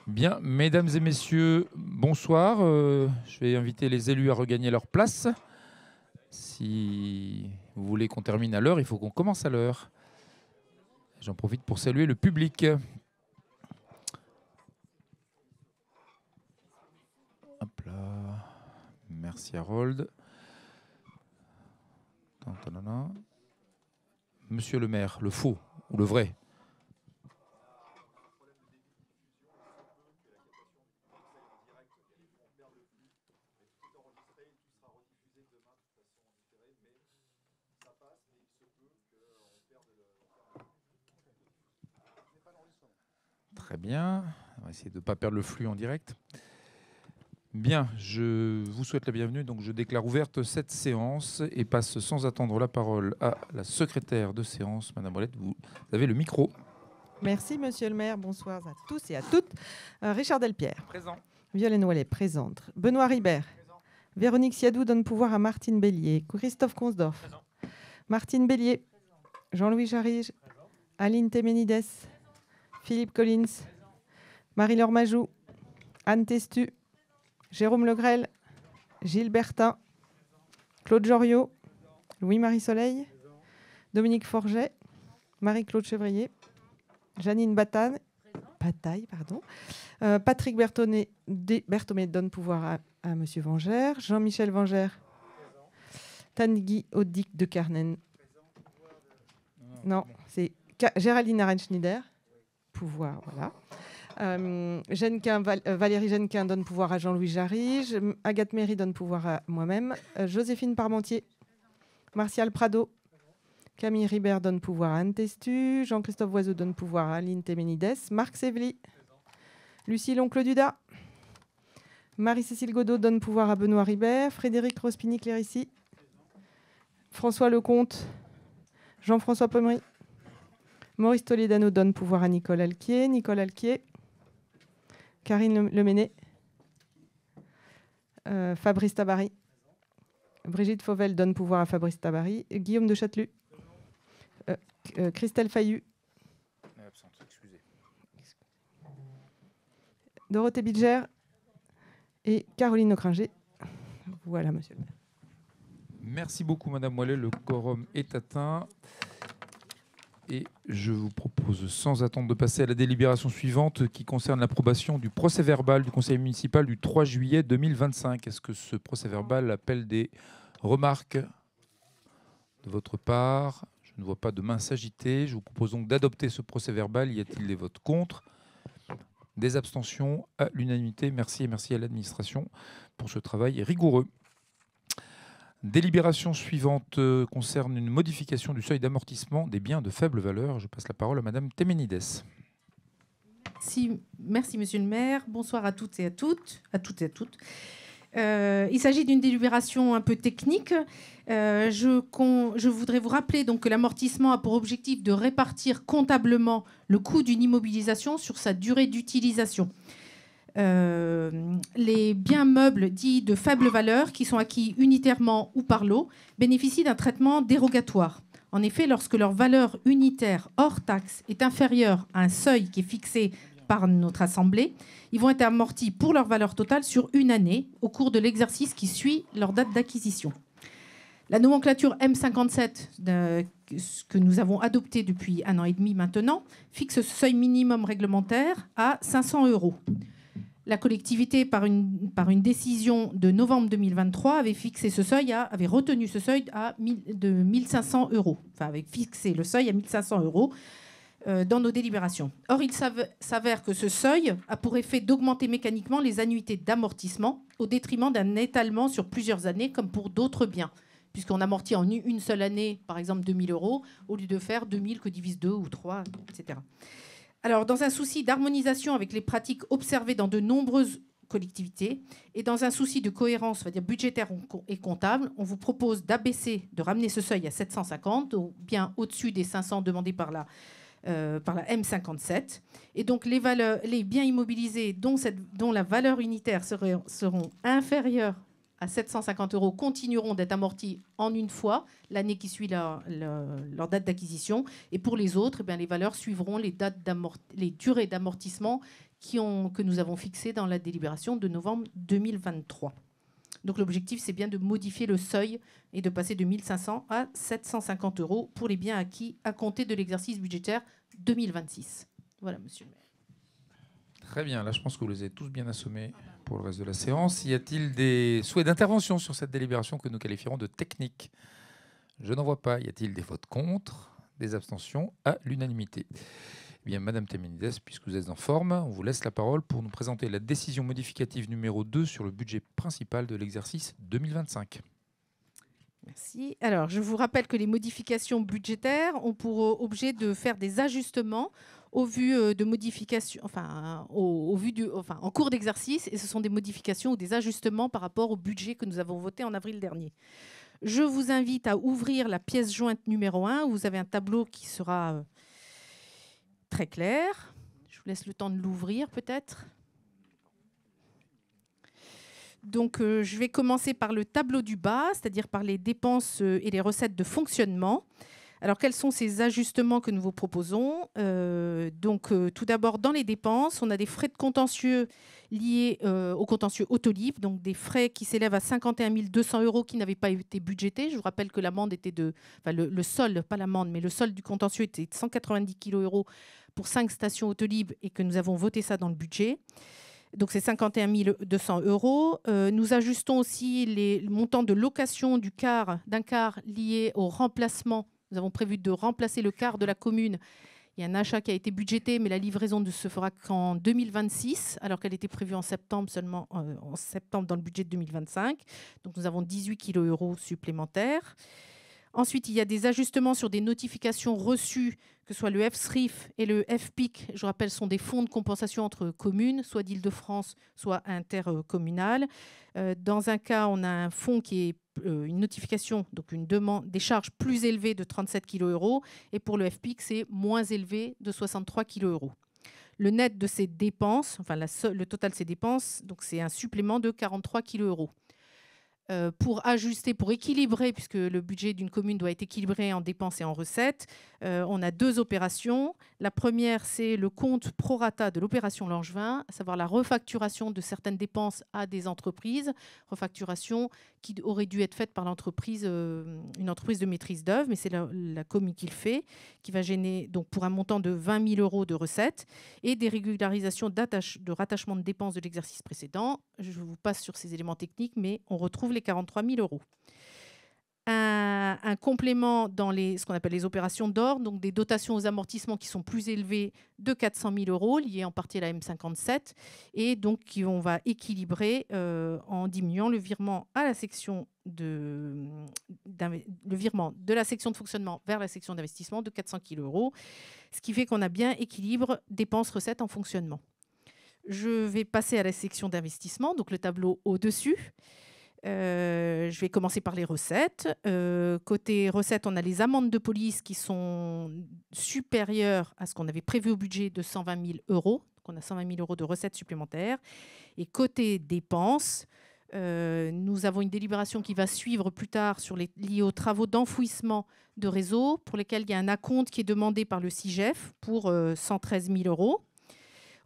Bien, mesdames et messieurs, bonsoir. Je vais inviter les élus à regagner leur place. Si vous voulez qu'on termine à l'heure, il faut qu'on commence à l'heure. J'en profite pour saluer le public. Hop là. Merci Harold. Monsieur le maire, le faux ou le vrai? Très bien. On va essayer de ne pas perdre le flux en direct. Bien, je vous souhaite la bienvenue. Donc, je déclare ouverte cette séance et passe sans attendre la parole à la secrétaire de séance, Madame Ouellette. Vous avez le micro. Merci, monsieur le maire. Bonsoir à tous et à toutes. Richard Delpierre. Présent. Violaine Ouellet, présente. Benoît Ribert. Présent. Véronique Siadou donne pouvoir à Martine Bélier. Christophe Consdorf. Présent. Martine Bélier. Jean-Louis Jarige. Présent. Aline Téménides. Philippe Collins. Marie-Laure Majou. Anne Testu. Jérôme Legrel. Gilles Bertin. Claude Joriot. Louis-Marie Soleil. Dominique Forget. Marie-Claude Chevrier. Janine Bataille, Patrick Berthomé donne pouvoir à Monsieur Vengère. Jean-Michel Vengère. Tanguy Audic de Carnen. Non, c'est Géraldine Arenschneider. Pouvoir, voilà. Valérie Genquin donne pouvoir à Jean-Louis Jarige. Agathe Méry donne pouvoir à moi-même. Joséphine Parmentier. Martial Prado. Camille Ribert donne pouvoir à Anne Testu. Jean-Christophe Voiseau donne pouvoir à Aline Téménides. Marc Sévely. Lucie Loncle Duda. Marie-Cécile Godot donne pouvoir à Benoît Ribert. Frédéric Rospini-Clérici. François Lecomte. Jean-François Pommery. Maurice Toledano donne pouvoir à Nicole Alquier. Nicole Alquier. Karine Leméné. Fabrice Tabary. Brigitte Fauvel donne pouvoir à Fabrice Tabary. Guillaume de Châtelus. Christelle Faillu. Dorothée Bilger et Caroline Ocringer. Voilà, monsieur le maire. Merci beaucoup, Madame Ouellet. Le quorum est atteint. Et je vous propose, sans attendre, de passer à la délibération suivante qui concerne l'approbation du procès-verbal du Conseil municipal du 3 juillet 2025. Est-ce que ce procès-verbal appelle des remarques de votre part? Je ne vois pas de main s'agiter. Je vous propose donc d'adopter ce procès-verbal. Y a-t-il des votes contre? Des abstentions? À l'unanimité. Merci et merci à l'administration pour ce travail rigoureux. Délibération suivante concerne une modification du seuil d'amortissement des biens de faible valeur. Je passe la parole à Madame Téménides. Merci, monsieur le maire. Bonsoir à toutes et à toutes. Il s'agit d'une délibération un peu technique. Je voudrais vous rappeler donc que l'amortissement a pour objectif de répartir comptablement le coût d'une immobilisation sur sa durée d'utilisation. Les biens meubles dits de faible valeur, qui sont acquis unitairement ou par lot, bénéficient d'un traitement dérogatoire. En effet, lorsque leur valeur unitaire hors taxe est inférieure à un seuil qui est fixé par notre Assemblée, ils vont être amortis pour leur valeur totale sur une année au cours de l'exercice qui suit leur date d'acquisition. La nomenclature M57 que nous avons adoptée depuis 1 an et demi maintenant fixe ce seuil minimum réglementaire à 500 €. La collectivité, par une décision de novembre 2023, avait retenu ce seuil de 1 500 €. Enfin, avait fixé le seuil à 1 500 € dans nos délibérations. Or, il s'avère que ce seuil a pour effet d'augmenter mécaniquement les annuités d'amortissement au détriment d'un étalement sur plusieurs années, comme pour d'autres biens, puisqu'on amortit en une seule année, par exemple 2 000 € au lieu de faire 2 000 que divise 2 ou 3, etc. Alors, dans un souci d'harmonisation avec les pratiques observées dans de nombreuses collectivités et dans un souci de cohérence, c'est-à-dire budgétaire et comptable, on vous propose de ramener ce seuil à 750, ou bien au-dessus des 500 demandés par la M57. Et donc, les biens immobilisés dont la valeur unitaire seront inférieures à 750 € continueront d'être amortis en une fois, l'année qui suit leur date d'acquisition. Et pour les autres, les valeurs suivront les durées d'amortissement que nous avons fixées dans la délibération de novembre 2023. Donc l'objectif, c'est bien de modifier le seuil et de passer de 1 500 à 750 € pour les biens acquis à compter de l'exercice budgétaire 2026. Voilà, monsieur le maire. Très bien, là je pense que vous les avez tous bien assommés pour le reste de la séance. Y a-t-il des souhaits d'intervention sur cette délibération que nous qualifierons de technique? Je n'en vois pas. Y a-t-il des votes contre, des abstentions à l'unanimité? Eh bien, Madame Temenides, puisque vous êtes en forme, on vous laisse la parole pour nous présenter la décision modificative numéro 2 sur le budget principal de l'exercice 2025. Merci. Alors, je vous rappelle que les modifications budgétaires ont pour objet de faire des ajustements au vu de modifications, en cours d'exercice, et ce sont des modifications ou des ajustements par rapport au budget que nous avons voté en avril dernier. Je vous invite à ouvrir la pièce jointe numéro 1, où vous avez un tableau qui sera très clair. Je vous laisse le temps de l'ouvrir peut-être. Donc, je vais commencer par le tableau du bas, c'est-à-dire par les dépenses et les recettes de fonctionnement. Alors, quels sont ces ajustements que nous vous proposons? Tout d'abord, dans les dépenses, on a des frais de contentieux liés au contentieux Autolib, donc des frais qui s'élèvent à 51 200 € qui n'avaient pas été budgétés. Je vous rappelle que l'amende était le solde, pas l'amende, mais le solde du contentieux était de 190 kg € pour 5 stations Autolib et que nous avons voté ça dans le budget. Donc, c'est 51 200 €. Nous ajustons aussi les montants de location d'un quart lié au remplacement. Nous avons prévu de remplacer le quart de la commune. Il y a un achat qui a été budgété, mais la livraison ne se fera qu'en 2026, alors qu'elle était prévue en septembre seulement, en septembre dans le budget de 2025. Donc, nous avons 18 kg € supplémentaires. Ensuite, il y a des ajustements sur des notifications reçues, que ce soit le FSRIF et le FPIC. Je rappelle, sont des fonds de compensation entre communes, soit d'Île-de-France, soit intercommunales. Dans un cas, on a un fonds qui est une notification, donc une demande, des charges plus élevées de 37 kg €. Et pour le FPIC, c'est moins élevé de 63 kg €. Le net de ces dépenses, le total de ces dépenses, donc c'est un supplément de 43 kg €. Pour ajuster, pour équilibrer, puisque le budget d'une commune doit être équilibré en dépenses et en recettes, on a deux opérations. La première, c'est le compte prorata de l'opération Langevin, à savoir la refacturation de certaines dépenses à des entreprises, refacturation qui aurait dû être faite par l'entreprise, une entreprise de maîtrise d'œuvre, mais c'est la commune qui le fait, qui va gêner donc pour un montant de 20 000 € de recettes, et des régularisations de rattachement de dépenses de l'exercice précédent. Je vous passe sur ces éléments techniques, mais on retrouve les 43 000 €. Un complément dans ce qu'on appelle les opérations d'ordre, donc des dotations aux amortissements qui sont plus élevées de 400 000 € liées en partie à la M57, et donc on va équilibrer en diminuant le virement à la section de la section de fonctionnement vers la section d'investissement de 400 kg €, ce qui fait qu'on a bien équilibre dépenses-recettes en fonctionnement. Je vais passer à la section d'investissement, donc le tableau au-dessus. Je vais commencer par les recettes. Côté recettes, on a les amendes de police qui sont supérieures à ce qu'on avait prévu au budget de 120 000 €. Donc on a 120 000 € de recettes supplémentaires. Et côté dépenses, nous avons une délibération qui va suivre plus tard liée aux travaux d'enfouissement de réseau, pour lesquels il y a un acompte qui est demandé par le CIGEF pour 113 000 €.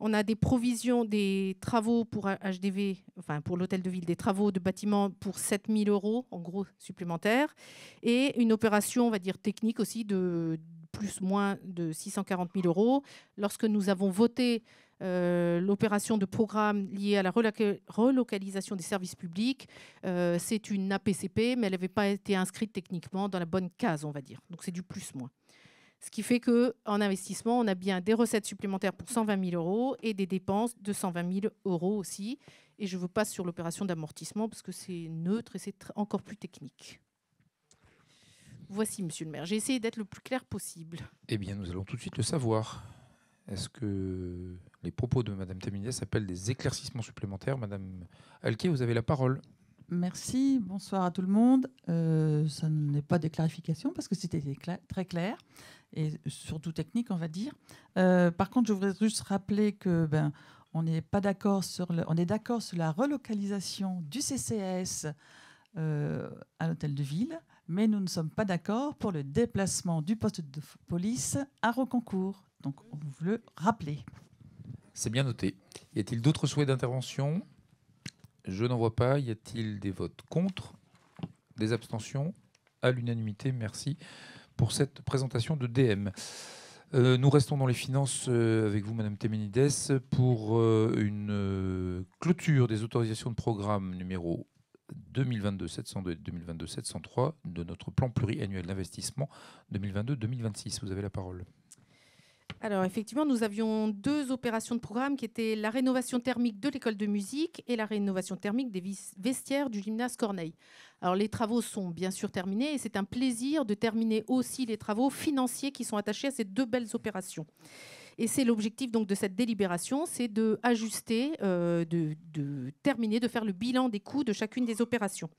On a des provisions, des travaux pour HDV, pour l'hôtel de ville, des travaux de bâtiment pour 7 000 € en gros supplémentaires, et une opération, on va dire technique aussi, de plus-moins de 640 000 €. Lorsque nous avons voté l'opération de programme liée à la relocalisation des services publics, c'est une APCP, mais elle n'avait pas été inscrite techniquement dans la bonne case, on va dire. Donc c'est du plus-moins. Ce qui fait qu'en investissement, on a bien des recettes supplémentaires pour 120 000 € et des dépenses de 120 000 € aussi. Et je vous passe sur l'opération d'amortissement parce que c'est neutre et c'est encore plus technique. Voici, monsieur le maire. J'ai essayé d'être le plus clair possible. Eh bien, nous allons tout de suite le savoir. Est-ce que les propos de Madame Temenides appellent des éclaircissements supplémentaires? Madame Alquier, vous avez la parole. Merci, bonsoir à tout le monde. Ça n'est pas des clarifications parce que c'était très clair et surtout technique, on va dire. Par contre, je voudrais juste rappeler que On n'est pas d'accord on est d'accord sur la relocalisation du CCAS à l'hôtel de ville, mais nous ne sommes pas d'accord pour le déplacement du poste de police à Rocancourt. Donc, on vous le rappeler. C'est bien noté. Y a-t-il d'autres souhaits d'intervention? Je n'en vois pas. Y a-t-il des votes contre? Des abstentions? À l'unanimité, merci pour cette présentation de DM. Nous restons dans les finances avec vous, Madame Téménides, pour une clôture des autorisations de programme numéro 2022-702 et 2022-703 de notre plan pluriannuel d'investissement 2022-2026. Vous avez la parole. Alors effectivement, nous avions 2 opérations de programme qui étaient la rénovation thermique de l'école de musique et la rénovation thermique des vestiaires du gymnase Corneille. Alors les travaux sont bien sûr terminés et c'est un plaisir de terminer aussi les travaux financiers qui sont attachés à ces 2 belles opérations. Et c'est l'objectif donc de cette délibération, c'est de ajuster, de terminer, de faire le bilan des coûts de chacune des opérations.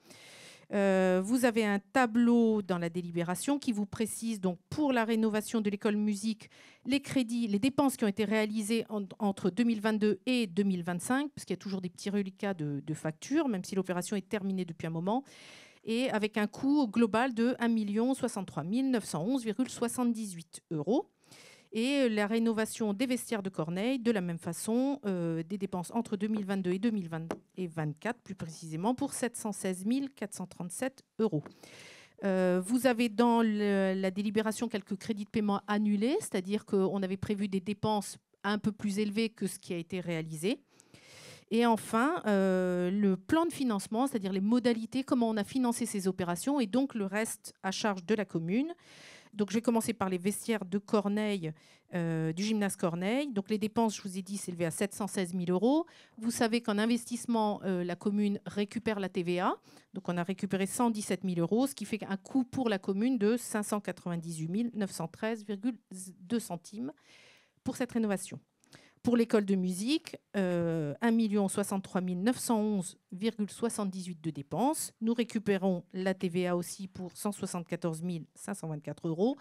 Vous avez un tableau dans la délibération qui vous précise donc pour la rénovation de l'école musique les crédits, les dépenses qui ont été réalisées entre 2022 et 2025, parce qu'il y a toujours des petits reliquats de factures, même si l'opération est terminée depuis un moment, et avec un coût global de 1 063 911,78 €. Et la rénovation des vestiaires de Corneille, de la même façon, des dépenses entre 2022 et 2024, plus précisément, pour 716 437 €. Vous avez dans la délibération quelques crédits de paiement annulés, c'est-à-dire qu'on avait prévu des dépenses un peu plus élevées que ce qui a été réalisé. Et enfin, le plan de financement, c'est-à-dire les modalités, comment on a financé ces opérations et donc le reste à charge de la commune. Donc, je vais commencer par les vestiaires de Corneille, du gymnase Corneille. Donc, les dépenses, je vous ai dit, s'élevaient à 716 000 €. Vous savez qu'en investissement, la commune récupère la TVA. Donc, on a récupéré 117 000 €, ce qui fait un coût pour la commune de 598 913,2 centimes pour cette rénovation. Pour l'école de musique, 1 063 911,78 € de dépenses. Nous récupérons la TVA aussi pour 174 524 €.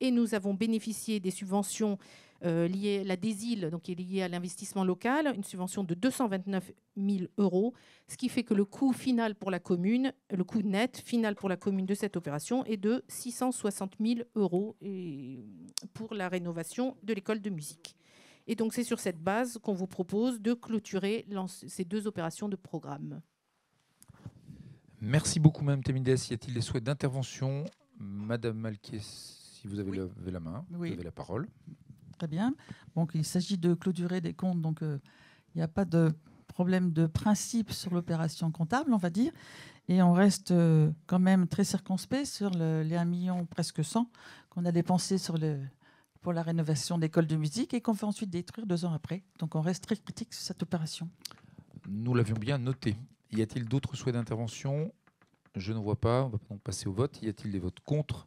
Et nous avons bénéficié des subventions liées à la DESIL, donc qui est liée à l'investissement local, une subvention de 229 000 €, ce qui fait que le coût final pour la commune, le coût net final pour la commune de cette opération est de 660 000 € pour la rénovation de l'école de musique. Et donc, c'est sur cette base qu'on vous propose de clôturer ces 2 opérations de programme. Merci beaucoup, Madame Téménides. Y a-t-il des souhaits d'intervention? Madame Malquier, si vous avez levé la main, vous avez la parole. Très bien. Donc, il s'agit de clôturer des comptes. Donc, il n'y a pas de problème de principe sur l'opération comptable, on va dire. Et on reste quand même très circonspect sur les 1 million presque 100 qu'on a dépensé pour la rénovation d'école de musique et qu'on fait ensuite détruire 2 ans après. Donc, on reste très critique sur cette opération. Nous l'avions bien noté. Y a-t-il d'autres souhaits d'intervention? Je n'en vois pas. On va donc passer au vote. Y a-t-il des votes contre?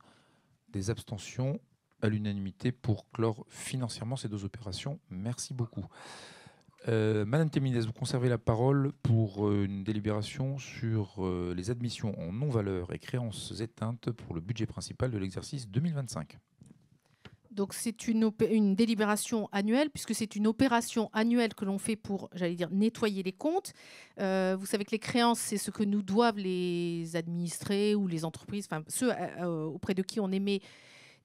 Des abstentions? À l'unanimité pour clore financièrement ces 2 opérations. Merci beaucoup. Madame Téménides, vous conservez la parole pour une délibération sur les admissions en non-valeur et créances éteintes pour le budget principal de l'exercice 2025. Donc, c'est une délibération annuelle, puisque c'est une opération annuelle que l'on fait pour, j'allais dire, nettoyer les comptes. Vous savez que les créances, c'est ce que nous doivent les administrés ou les entreprises, enfin ceux auprès de qui on émet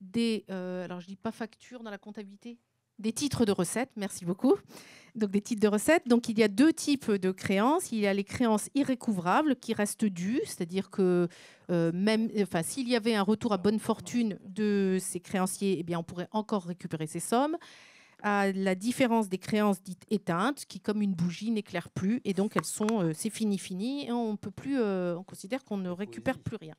des, alors je dis pas facture dans la comptabilité, des titres de recettes, merci beaucoup. Donc des titres de recettes. Donc il y a 2 types de créances. Il y a les créances irrécouvrables qui restent dues, c'est-à-dire que s'il y avait un retour à bonne fortune de ces créanciers, eh bien on pourrait encore récupérer ces sommes. À la différence des créances dites éteintes, qui comme une bougie n'éclairent plus, et donc elles sont, c'est fini, et on peut plus, on considère qu'on ne récupère plus rien.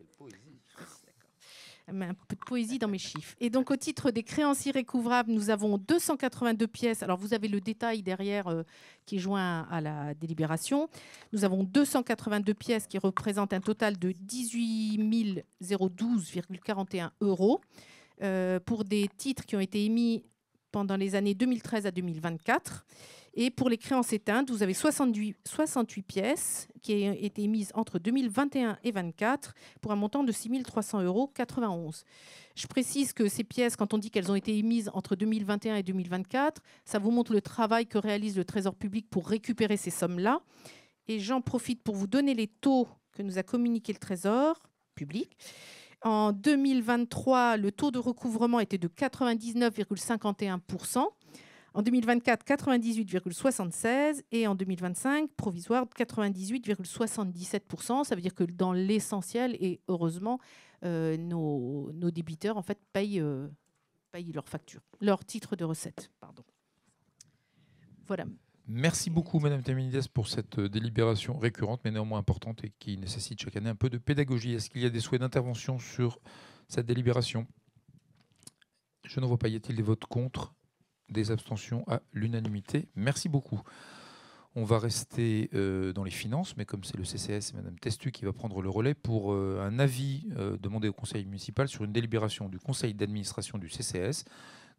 Un peu de poésie dans mes chiffres. Et donc, au titre des créances irrécouvrables, nous avons 282 pièces. Alors, vous avez le détail derrière qui est joint à la délibération. Nous avons 282 pièces qui représentent un total de 18 012,41 € pour des titres qui ont été émis pendant les années 2013 à 2024. Et pour les créances éteintes, vous avez 68 pièces qui ont été émises entre 2021 et 2024 pour un montant de 6 300,91 €. Je précise que ces pièces, quand on dit qu'elles ont été émises entre 2021 et 2024, ça vous montre le travail que réalise le Trésor public pour récupérer ces sommes-là. Et j'en profite pour vous donner les taux que nous a communiqué le Trésor public. En 2023, le taux de recouvrement était de 99,51%. En 2024, 98,76% et en 2025, provisoire, 98,77%. Ça veut dire que dans l'essentiel, et heureusement, nos débiteurs en fait, payent leurs factures, leurs titres de recette. Pardon. Voilà. Merci beaucoup, Madame Taminides, pour cette délibération récurrente, mais néanmoins importante et qui nécessite chaque année un peu de pédagogie. Est-ce qu'il y a des souhaits d'intervention sur cette délibération? Je ne vois pas. Y a-t-il des votes contre? Des abstentions à l'unanimité. Merci beaucoup. On va rester dans les finances, mais comme c'est le CCS, Madame Testu qui va prendre le relais pour un avis demandé au Conseil municipal sur une délibération du Conseil d'administration du CCS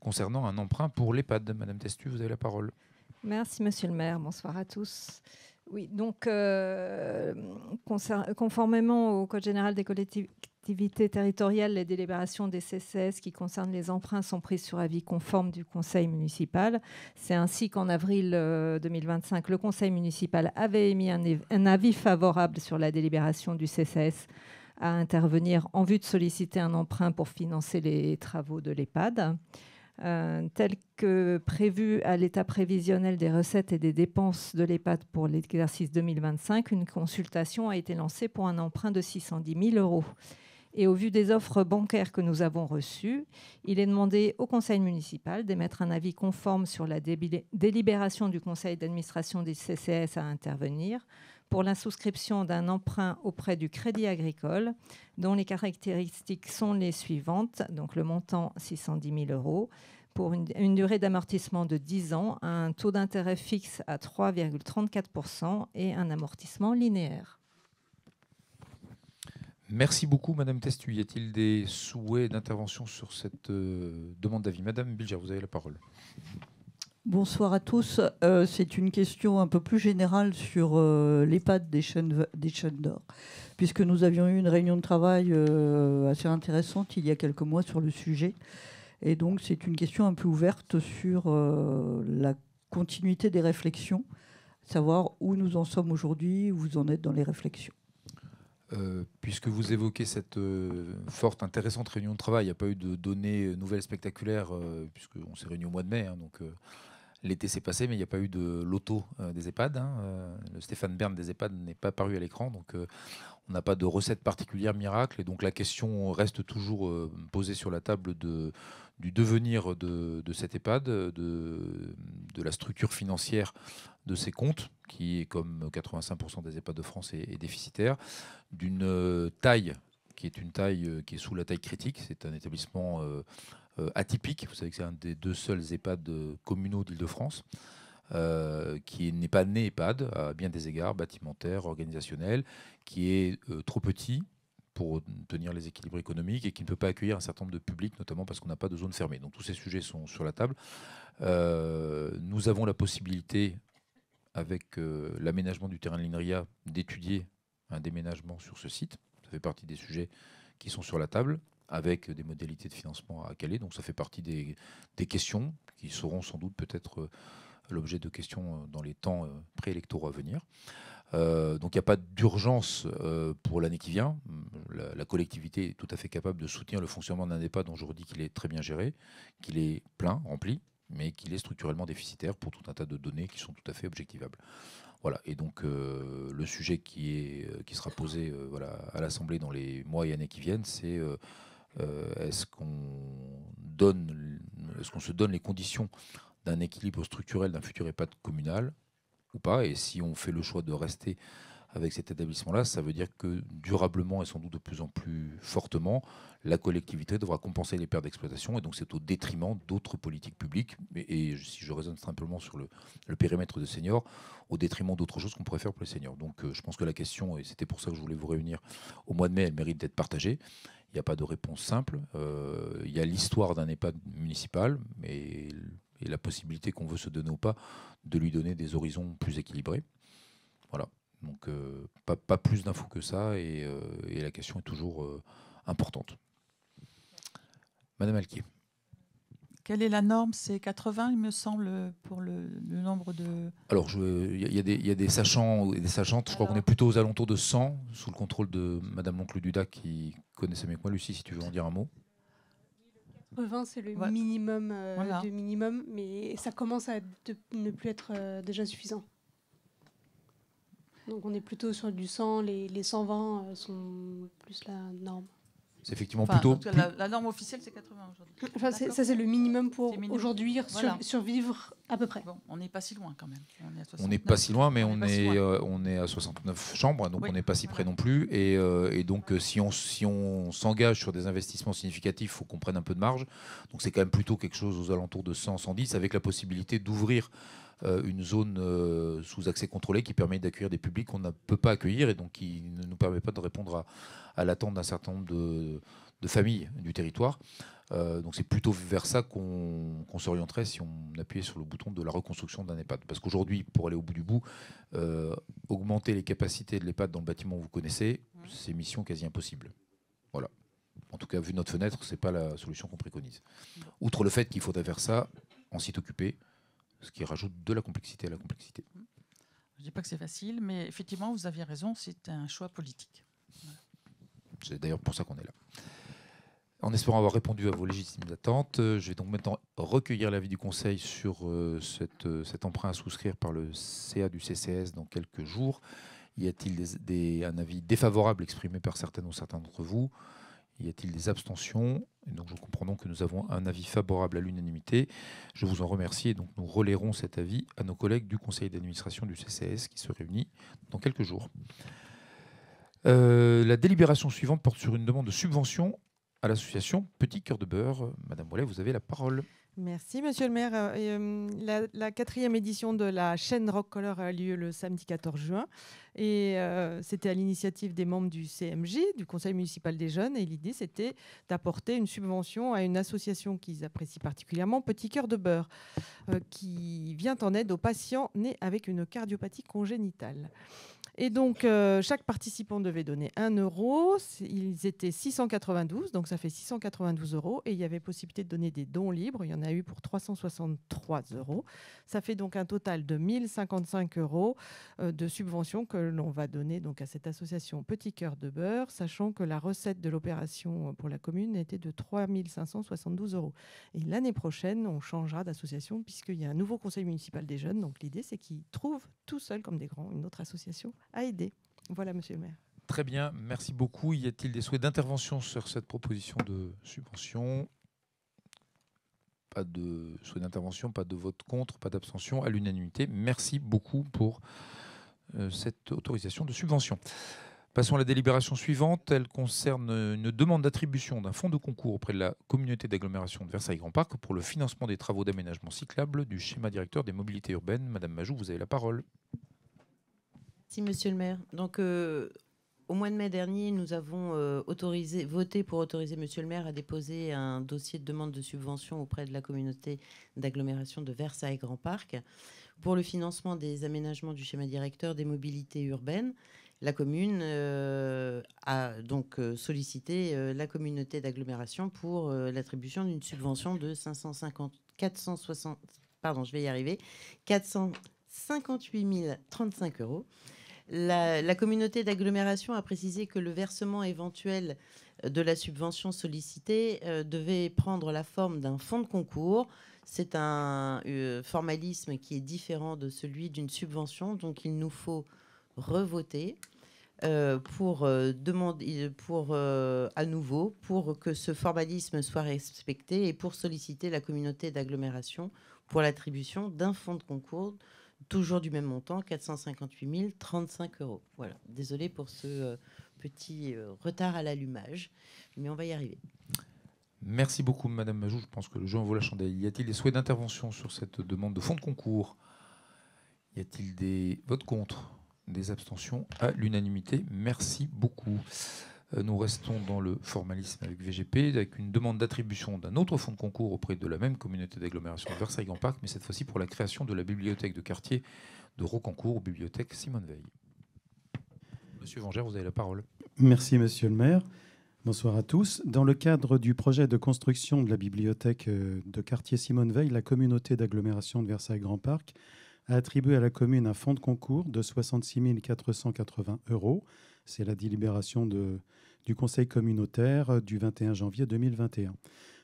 concernant un emprunt pour l'EHPAD. Madame Testu, vous avez la parole. Merci, Monsieur le maire. Bonsoir à tous. Oui, donc, conformément au Code général des collectivités territoriales, les délibérations des CCS qui concernent les emprunts sont prises sur avis conforme du Conseil municipal. C'est ainsi qu'en avril 2025, le Conseil municipal avait émis un avis favorable sur la délibération du CCS à intervenir en vue de solliciter un emprunt pour financer les travaux de l'EHPAD. Tel que prévu à l'état prévisionnel des recettes et des dépenses de l'EHPAD pour l'exercice 2025, une consultation a été lancée pour un emprunt de 610 000 €. Et au vu des offres bancaires que nous avons reçues, il est demandé au Conseil municipal d'émettre un avis conforme sur la délibération du Conseil d'administration des CCS à intervenir pour la souscription d'un emprunt auprès du Crédit Agricole, dont les caractéristiques sont les suivantes. Donc le montant 610 000 € pour une durée d'amortissement de 10 ans, un taux d'intérêt fixe à 3,34% et un amortissement linéaire. Merci beaucoup, Madame Testu. Y a-t-il des souhaits d'intervention sur cette demande d'avis? Madame Bilger, vous avez la parole. Bonsoir à tous. C'est une question un peu plus générale sur l'EHPAD des Chênes d'Or, puisque nous avions eu une réunion de travail assez intéressante il y a quelques mois sur le sujet. Et donc, c'est une question un peu ouverte sur la continuité des réflexions, savoir où nous en sommes aujourd'hui, où vous en êtes dans les réflexions. Puisque vous évoquez cette forte, intéressante réunion de travail, il n'y a pas eu de données nouvelles spectaculaires, puisqu'on s'est réunis au mois de mai, donc l'été s'est passé, mais il n'y a pas eu de loto des EHPAD. Le Stéphane Bern des EHPAD n'est pas paru à l'écran, donc on n'a pas de recette particulière miracle. Et donc la question reste toujours posée sur la table du devenir de cet EHPAD, de la structure financière de ses comptes, qui, comme 85% des EHPAD de France, est déficitaire, d'une taille qui est sous la taille critique. C'est un établissement atypique. Vous savez que c'est un des 2 seuls EHPAD communaux d'Île-de-France, qui n'est pas né EHPAD à bien des égards, bâtimentaires, organisationnels, qui est trop petit pour tenir les équilibres économiques et qui ne peut pas accueillir un certain nombre de publics, notamment parce qu'on n'a pas de zone fermée. Donc tous ces sujets sont sur la table. Nous avons la possibilité, avec l'aménagement du terrain de l'INRIA, d'étudier un déménagement sur ce site. Ça fait partie des sujets qui sont sur la table, avec des modalités de financement à caler. Donc ça fait partie des questions qui seront sans doute peut-être l'objet de questions dans les temps préélectoraux à venir. Donc il n'y a pas d'urgence pour l'année qui vient. La collectivité est tout à fait capable de soutenir le fonctionnement d'un EHPAD dont je redis qu'il est très bien géré, qu'il est plein, rempli, mais qu'il est structurellement déficitaire pour tout un tas de données qui sont tout à fait objectivables. Voilà. Et donc le sujet qui sera posé à l'Assemblée dans les mois et années qui viennent, c'est est-ce qu'on se donne les conditions d'un équilibre structurel d'un futur EHPAD communal ou pas? Et si on fait le choix de rester avec cet établissement-là, ça veut dire que durablement et sans doute de plus en plus fortement, la collectivité devra compenser les pertes d'exploitation, et donc c'est au détriment d'autres politiques publiques. Et si je raisonne simplement sur le périmètre de seniors, au détriment d'autres choses qu'on pourrait faire pour les seniors. Donc je pense que la question, et c'était pour ça que je voulais vous réunir au mois de mai, elle mérite d'être partagée. Il n'y a pas de réponse simple. Il y a l'histoire d'un EHPAD municipal, mais et la possibilité qu'on veut se donner ou pas de lui donner des horizons plus équilibrés. Voilà. Donc pas plus d'infos que ça, et la question est toujours importante. Madame Alquier. Quelle est la norme? C'est 80, il me semble, pour le nombre de... Alors, il y a des sachants et des sachantes. Je crois qu'on est plutôt aux alentours de 100, sous le contrôle de Madame l'oncle Dudac, qui connaissait mieux que moi. Lucie, si tu veux en dire un mot. 80, c'est le Ouais. minimum Voilà. du minimum, mais ça commence à ne plus être déjà suffisant. Donc on est plutôt sur du 100, les 120 sont plus la norme. C'est effectivement Enfin, plutôt... en tout cas, la norme officielle, c'est 80 aujourd'hui. Enfin, D'accord. ça, c'est le minimum pour C'est minimum. aujourd'hui Voilà. survivre à peu près. Bon, on n'est pas si loin quand même. On est à On n'est 69. pas si loin, mais On est pas si loin. on est à 69 chambres, donc Oui. on n'est pas si près Voilà. non plus. Et donc, si on s'engage sur des investissements significatifs, il faut qu'on prenne un peu de marge. Donc, c'est quand même plutôt quelque chose aux alentours de 100, 110, avec la possibilité d'ouvrir une zone sous accès contrôlé qui permet d'accueillir des publics qu'on ne peut pas accueillir, et donc qui ne nous permet pas de répondre à l'attente d'un certain nombre de familles du territoire. Donc c'est plutôt vers ça qu'on s'orienterait si on appuyait sur le bouton de la reconstruction d'un EHPAD. Parce qu'aujourd'hui, pour aller au bout du bout, augmenter les capacités de l'EHPAD dans le bâtiment que vous connaissez, c'est mission quasi impossible. Voilà. En tout cas, vu notre fenêtre, ce n'est pas la solution qu'on préconise. Outre le fait qu'il faudrait faire ça en site occupé, ce qui rajoute de la complexité à la complexité. Je ne dis pas que c'est facile, mais effectivement, vous aviez raison, c'est un choix politique. C'est d'ailleurs pour ça qu'on est là. En espérant avoir répondu à vos légitimes attentes, je vais donc maintenant recueillir l'avis du Conseil sur cet emprunt à souscrire par le CA du CCS dans quelques jours. Y a-t-il un avis défavorable exprimé par certaines ou certains d'entre vous? Y a-t-il des abstentions? Et donc, je comprends donc que nous avons un avis favorable à l'unanimité. Je vous en remercie, et donc nous relayerons cet avis à nos collègues du Conseil d'administration du CCS qui se réunit dans quelques jours. La délibération suivante porte sur une demande de subvention à l'association Petit Cœur de Beurre. Madame Ouellet, vous avez la parole. Merci, monsieur le maire. La 4e édition de la chaîne Rock Color a lieu le samedi 14 juin. Et c'était à l'initiative des membres du CMJ, du Conseil municipal des jeunes. Et l'idée, c'était d'apporter une subvention à une association qu'ils apprécient particulièrement, Petit Cœur de Beurre, qui vient en aide aux patients nés avec une cardiopathie congénitale. Et donc, chaque participant devait donner 1 euro. Ils étaient 692, donc ça fait 692 euros. Et il y avait possibilité de donner des dons libres. Il y en a eu pour 363 euros. Ça fait donc un total de 1055 euros de subventions que l'on va donner donc à cette association Petit Cœur de Beurre, sachant que la recette de l'opération pour la commune était de 3572 euros. Et l'année prochaine, on changera d'association puisqu'il y a un nouveau conseil municipal des jeunes. Donc l'idée, c'est qu'ils trouvent tout seuls, comme des grands, une autre association à aider. Voilà, monsieur le maire. Très bien, merci beaucoup. Y a-t-il des souhaits d'intervention sur cette proposition de subvention? Pas de souhait d'intervention, pas de vote contre, pas d'abstention, à l'unanimité. Merci beaucoup pour cette autorisation de subvention. Passons à la délibération suivante. Elle concerne une demande d'attribution d'un fonds de concours auprès de la communauté d'agglomération de Versailles-Grand Parc pour le financement des travaux d'aménagement cyclable du schéma directeur des mobilités urbaines. Madame Majou, vous avez la parole. Merci, monsieur le maire. Donc, au mois de mai dernier, nous avons voté pour autoriser monsieur le maire à déposer un dossier de demande de subvention auprès de la communauté d'agglomération de Versailles-Grand Parc pour le financement des aménagements du schéma directeur des mobilités urbaines. La commune a donc sollicité la communauté d'agglomération pour l'attribution d'une subvention de 458 035 euros. La communauté d'agglomération a précisé que le versement éventuel de la subvention sollicitée devait prendre la forme d'un fonds de concours. C'est un formalisme qui est différent de celui d'une subvention, donc il nous faut revoter pour demander à nouveau pour que ce formalisme soit respecté et pour solliciter la communauté d'agglomération pour l'attribution d'un fonds de concours toujours du même montant, 458 035 euros. Voilà, désolé pour ce petit retard à l'allumage, mais on va y arriver. Merci beaucoup, Madame Majou. Je pense que le jeu en vaut la chandelle. Y a-t-il des souhaits d'intervention sur cette demande de fonds de concours? Y a-t-il des votes contre? Des abstentions? À l'unanimité. Merci beaucoup. Nous restons dans le formalisme avec VGP, avec une demande d'attribution d'un autre fonds de concours auprès de la même communauté d'agglomération de Versailles-Grand Parc, mais cette fois-ci pour la création de la bibliothèque de quartier de Rocancourt, bibliothèque Simone Veil. Monsieur Vengère, vous avez la parole. Merci, monsieur le maire. Bonsoir à tous. Dans le cadre du projet de construction de la bibliothèque de quartier Simone Veil, la communauté d'agglomération de Versailles-Grand Parc a attribué à la commune un fonds de concours de 66 480 €. C'est la délibération du conseil communautaire du 21 janvier 2021.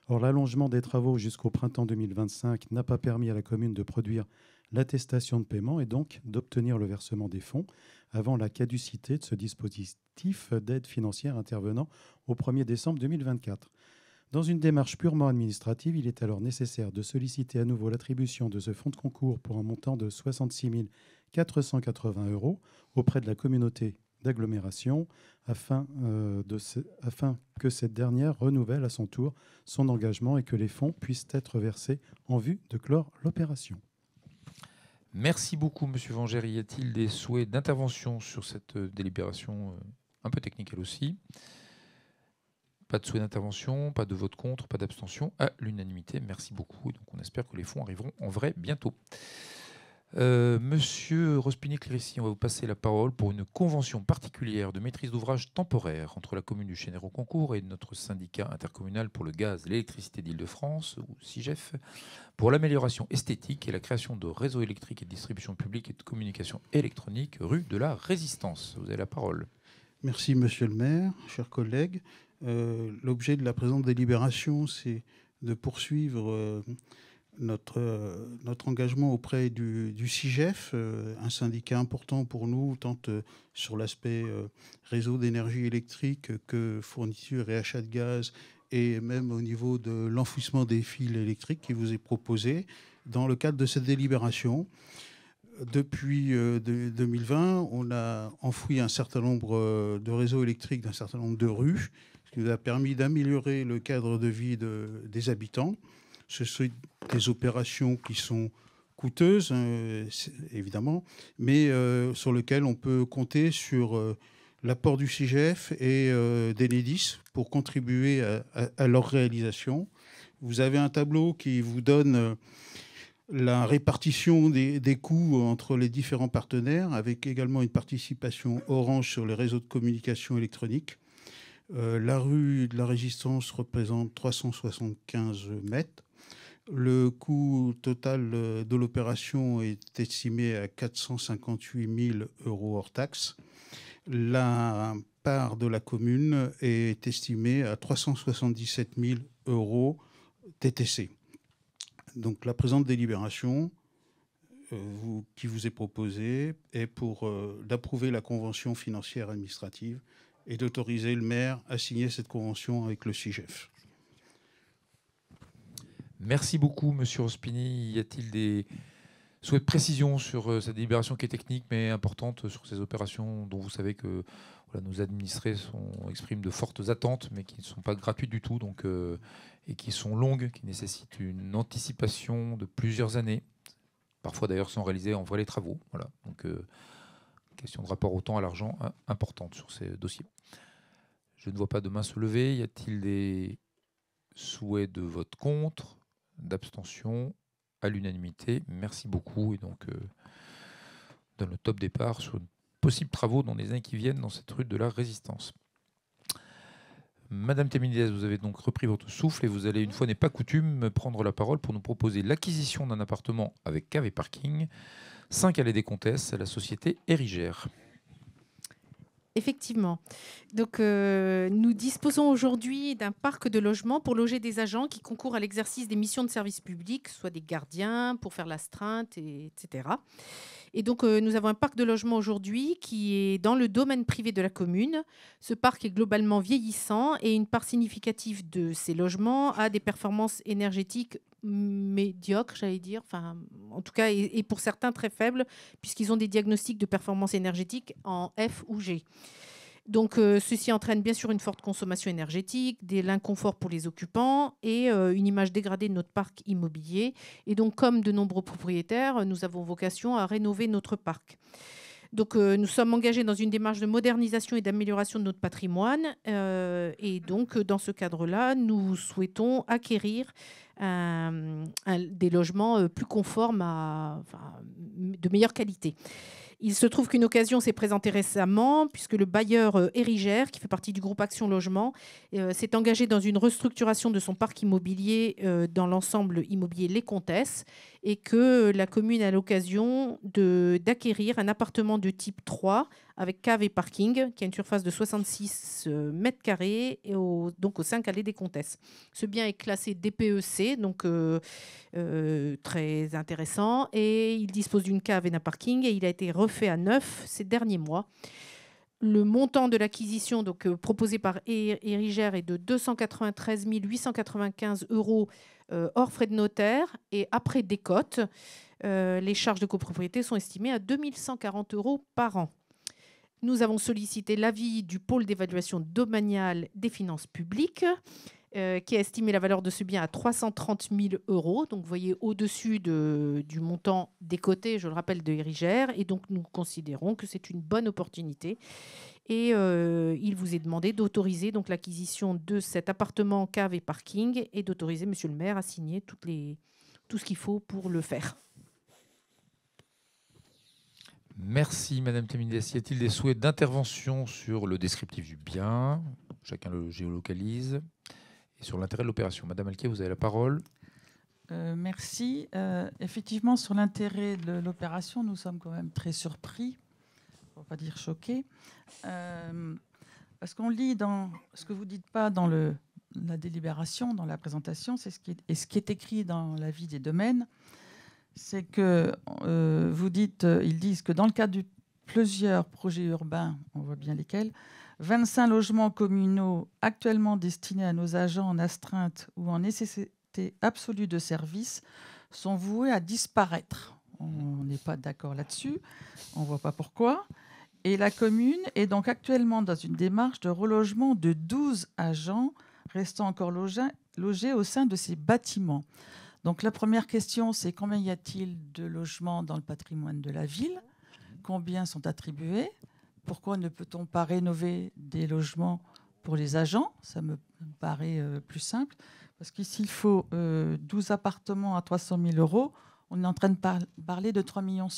Or, l'allongement des travaux jusqu'au printemps 2025 n'a pas permis à la commune de produire l'attestation de paiement et donc d'obtenir le versement des fonds avant la caducité de ce dispositif d'aide financière intervenant au 1er décembre 2024. Dans une démarche purement administrative, il est alors nécessaire de solliciter à nouveau l'attribution de ce fonds de concours pour un montant de 66 480 € auprès de la communauté d'agglomération afin que cette dernière renouvelle à son tour son engagement et que les fonds puissent être versés en vue de clore l'opération. Merci beaucoup, monsieur Vengère. Y a-t-il des souhaits d'intervention sur cette délibération un peu technique elle aussi? Pas de souhait d'intervention, pas de vote contre, pas d'abstention, à l'unanimité. Merci beaucoup. Donc on espère que les fonds arriveront en vrai bientôt. Monsieur Rospigny-Clérici, on va vous passer la parole pour une convention particulière de maîtrise d'ouvrage temporaire entre la commune du Chêne-Rocancourt et notre syndicat intercommunal pour le gaz et l'électricité d'Île-de-France, ou SIGEF, pour l'amélioration esthétique et la création de réseaux électriques et de distribution publique et de communication électronique rue de la Résistance. Vous avez la parole. Merci, monsieur le maire, chers collègues. L'objet de la présente délibération, c'est de poursuivre notre engagement auprès du SIGEF, un syndicat important pour nous, tant sur l'aspect réseau d'énergie électrique que fourniture et achat de gaz, et même au niveau de l'enfouissement des fils électriques qui vous est proposé dans le cadre de cette délibération. Depuis 2020, on a enfoui un certain nombre de réseaux électriques d'un certain nombre de rues, ce qui nous a permis d'améliorer le cadre de vie des habitants. Ce sont des opérations qui sont coûteuses, évidemment, mais sur lesquelles on peut compter sur l'apport du SIGEF et d'Enedis pour contribuer à leur réalisation. Vous avez un tableau qui vous donne la répartition des coûts entre les différents partenaires, avec également une participation Orange sur les réseaux de communication électronique. La rue de la Résistance représente 375 mètres. Le coût total de l'opération est estimé à 458 000 € hors taxe. La part de la commune est estimée à 377 000 € TTC. Donc la présente délibération qui vous est proposée est pour d'approuver la convention financière administrative et d'autoriser le maire à signer cette convention avec le SIGEF. Merci beaucoup, monsieur Rospigny. Y a-t-il des souhaits de précision sur cette délibération qui est technique mais importante sur ces opérations dont vous savez que nos administrés expriment de fortes attentes mais qui ne sont pas gratuites du tout et qui sont longues, qui nécessitent une anticipation de plusieurs années, parfois d'ailleurs sans réaliser en vrai les travaux. Voilà. Donc, question de rapport au temps à l'argent importante sur ces dossiers. Je ne vois pas de main se lever. Y a-t-il des souhaits de vote contre, d'abstention? À l'unanimité? Merci beaucoup. Et donc, dans le top départ sur de possibles travaux dans les années qui viennent dans cette rue de la Résistance. Madame Téminides, vous avez donc repris votre souffle et vous allez, une fois n'est pas coutume, prendre la parole pour nous proposer l'acquisition d'un appartement avec cave et parking, 5 allées des Comtesses, à la société Érigère. Effectivement. Donc, nous disposons aujourd'hui d'un parc de logements pour loger des agents qui concourent à l'exercice des missions de service public, soit des gardiens pour faire l'astreinte, etc. Et donc, nous avons un parc de logements aujourd'hui qui est dans le domaine privé de la commune. Ce parc est globalement vieillissant et une part significative de ces logements a des performances énergétiques médiocres, j'allais dire, enfin, en tout cas, et pour certains très faibles, puisqu'ils ont des diagnostics de performance énergétique en F ou G. Donc, ceci entraîne bien sûr une forte consommation énergétique, de l'inconfort pour les occupants et une image dégradée de notre parc immobilier. Et donc, comme de nombreux propriétaires, nous avons vocation à rénover notre parc. Donc, nous sommes engagés dans une démarche de modernisation et d'amélioration de notre patrimoine. Et donc, dans ce cadre-là, nous souhaitons acquérir des logements plus conformes, de meilleure qualité. Il se trouve qu'une occasion s'est présentée récemment, puisque le bailleur Érigère, qui fait partie du groupe Action Logement, s'est engagé dans une restructuration de son parc immobilier dans l'ensemble immobilier Les Comtesses, et que la commune a l'occasion d'acquérir un appartement de type 3 avec cave et parking, qui a une surface de 66 mètres carrés, donc au 5 allées des Comtesses. Ce bien est classé DPEC, donc très intéressant, et il dispose d'une cave et d'un parking, et il a été refait à neuf ces derniers mois. Le montant de l'acquisition proposé par Érigère est de 293 895 € hors frais de notaire, et après décote, les charges de copropriété sont estimées à 2 140 € par an. Nous avons sollicité l'avis du pôle d'évaluation domaniale des finances publiques, qui a estimé la valeur de ce bien à 330 000 €. Donc, vous voyez, au-dessus du montant décoté, je le rappelle, de Érigère. Et donc, nous considérons que c'est une bonne opportunité. Et il vous est demandé d'autoriser donc l'acquisition de cet appartement, cave et parking, et d'autoriser Monsieur le maire à signer tout ce qu'il faut pour le faire. Merci Madame Temidès. Y a-t-il des souhaits d'intervention sur le descriptif du bien? Chacun le géolocalise. Et sur l'intérêt de l'opération. Madame Alquier, vous avez la parole. Merci. Effectivement, sur l'intérêt de l'opération, nous sommes quand même très surpris, pour ne pas dire choqués. Parce qu'on lit dans ce que vous ne dites pas dans la délibération, dans la présentation, c'est ce qui est écrit dans l'avis des domaines. C'est que ils disent que dans le cadre de plusieurs projets urbains, on voit bien lesquels, 25 logements communaux actuellement destinés à nos agents en astreinte ou en nécessité absolue de service sont voués à disparaître. On n'est pas d'accord là-dessus, on ne voit pas pourquoi. Et la commune est donc actuellement dans une démarche de relogement de 12 agents restant encore logés au sein de ces bâtiments. Donc la première question, c'est combien y a-t-il de logements dans le patrimoine de la ville? Combien sont attribués? Pourquoi ne peut-on pas rénover des logements pour les agents? Ça me paraît plus simple. Parce qu'ici, il faut 12 appartements à 300 000 €. On est en train de parler de 3,6 millions.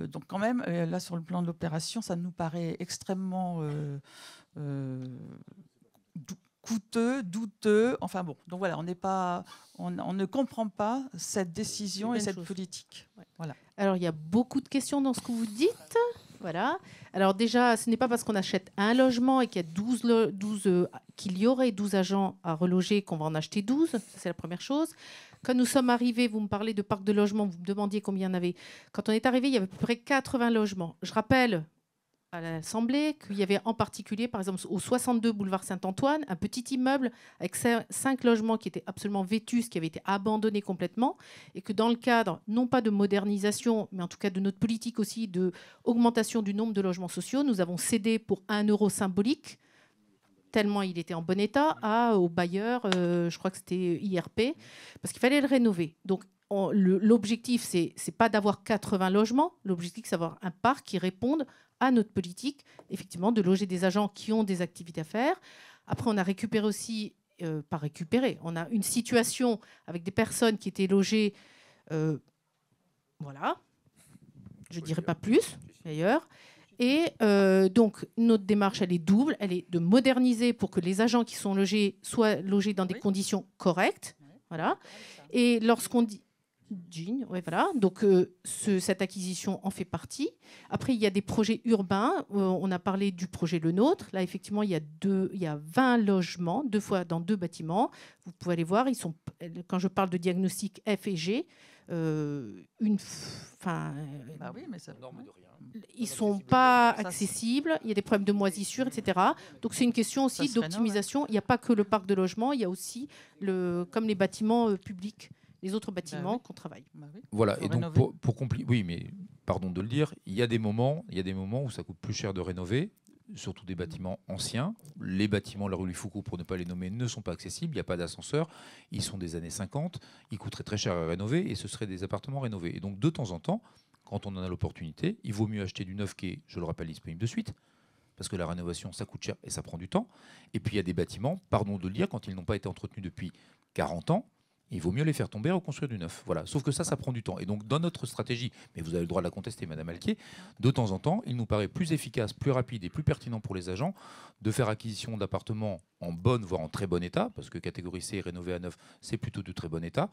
Donc quand même, là, sur le plan de l'opération, ça nous paraît extrêmement coûteux, douteux. Enfin bon, donc voilà, on ne comprend pas cette décision et cette politique. Ouais. Voilà. Alors, il y a beaucoup de questions dans ce que vous dites. Voilà. Alors déjà, ce n'est pas parce qu'on achète un logement et qu'il y aurait 12 agents à reloger qu'on va en acheter 12. C'est la première chose. Quand nous sommes arrivés, vous me parlez de parc de logements, vous me demandiez combien il y en avait. Quand on est arrivé, il y avait à peu près 80 logements. Je rappelle à l'Assemblée qu'il y avait en particulier, par exemple, au 62 boulevard Saint-Antoine, un petit immeuble avec 5 logements qui étaient absolument vétustes, qui avaient été abandonnés complètement, et que dans le cadre, non pas de modernisation, mais en tout cas de notre politique aussi d'augmentation du nombre de logements sociaux, nous avons cédé pour 1 € symbolique, tellement il était en bon état, au bailleur, je crois que c'était IRP, parce qu'il fallait le rénover. Donc, l'objectif, c'est pas d'avoir 80 logements, l'objectif, c'est d'avoir un parc qui réponde à notre politique, effectivement, de loger des agents qui ont des activités à faire. Après, on a récupéré aussi, pas récupéré, on a une situation avec des personnes qui étaient logées, voilà, je ne dirais pas plus, d'ailleurs. Et donc, notre démarche, elle est double. Elle est de moderniser pour que les agents qui sont logés soient logés dans des conditions correctes. Voilà. Et lorsqu'on dit... ouais, voilà. Donc, cette acquisition en fait partie. Après, il y a des projets urbains. On a parlé du projet Le Nôtre. Là, effectivement, il y a 20 logements, 2 fois dans 2 bâtiments. Vous pouvez aller voir. Quand je parle de diagnostic F et G, ils ne sont pas accessibles. Il y a des problèmes de moisissure, etc. Donc, c'est une question aussi d'optimisation. Il n'y a pas que le parc de logement. Il y a aussi, comme les bâtiments publics, les autres bâtiments qu'on travaille. Voilà, et donc pour compliquer, oui, mais pardon de le dire, il y a des moments où ça coûte plus cher de rénover, surtout des bâtiments anciens. Les bâtiments de la rue Louis Foucault, pour ne pas les nommer, ne sont pas accessibles, il n'y a pas d'ascenseur, ils sont des années 50, ils coûteraient très cher à rénover et ce seraient des appartements rénovés. Et donc de temps en temps, quand on en a l'opportunité. Il vaut mieux acheter du neuf qui est, je le rappelle, disponible de suite, parce que la rénovation, ça coûte cher et ça prend du temps. Et puis il y a des bâtiments, pardon de le dire, quand ils n'ont pas été entretenus depuis 40 ans, il vaut mieux les faire tomber et reconstruire du neuf. Voilà. Sauf que ça prend du temps. Et donc, dans notre stratégie, mais vous avez le droit de la contester, Madame Alquier, de temps en temps, il nous paraît plus efficace, plus rapide et plus pertinent pour les agents de faire acquisition d'appartements en bonne, voire en très bon état, parce que catégorie C, rénové à neuf, c'est plutôt de très bon état,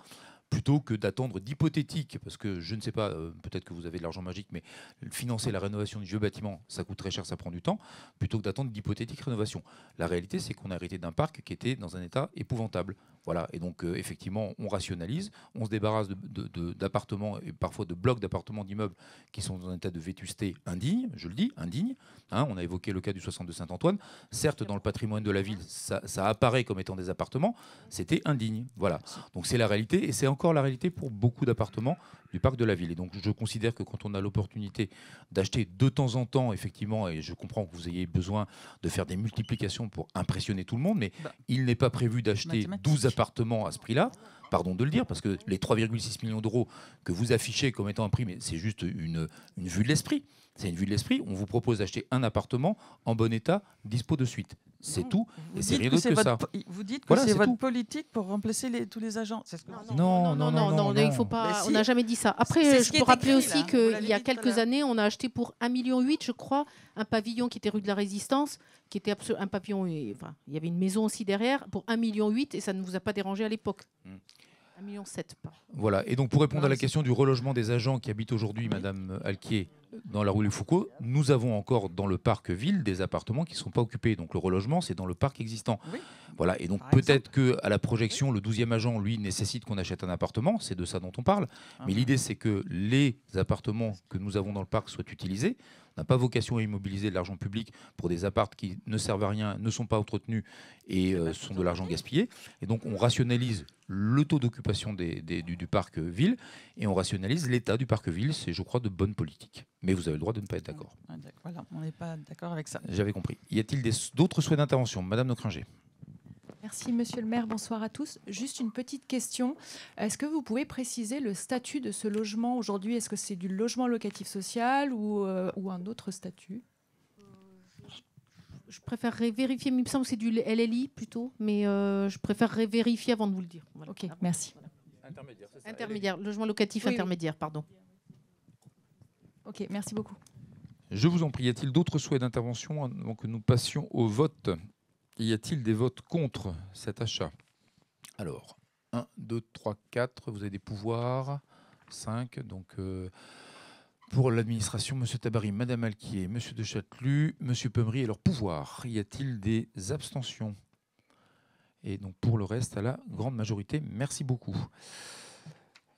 plutôt que d'attendre d'hypothétiques, parce que je ne sais pas, peut-être que vous avez de l'argent magique, mais financer la rénovation du vieux bâtiment, ça coûte très cher, ça prend du temps, plutôt que d'attendre d'hypothétiques rénovations. La réalité, c'est qu'on a hérité d'un parc qui était dans un état épouvantable. Voilà. Et donc, effectivement, on rationalise, on se débarrasse d'appartements et parfois de blocs d'appartements, d'immeubles qui sont dans un état de vétusté indigne, je le dis, indigne. Hein, on a évoqué le cas du 62 Saint-Antoine. Certes, dans le patrimoine de la ville, ça apparaît comme étant des appartements, c'était indigne. Voilà. Donc c'est la réalité et c'est encore la réalité pour beaucoup d'appartements du parc de la ville. Et donc je considère que quand on a l'opportunité d'acheter de temps en temps, effectivement, et je comprends que vous ayez besoin de faire des multiplications pour impressionner tout le monde, mais il n'est pas prévu d'acheter 12 appartements à ce prix-là, pardon de le dire, parce que les 3,6 millions d'euros que vous affichez comme étant un prix, mais c'est juste une vue de l'esprit. C'est une vue de l'esprit. On vous propose d'acheter un appartement en bon état, dispo de suite. C'est tout. Et c'est rien d'autre que ça. Vous dites que c'est votre politique pour remplacer tous les agents. Non, il faut pas. On n'a jamais dit ça. Après, je peux rappeler aussi qu'il y a quelques années, on a acheté pour 1,8 million, je crois, un pavillon qui était rue de la Résistance, qui était un pavillon. Enfin, il y avait une maison aussi derrière pour 1,8 million et ça ne vous a pas dérangé à l'époque. 1,7 million. Voilà. Et donc, pour répondre à la question du relogement des agents qui habitent aujourd'hui, Madame Alquier, dans la rue Louis Foucault, nous avons encore dans le parc ville des appartements qui ne sont pas occupés. Donc, le relogement, c'est dans le parc existant. Oui. Voilà. Et donc, peut-être qu'à la projection, le 12e agent, lui, nécessite qu'on achète un appartement. C'est de ça dont on parle. Mais l'idée, c'est que les appartements que nous avons dans le parc soient utilisés. On n'a pas vocation à immobiliser de l'argent public pour des apparts qui ne servent à rien, ne sont pas entretenus et sont de l'argent gaspillé. Et donc, on rationalise le taux d'occupation du parc ville et on rationalise l'état du parc ville. C'est, je crois, de bonne politique. Mais vous avez le droit de ne pas être d'accord. Voilà, on n'est pas d'accord avec ça. J'avais compris. Y a-t-il d'autres souhaits d'intervention? Madame Nocranger. Merci, monsieur le maire. Bonsoir à tous. Juste une petite question. Est-ce que vous pouvez préciser le statut de ce logement aujourd'hui? Est-ce que c'est du logement locatif social ou un autre statut? Je préférerais vérifier. Il me semble que c'est du LLI plutôt, mais je préférerais vérifier avant de vous le dire. Voilà. Ok, merci. Intermédiaire, logement locatif intermédiaire, pardon. Ok, merci beaucoup. Je vous en prie, y a-t-il d'autres souhaits d'intervention avant que nous passions au vote? Y a-t-il des votes contre cet achat? Alors, 1, 2, 3, 4, vous avez des pouvoirs. 5, donc pour l'administration, M. Tabary, Mme Alquier, M. de Châtelus, M. Peumery et leur pouvoir. Y a-t-il des abstentions? Et donc pour le reste, à la grande majorité, merci beaucoup.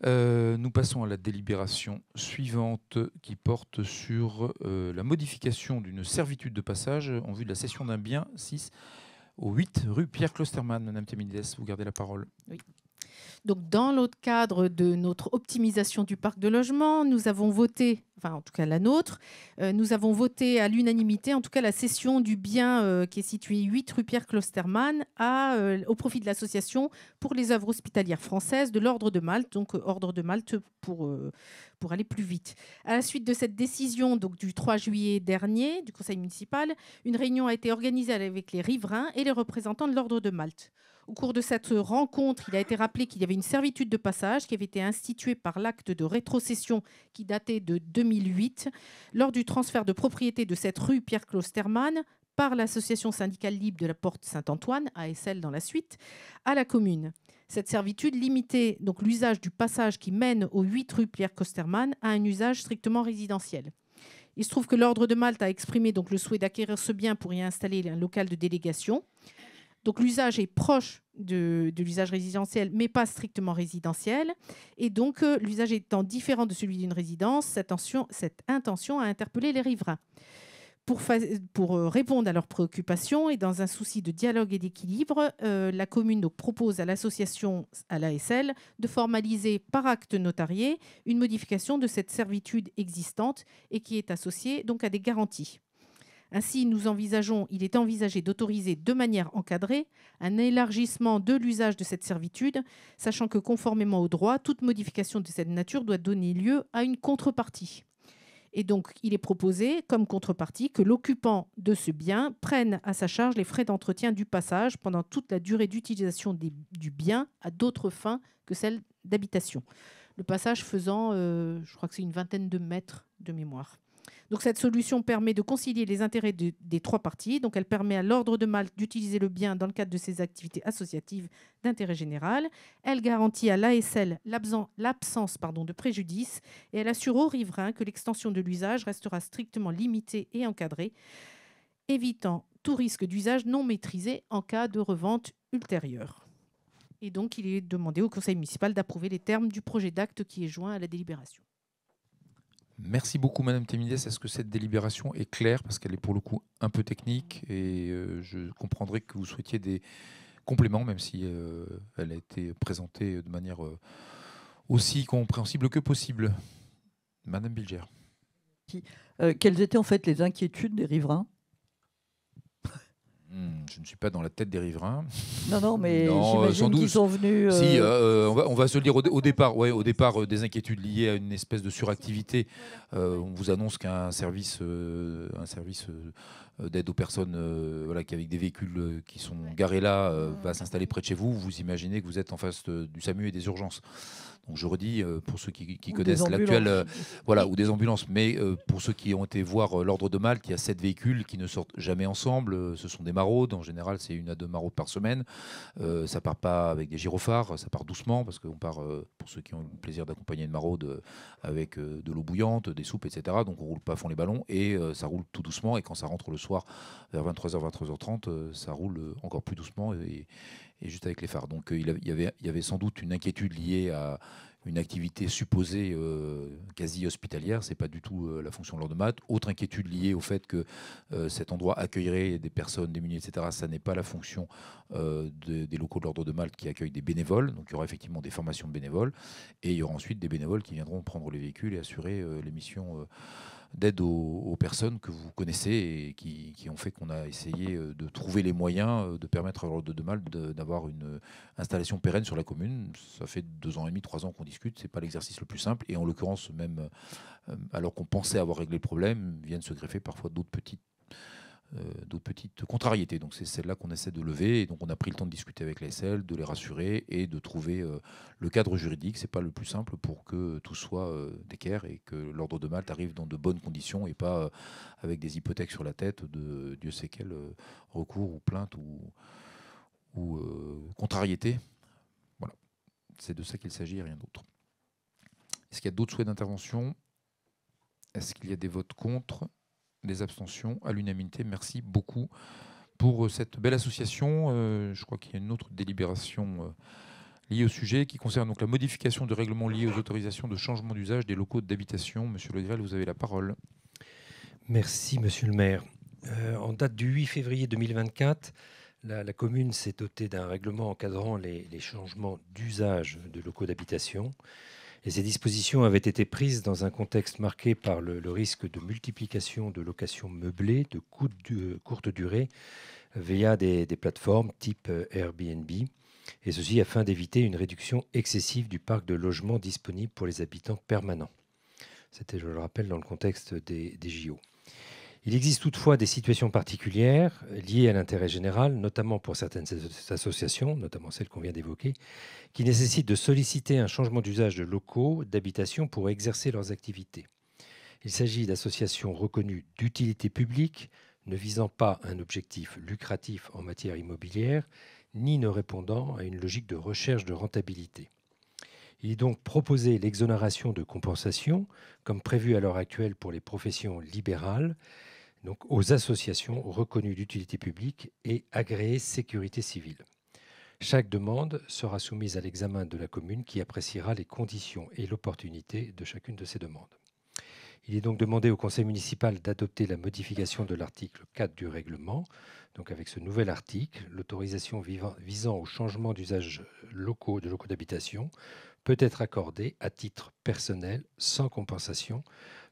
Nous passons à la délibération suivante qui porte sur la modification d'une servitude de passage en vue de la cession d'un bien 6 au 8 rue Pierre Klostermann. Madame Théminides, vous gardez la parole. Oui. Donc, dans le cadre de notre optimisation du parc de logement, nous avons voté, enfin en tout cas la nôtre, nous avons voté à l'unanimité, en tout cas la cession du bien qui est situé 8 rue Pierre Klostermann au profit de l'association pour les œuvres hospitalières françaises de l'Ordre de Malte, donc Ordre de Malte pour aller plus vite. À la suite de cette décision donc, du 3 juillet dernier du conseil municipal, une réunion a été organisée avec les riverains et les représentants de l'Ordre de Malte. Au cours de cette rencontre, il a été rappelé qu'il y avait une servitude de passage qui avait été instituée par l'acte de rétrocession qui datait de 2008 lors du transfert de propriété de cette rue Pierre Klostermann par l'association syndicale libre de la Porte Saint-Antoine, ASL dans la suite, à la commune. Cette servitude limitait donc l'usage du passage qui mène au 8 rue Pierre Klostermann à un usage strictement résidentiel. Il se trouve que l'Ordre de Malte a exprimé donc le souhait d'acquérir ce bien pour y installer un local de délégation. Donc l'usage est proche de l'usage résidentiel, mais pas strictement résidentiel. Et donc l'usage étant différent de celui d'une résidence, cette intention a interpellé les riverains. Pour répondre à leurs préoccupations et dans un souci de dialogue et d'équilibre, la commune donc, propose à l'association, à l'ASL, de formaliser par acte notarié une modification de cette servitude existante et qui est associée donc à des garanties. Ainsi, il est envisagé d'autoriser de manière encadrée un élargissement de l'usage de cette servitude, sachant que conformément au droit, toute modification de cette nature doit donner lieu à une contrepartie. Et donc, il est proposé, comme contrepartie, que l'occupant de ce bien prenne à sa charge les frais d'entretien du passage pendant toute la durée d'utilisation du bien à d'autres fins que celles d'habitation. Le passage faisant, je crois que c'est une vingtaine de mètres de mémoire. Donc, cette solution permet de concilier les intérêts des trois parties. Donc, elle permet à l'Ordre de Malte d'utiliser le bien dans le cadre de ses activités associatives d'intérêt général. Elle garantit à l'ASL l'absence de préjudice et elle assure aux riverains que l'extension de l'usage restera strictement limitée et encadrée, évitant tout risque d'usage non maîtrisé en cas de revente ultérieure. Et donc, il est demandé au conseil municipal d'approuver les termes du projet d'acte qui est joint à la délibération. Merci beaucoup, Madame Thémidès. Est-ce que cette délibération est claire? Parce qu'elle est pour le coup un peu technique et je comprendrai que vous souhaitiez des compléments, même si elle a été présentée de manière aussi compréhensible que possible. Madame Bilger. Quelles étaient en fait les inquiétudes des riverains? Je ne suis pas dans la tête des riverains. Non, mais j'imagine qu'ils sont venus... Si, on va se le dire au départ. Ouais, au départ, des inquiétudes liées à une espèce de suractivité. On vous annonce qu'un service d'aide aux personnes qui avec des véhicules qui sont garés là va s'installer près de chez vous. Vous imaginez que vous êtes en face du SAMU et des urgences. Donc je redis, pour ceux qui connaissent l'actuel, ou des ambulances, mais pour ceux qui ont été voir l'Ordre de Malte, il y a 7 véhicules qui ne sortent jamais ensemble. Ce sont des maraudes. En général, c'est 1 à 2 maraudes par semaine. Ça part pas avec des gyrophares, ça part doucement parce qu'on part, pour ceux qui ont le plaisir d'accompagner une maraude, avec de l'eau bouillante, des soupes, etc. Donc on roule pas à fond les ballons et ça roule tout doucement. Et quand ça rentre le soir vers 23h, 23h30, ça roule encore plus doucement et juste avec les phares. Donc il y avait sans doute une inquiétude liée à une activité supposée quasi hospitalière. C'est pas du tout la fonction de l'Ordre de Malte. Autre inquiétude liée au fait que cet endroit accueillerait des personnes démunies, etc. Ça n'est pas la fonction des locaux de l'Ordre de Malte qui accueillent des bénévoles. Donc il y aura effectivement des formations de bénévoles et il y aura ensuite des bénévoles qui viendront prendre les véhicules et assurer les missions d'aide aux personnes que vous connaissez et qui ont fait qu'on a essayé de trouver les moyens de permettre à l'Ordre de Malte d'avoir une installation pérenne sur la commune. Ça fait 2 ans et demi, 3 ans qu'on discute. C'est pas l'exercice le plus simple. Et en l'occurrence, même alors qu'on pensait avoir réglé le problème, viennent se greffer parfois d'autres petites contrariétés. Donc c'est celle-là qu'on essaie de lever. Et donc on a pris le temps de discuter avec l'ASL, de les rassurer et de trouver le cadre juridique. C'est pas le plus simple pour que tout soit d'équerre et que l'Ordre de Malte arrive dans de bonnes conditions et pas avec des hypothèques sur la tête de Dieu sait quel recours ou plainte ou contrariété. Voilà. C'est de ça qu'il s'agit et rien d'autre. Est-ce qu'il y a d'autres souhaits d'intervention? Est-ce qu'il y a des votes contre? Des abstentions à l'unanimité. Merci beaucoup pour cette belle association. Je crois qu'il y a une autre délibération liée au sujet qui concerne donc la modification de règlements liés aux autorisations de changement d'usage des locaux d'habitation. Monsieur Le Grel, vous avez la parole. Merci, monsieur le maire. En date du 8 février 2024, la commune s'est dotée d'un règlement encadrant les changements d'usage de locaux d'habitation. Et ces dispositions avaient été prises dans un contexte marqué par le risque de multiplication de locations meublées de courte durée via des plateformes type Airbnb, et ceci afin d'éviter une réduction excessive du parc de logements disponibles pour les habitants permanents. C'était, je le rappelle, dans le contexte des JO. Il existe toutefois des situations particulières liées à l'intérêt général, notamment pour certaines associations, notamment celles qu'on vient d'évoquer, qui nécessitent de solliciter un changement d'usage de locaux d'habitation pour exercer leurs activités. Il s'agit d'associations reconnues d'utilité publique, ne visant pas un objectif lucratif en matière immobilière, ni ne répondant à une logique de recherche de rentabilité. Il est donc proposé l'exonération de compensation, comme prévu à l'heure actuelle pour les professions libérales, donc aux associations reconnues d'utilité publique et agréées sécurité civile. Chaque demande sera soumise à l'examen de la commune qui appréciera les conditions et l'opportunité de chacune de ces demandes. Il est donc demandé au conseil municipal d'adopter la modification de l'article 4 du règlement. Donc avec ce nouvel article, l'autorisation visant au changement d'usage de locaux d'habitation peut être accordée à titre personnel sans compensation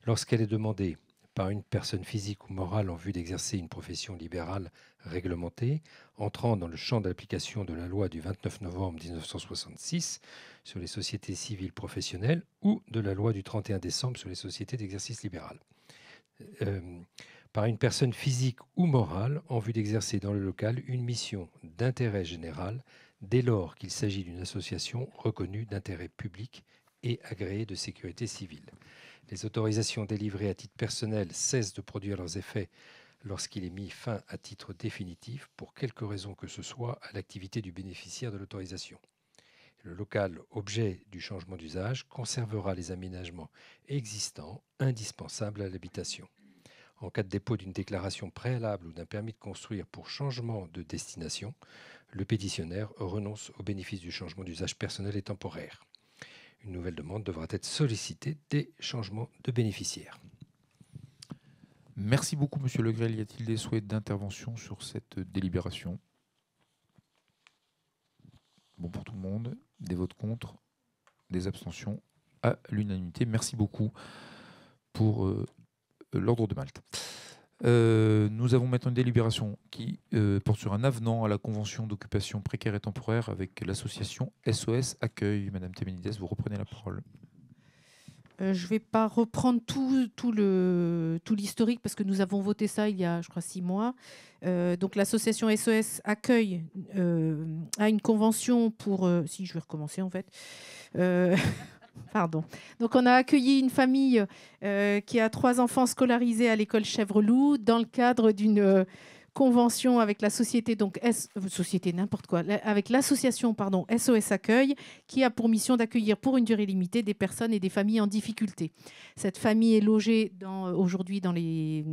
lorsqu'elle est demandée par une personne physique ou morale en vue d'exercer une profession libérale réglementée, entrant dans le champ d'application de la loi du 29 novembre 1966 sur les sociétés civiles professionnelles ou de la loi du 31 décembre sur les sociétés d'exercice libéral. Par une personne physique ou morale en vue d'exercer dans le local une mission d'intérêt général dès lors qu'il s'agit d'une association reconnue d'intérêt public et agréée de sécurité civile. Les autorisations délivrées à titre personnel cessent de produire leurs effets lorsqu'il est mis fin à titre définitif, pour quelque raison que ce soit, à l'activité du bénéficiaire de l'autorisation. Le local objet du changement d'usage conservera les aménagements existants indispensables à l'habitation. En cas de dépôt d'une déclaration préalable ou d'un permis de construire pour changement de destination, le pétitionnaire renonce au bénéfice du changement d'usage personnel et temporaire. Une nouvelle demande devra être sollicitée dès changement de bénéficiaire. Merci beaucoup, Monsieur Legrel. Y a-t-il des souhaits d'intervention sur cette délibération? Bon pour tout le monde. Des votes contre, des abstentions à l'unanimité. Merci beaucoup pour l'ordre de Malte. Nous avons maintenant une délibération qui porte sur un avenant à la convention d'occupation précaire et temporaire avec l'association SOS Accueil. Madame Téménides, vous reprenez la parole. Je ne vais pas reprendre tout l'historique parce que nous avons voté ça il y a, je crois, 6 mois. Donc l'association SOS Accueil a une convention pour... si, je vais recommencer en fait. Pardon. Donc on a accueilli une famille qui a 3 enfants scolarisés à l'école Chèvreloup dans le cadre d'une convention avec la société, donc société n'importe quoi, avec l'association SOS Accueil, qui a pour mission d'accueillir pour une durée limitée des personnes et des familles en difficulté. Cette famille est logée aujourd'hui dans les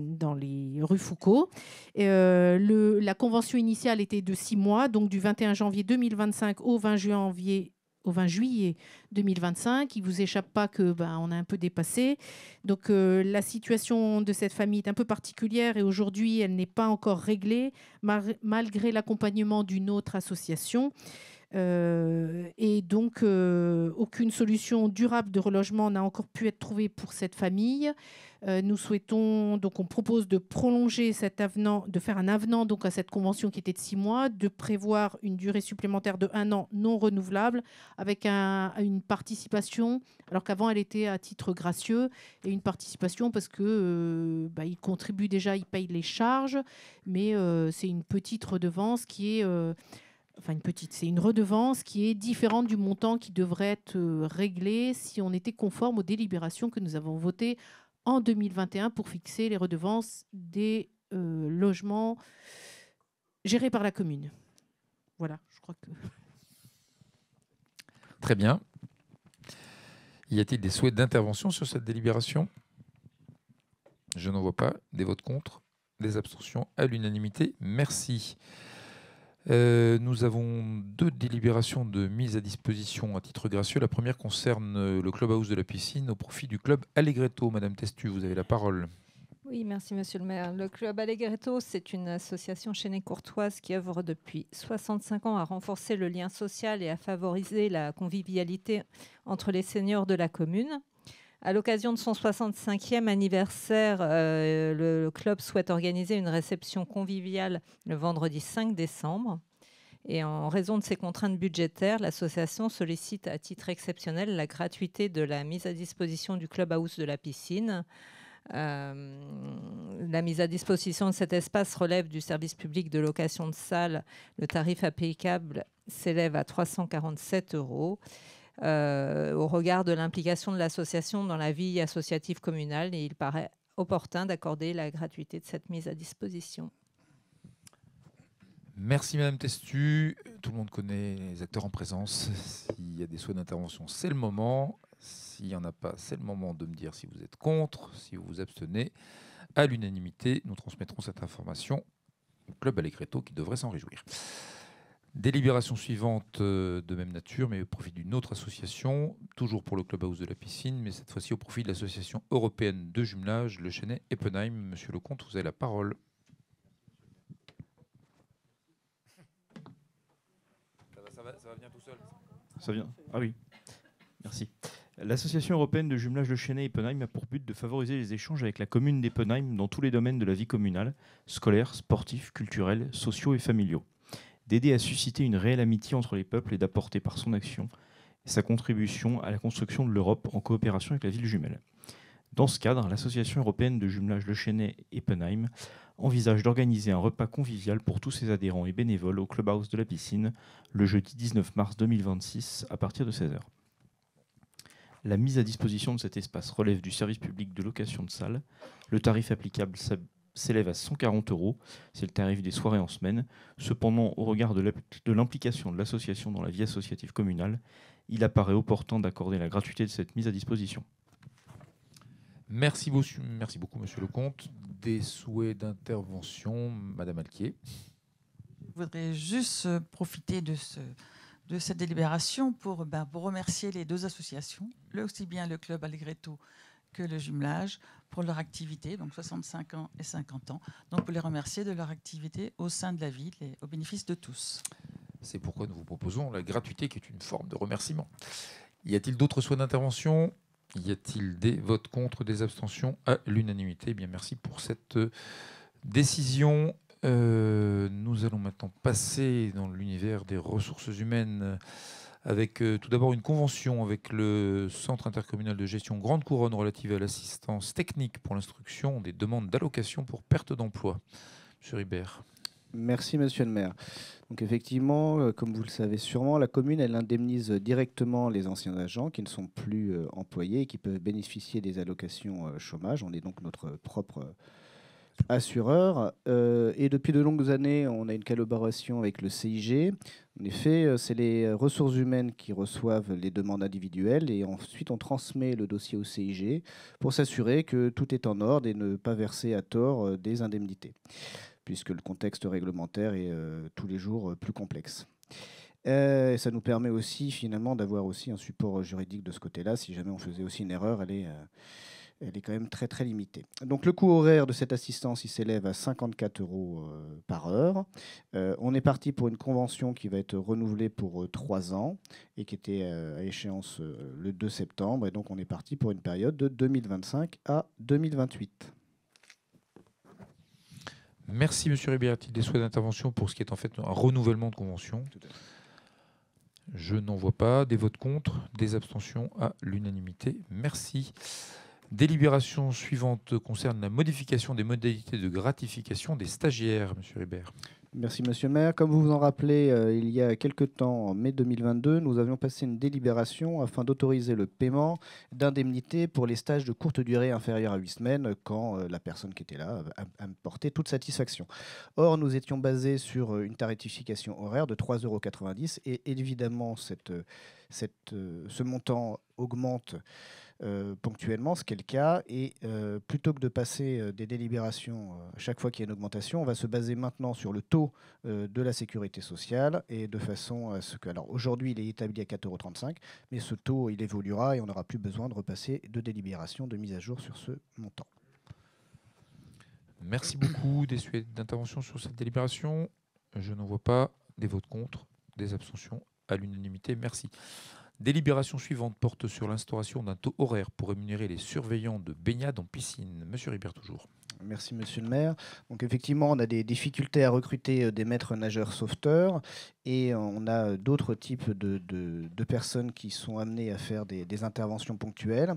rues Foucault. La convention initiale était de 6 mois, donc du 21 janvier 2025 au 20 juillet 2025. Il ne vous échappe pas que on a un peu dépassé. Donc la situation de cette famille est un peu particulière et aujourd'hui, elle n'est pas encore réglée malgré l'accompagnement d'une autre association. Et donc, aucune solution durable de relogement n'a encore pu être trouvée pour cette famille. Nous souhaitons, donc on propose de prolonger cet avenant, de faire un avenant donc à cette convention qui était de 6 mois, de prévoir une durée supplémentaire de 1 an non renouvelable avec une participation, alors qu'avant elle était à titre gracieux, et une participation parce que ils contribuent déjà, ils payent les charges, mais c'est une petite redevance qui est... c'est une redevance qui est différente du montant qui devrait être réglé si on était conforme aux délibérations que nous avons votées en 2021 pour fixer les redevances des logements gérés par la commune. Voilà, je crois que... Très bien. Y a-t-il des souhaits d'intervention sur cette délibération? Je n'en vois pas. Des votes contre, des abstentions à l'unanimité. Merci. Nous avons 2 délibérations de mise à disposition à titre gracieux. La première concerne le clubhouse de la piscine au profit du club Allegretto. Madame Testu, vous avez la parole. Oui, merci Monsieur le maire. Le club Allegretto, c'est une association chénet-courtoise qui œuvre depuis 65 ans à renforcer le lien social et à favoriser la convivialité entre les seniors de la commune. À l'occasion de son 65e anniversaire, le club souhaite organiser une réception conviviale le vendredi 5 décembre. Et en raison de ses contraintes budgétaires, l'association sollicite à titre exceptionnel la gratuité de la mise à disposition du clubhouse de la piscine. La mise à disposition de cet espace relève du service public de location de salle. Le tarif applicable s'élève à 347 €. Au regard de l'implication de l'association dans la vie associative communale, et il paraît opportun d'accorder la gratuité de cette mise à disposition. Merci Madame Testu. Tout le monde connaît les acteurs en présence. S'il y a des souhaits d'intervention, c'est le moment. S'il n'y en a pas, c'est le moment de me dire si vous êtes contre, si vous vous abstenez. À l'unanimité, nous transmettrons cette information au club Allegretto qui devrait s'en réjouir. Délibération suivante de même nature, mais au profit d'une autre association, toujours pour le clubhouse de la piscine, mais cette fois-ci au profit de l'association européenne de jumelage, le Chênay Eppenheim. Monsieur Lecomte, vous avez la parole. Ça va venir tout seul. Ça vient. Ah oui, merci. L'association européenne de jumelage Le Chesnay-Eppenheim a pour but de favoriser les échanges avec la commune d'Eppenheim dans tous les domaines de la vie communale, scolaire, sportifs, culturels, sociaux et familiaux, d'aider à susciter une réelle amitié entre les peuples et d'apporter par son action et sa contribution à la construction de l'Europe en coopération avec la ville jumelle. Dans ce cadre, l'association européenne de jumelage Le Chesnay-Eppenheim envisage d'organiser un repas convivial pour tous ses adhérents et bénévoles au Clubhouse de la Piscine le jeudi 19 mars 2026 à partir de 16h. La mise à disposition de cet espace relève du service public de location de salles. Le tarif applicable s'élève à 140 €, c'est le tarif des soirées en semaine. Cependant, au regard de l'implication de l'association dans la vie associative communale, il apparaît opportun d'accorder la gratuité de cette mise à disposition. Merci beaucoup, Monsieur Lecomte. Des souhaits d'intervention, Madame Alquier. Je voudrais juste profiter de cette délibération pour remercier les deux associations, aussi bien le Club Allegretto que le jumelage, pour leur activité, donc 65 ans et 50 ans. Donc pour les remercier de leur activité au sein de la ville et au bénéfice de tous. C'est pourquoi nous vous proposons la gratuité qui est une forme de remerciement. Y a-t-il d'autres souhaits d'intervention ? Y a-t-il des votes contre, des abstentions à l'unanimité ? Eh bien, merci pour cette décision. Nous allons maintenant passer dans l'univers des ressources humaines avec tout d'abord une convention avec le Centre intercommunal de gestion Grande Couronne relative à l'assistance technique pour l'instruction des demandes d'allocation pour perte d'emploi. Monsieur Ribert. Merci, monsieur le maire. Donc effectivement, comme vous le savez sûrement, la commune, elle indemnise directement les anciens agents qui ne sont plus employés et qui peuvent bénéficier des allocations chômage. On est donc notre propre assureur. Et depuis de longues années, on a une collaboration avec le CIG. En effet, c'est les ressources humaines qui reçoivent les demandes individuelles et ensuite on transmet le dossier au CIG pour s'assurer que tout est en ordre et ne pas verser à tort des indemnités, puisque le contexte réglementaire est tous les jours plus complexe. Et ça nous permet aussi finalement d'avoir aussi un support juridique de ce côté-là. Si jamais on faisait aussi une erreur, elle est quand même très très limitée. Donc le coût horaire de cette assistance, il s'élève à 54 € par heure. On est parti pour une convention qui va être renouvelée pour 3 ans et qui était à échéance le 2 septembre. Et donc on est parti pour une période de 2025 à 2028. Merci, Monsieur Ribert. Des souhaits d'intervention pour ce qui est en fait un renouvellement de convention. Je n'en vois pas. Des votes contre, des abstentions à l'unanimité. Merci. Délibération suivante concerne la modification des modalités de gratification des stagiaires, Monsieur Ribert. Merci, monsieur le maire. Comme vous vous en rappelez, il y a quelque temps, en mai 2022, nous avions passé une délibération afin d'autoriser le paiement d'indemnités pour les stages de courte durée inférieure à 8 semaines quand la personne qui était là a porté toute satisfaction. Or, nous étions basés sur une tarification horaire de 3,90 € et évidemment, ce montant augmente ponctuellement, ce qui est le cas, et plutôt que de passer des délibérations chaque fois qu'il y a une augmentation, on va se baser maintenant sur le taux de la sécurité sociale, et de façon à ce que, alors aujourd'hui il est établi à 4,35 €, mais ce taux il évoluera et on n'aura plus besoin de repasser de délibération, de mise à jour sur ce montant. Merci beaucoup. Des souhaits d'intervention sur cette délibération? Je n'en vois pas. Des votes contre, des abstentions à l'unanimité. Merci. Délibération suivante porte sur l'instauration d'un taux horaire pour rémunérer les surveillants de baignade en piscine. Monsieur Ribert, toujours. Merci, monsieur le maire. Donc effectivement, on a des difficultés à recruter des maîtres nageurs sauveteurs et on a d'autres types de personnes qui sont amenées à faire des interventions ponctuelles.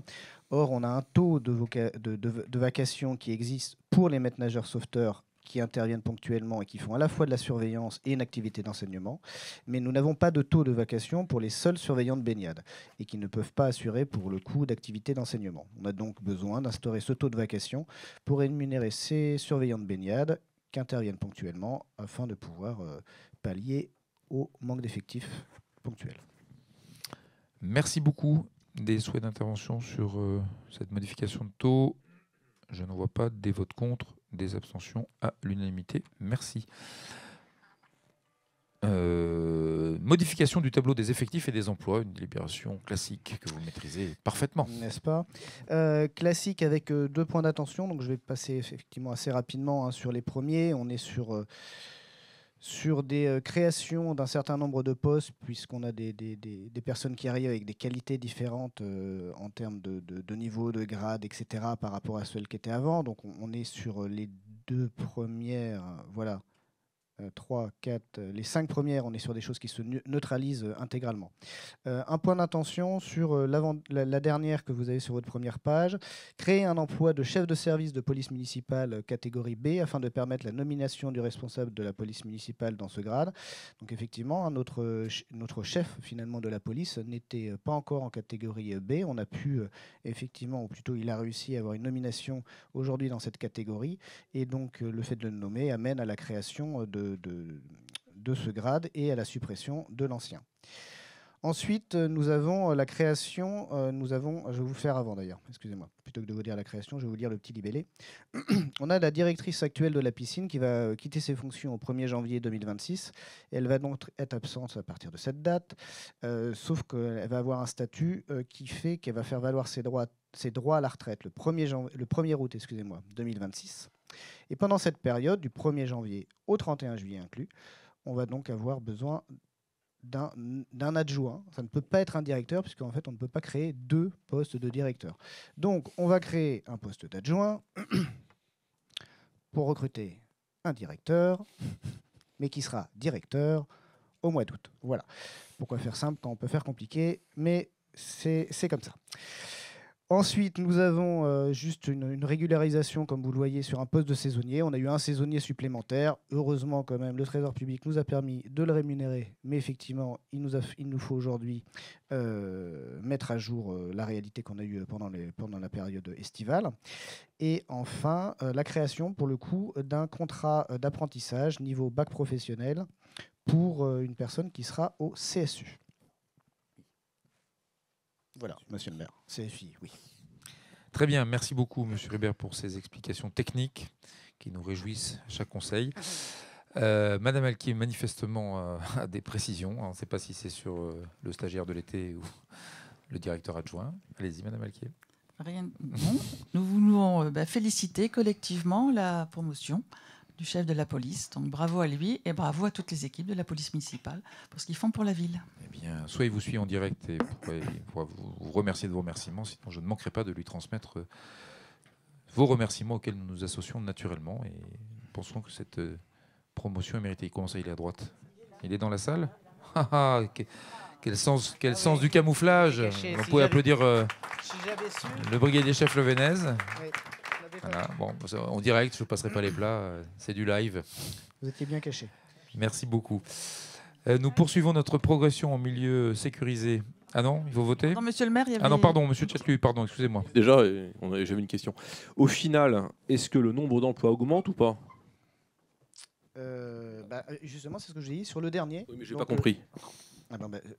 Or, on a un taux de vacation qui existe pour les maîtres nageurs sauveteurs qui interviennent ponctuellement et qui font à la fois de la surveillance et une activité d'enseignement, mais nous n'avons pas de taux de vacation pour les seuls surveillants de baignade et qui ne peuvent pas assurer pour le coup d'activité d'enseignement. On a donc besoin d'instaurer ce taux de vacation pour rémunérer ces surveillants de baignade qui interviennent ponctuellement afin de pouvoir pallier au manque d'effectifs ponctuels. Merci beaucoup. Des souhaits d'intervention sur cette modification de taux? Je n'en vois pas. Des votes contre, des abstentions à l'unanimité. Merci. Modification du tableau des effectifs et des emplois, une délibération classique que vous maîtrisez parfaitement. N'est-ce pas? Classique avec 2 points d'attention, donc je vais passer effectivement assez rapidement sur les premiers. On est sur sur des créations d'un certain nombre de postes, puisqu'on a des personnes qui arrivent avec des qualités différentes en termes de niveau, de grade, etc., par rapport à celles qui étaient avant. Donc on est sur les 2 premières, voilà, 3, 4, les 5 premières, on est sur des choses qui se neutralisent intégralement. Un point d'intention sur la dernière que vous avez sur votre première page, créer un emploi de chef de service de police municipale catégorie B afin de permettre la nomination du responsable de la police municipale dans ce grade. Donc effectivement, notre chef finalement de la police n'était pas encore en catégorie B. On a pu effectivement, ou plutôt il a réussi à avoir une nomination aujourd'hui dans cette catégorie, et donc le fait de le nommer amène à la création de ce grade et à la suppression de l'ancien. Ensuite, nous avons la création, je vais vous le faire avant d'ailleurs, excusez-moi, plutôt que de vous dire la création, je vais vous lire le petit libellé. On a la directrice actuelle de la piscine qui va quitter ses fonctions au 1er janvier 2026. Elle va donc être absente à partir de cette date, sauf qu'elle va avoir un statut qui fait qu'elle va faire valoir ses droits à la retraite le 1er août 2026. Et pendant cette période, du 1er janvier au 31 juillet inclus, on va donc avoir besoin d'un adjoint. Ça ne peut pas être un directeur, puisqu'en fait, on ne peut pas créer 2 postes de directeur. Donc, on va créer un poste d'adjoint pour recruter un directeur, mais qui sera directeur au mois d'août. Voilà. Pourquoi faire simple quand on peut faire compliqué, mais c'est comme ça. Ensuite, nous avons juste une régularisation, comme vous le voyez, sur un poste de saisonnier. On a eu un saisonnier supplémentaire. Heureusement, quand même, le Trésor public nous a permis de le rémunérer. Mais effectivement, il nous faut aujourd'hui mettre à jour la réalité qu'on a eue pendant la période estivale. Et enfin, la création, pour le coup, d'un contrat d'apprentissage niveau bac professionnel pour une personne qui sera au CSU. Voilà, monsieur le maire. CFI, oui. Très bien, merci beaucoup, monsieur Ribert, pour ces explications techniques qui nous réjouissent à chaque conseil. Madame Alquier, manifestement, a des précisions. On ne sait pas si c'est sur le stagiaire de l'été ou le directeur adjoint. Allez-y, madame Alquier. Rien. Non. Nous voulons féliciter collectivement la promotion du chef de la police. Donc bravo à lui et bravo à toutes les équipes de la police municipale pour ce qu'ils font pour la ville. Eh bien, soit il vous suit en direct et il pourra vous remercier de vos remerciements, sinon je ne manquerai pas de lui transmettre vos remerciements auxquels nous nous associons naturellement. Et nous pensons que cette promotion est méritée. Comment ça, il est à droite? Il est dans la salle? Quel sens du camouflage. On pouvait applaudir le brigadier chef Levenez. Oui. Voilà. Bon, en direct, je ne passerai pas les plats, c'est du live. Vous étiez bien caché. Merci beaucoup. Nous poursuivons notre progression en milieu sécurisé. Ah non, il faut voter. Non, monsieur le maire, il y avait... Ah non, pardon, monsieur Tchatlu, pardon, excusez-moi. Déjà, j'avais une question. Au final, est-ce que le nombre d'emplois augmente ou pas? Justement, c'est ce que j'ai dit sur le dernier. Oui, mais je n'ai pas compris.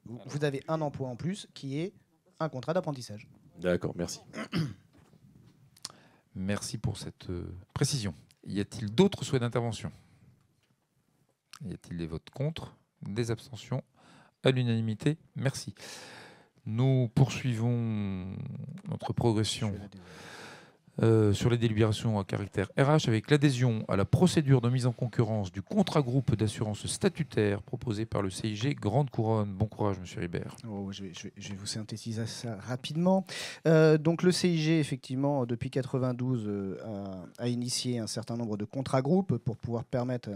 Vous avez un emploi en plus qui est un contrat d'apprentissage. D'accord, merci. Merci pour cette précision. Y a-t-il d'autres souhaits d'intervention? Y a-t-il des votes contre? Des abstentions? À l'unanimité, merci. Nous poursuivons notre progression sur les délibérations à caractère RH avec l'adhésion à la procédure de mise en concurrence du contrat groupe d'assurance statutaire proposé par le CIG Grande Couronne. Bon courage, monsieur Ribert. Je vais vous synthétiser ça rapidement. Donc le CIG, effectivement, depuis 1992, a initié un certain nombre de contrats groupes pour pouvoir permettre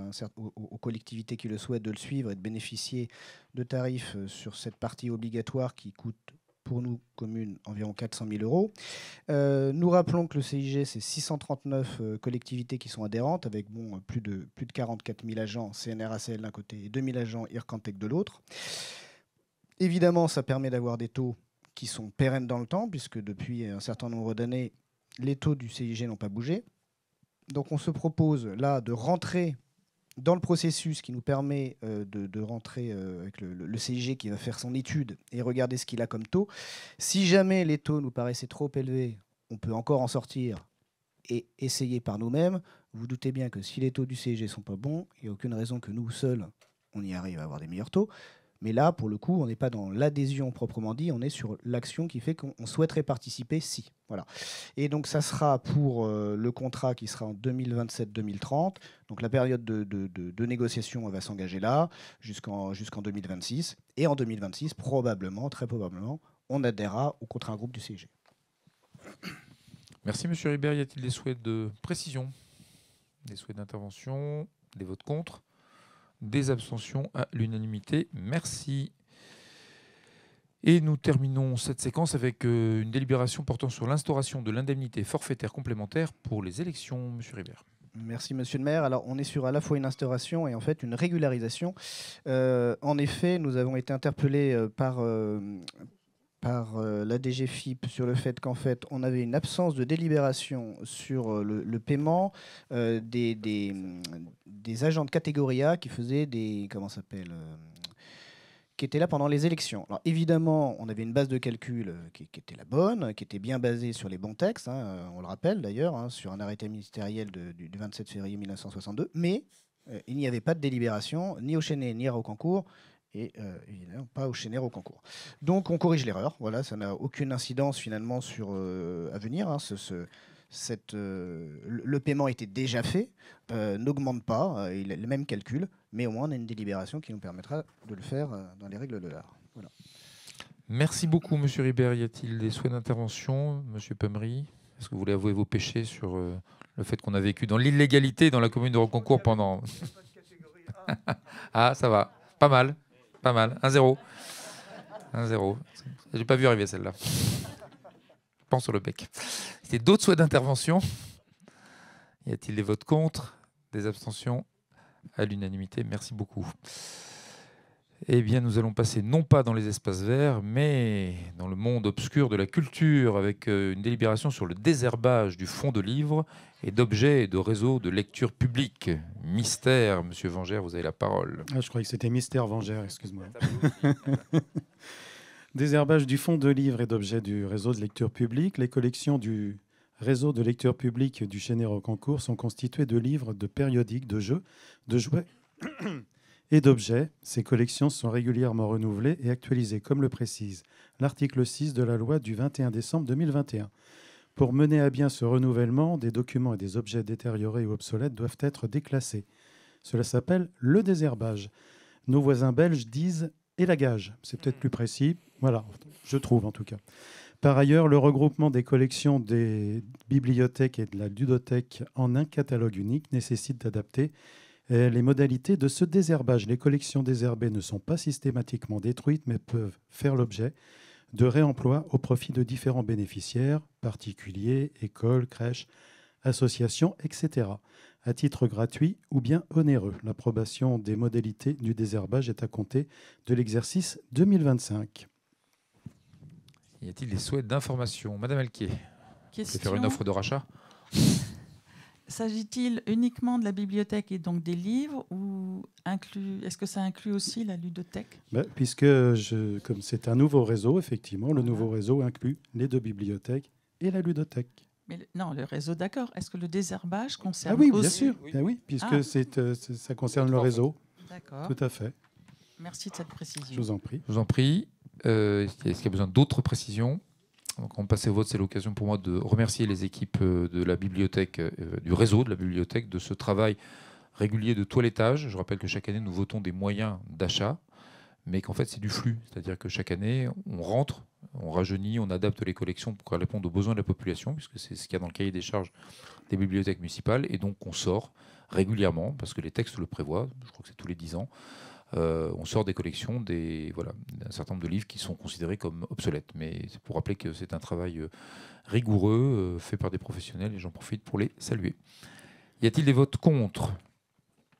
aux collectivités qui le souhaitent de le suivre et de bénéficier de tarifs sur cette partie obligatoire qui coûte pour nous, communes, environ 400 000 euros. Nous rappelons que le CIG, c'est 639 collectivités qui sont adhérentes, avec plus de 44 000 agents CNRACL d'un côté et 2 000 agents IRCANTEC de l'autre. Évidemment, ça permet d'avoir des taux qui sont pérennes dans le temps, puisque depuis un certain nombre d'années, les taux du CIG n'ont pas bougé. Donc on se propose là de rentrer dans le processus qui nous permet de rentrer avec le CIG qui va faire son étude et regarder ce qu'il a comme taux. Si jamais les taux nous paraissaient trop élevés, on peut encore en sortir et essayer par nous-mêmes. Vous doutez bien que si les taux du CIG ne sont pas bons, il n'y a aucune raison que nous seuls, on y arrive à avoir des meilleurs taux. Mais là, pour le coup, on n'est pas dans l'adhésion proprement dit, on est sur l'action qui fait qu'on souhaiterait participer si. Voilà. Et donc ça sera pour le contrat qui sera en 2027-2030. Donc la période de négociation va s'engager là jusqu'en 2026. Et en 2026, probablement, très probablement, on adhérera au contrat groupe du CIG. Merci Monsieur Ribert. Y a-t-il des souhaits de précision, des souhaits d'intervention, des votes contre, des abstentions à l'unanimité? Merci. Et nous terminons cette séquence avec une délibération portant sur l'instauration de l'indemnité forfaitaire complémentaire pour les élections. Monsieur Ribert. Merci Monsieur le maire. Alors on est sur à la fois une instauration et en fait une régularisation. En effet, nous avons été interpellés par la DGFiP sur le fait qu'en fait on avait une absence de délibération sur le paiement des agents de catégorie A qui faisaient qui étaient là pendant les élections. Alors évidemment, on avait une base de calcul qui était la bonne, qui était bien basée sur les bons textes, on le rappelle d'ailleurs, sur un arrêté ministériel du 27 février 1962, mais il n'y avait pas de délibération, ni au Chesnay, ni à Rocancourt, et évidemment pas au Chesnay, au Rocancourt. Donc on corrige l'erreur, voilà, ça n'a aucune incidence finalement sur à venir, le paiement était déjà fait, n'augmente pas, il a le même calcul, mais au moins on a une délibération qui nous permettra de le faire dans les règles de l'art. Voilà. Merci beaucoup Monsieur Ribert. Y a-t-il des souhaits d'intervention? Monsieur Pommery, est-ce que vous voulez avouer vos péchés sur le fait qu'on a vécu dans l'illégalité dans la commune de Rocancourt pendant... Ah, ça va. Pas mal. 1-0. 1-0. J'ai pas vu arriver celle-là. Pense sur le bec. C'était d'autres souhaits d'intervention? Y a-t-il des votes contre? Des abstentions? À l'unanimité, merci beaucoup. Eh bien, nous allons passer non pas dans les espaces verts, mais dans le monde obscur de la culture, avec une délibération sur le désherbage du fonds de livres et d'objets et de réseaux de lecture publique. Mystère, Monsieur Vengère, vous avez la parole. Ah, je croyais que c'était Mystère Vengère, excuse-moi. Désherbage du fonds de livres et d'objets du réseau de lecture publique. Les collections du réseau de lecture publique du Chesnay Rocancourt sont constituées de livres, de périodiques, de jeux, de jouets et d'objets. Ces collections sont régulièrement renouvelées et actualisées, comme le précise l'article 6 de la loi du 21 décembre 2021. Pour mener à bien ce renouvellement, des documents et des objets détériorés ou obsolètes doivent être déclassés. Cela s'appelle le désherbage. Nos voisins belges disent élagage. C'est peut-être plus précis. Voilà, je trouve en tout cas. Par ailleurs, le regroupement des collections des bibliothèques et de la ludothèque en un catalogue unique nécessite d'adapter les modalités de ce désherbage. Les collections désherbées ne sont pas systématiquement détruites, mais peuvent faire l'objet de réemploi au profit de différents bénéficiaires, particuliers, écoles, crèches, associations, etc., à titre gratuit ou bien onéreux. L'approbation des modalités du désherbage est à compter de l'exercice 2025. Y a-t-il des souhaits d'information? Madame Alquier, vous voulez faire une offre de rachat? S'agit-il uniquement de la bibliothèque et donc des livres ou est-ce que ça inclut aussi la ludothèque? Puisque comme c'est un nouveau réseau, effectivement, le nouveau réseau inclut les deux bibliothèques et la ludothèque. Mais le réseau, d'accord. Est-ce que le désherbage concerne aussi? bien sûr. Oui, puisque ça concerne le réseau. D'accord. Tout à fait. Merci de cette précision. Je vous en prie. Je vous en prie. Est-ce qu'il y a besoin d'autres précisions? Donc, on passe au vote. C'est l'occasion pour moi de remercier les équipes de la bibliothèque, du réseau de la bibliothèque, de ce travail régulier de toilettage. Je rappelle que chaque année, nous votons des moyens d'achat, mais qu'en fait, c'est du flux. C'est-à-dire que chaque année, on rentre, on rajeunit, on adapte les collections pour répondre aux besoins de la population, puisque c'est ce qu'il y a dans le cahier des charges des bibliothèques municipales. Et donc, on sort régulièrement, parce que les textes le prévoient, je crois que c'est tous les 10 ans, on sort des collections d'un certain nombre de livres qui sont considérés comme obsolètes. Mais c'est pour rappeler que c'est un travail rigoureux, fait par des professionnels, et j'en profite pour les saluer. Y a-t-il des votes contre?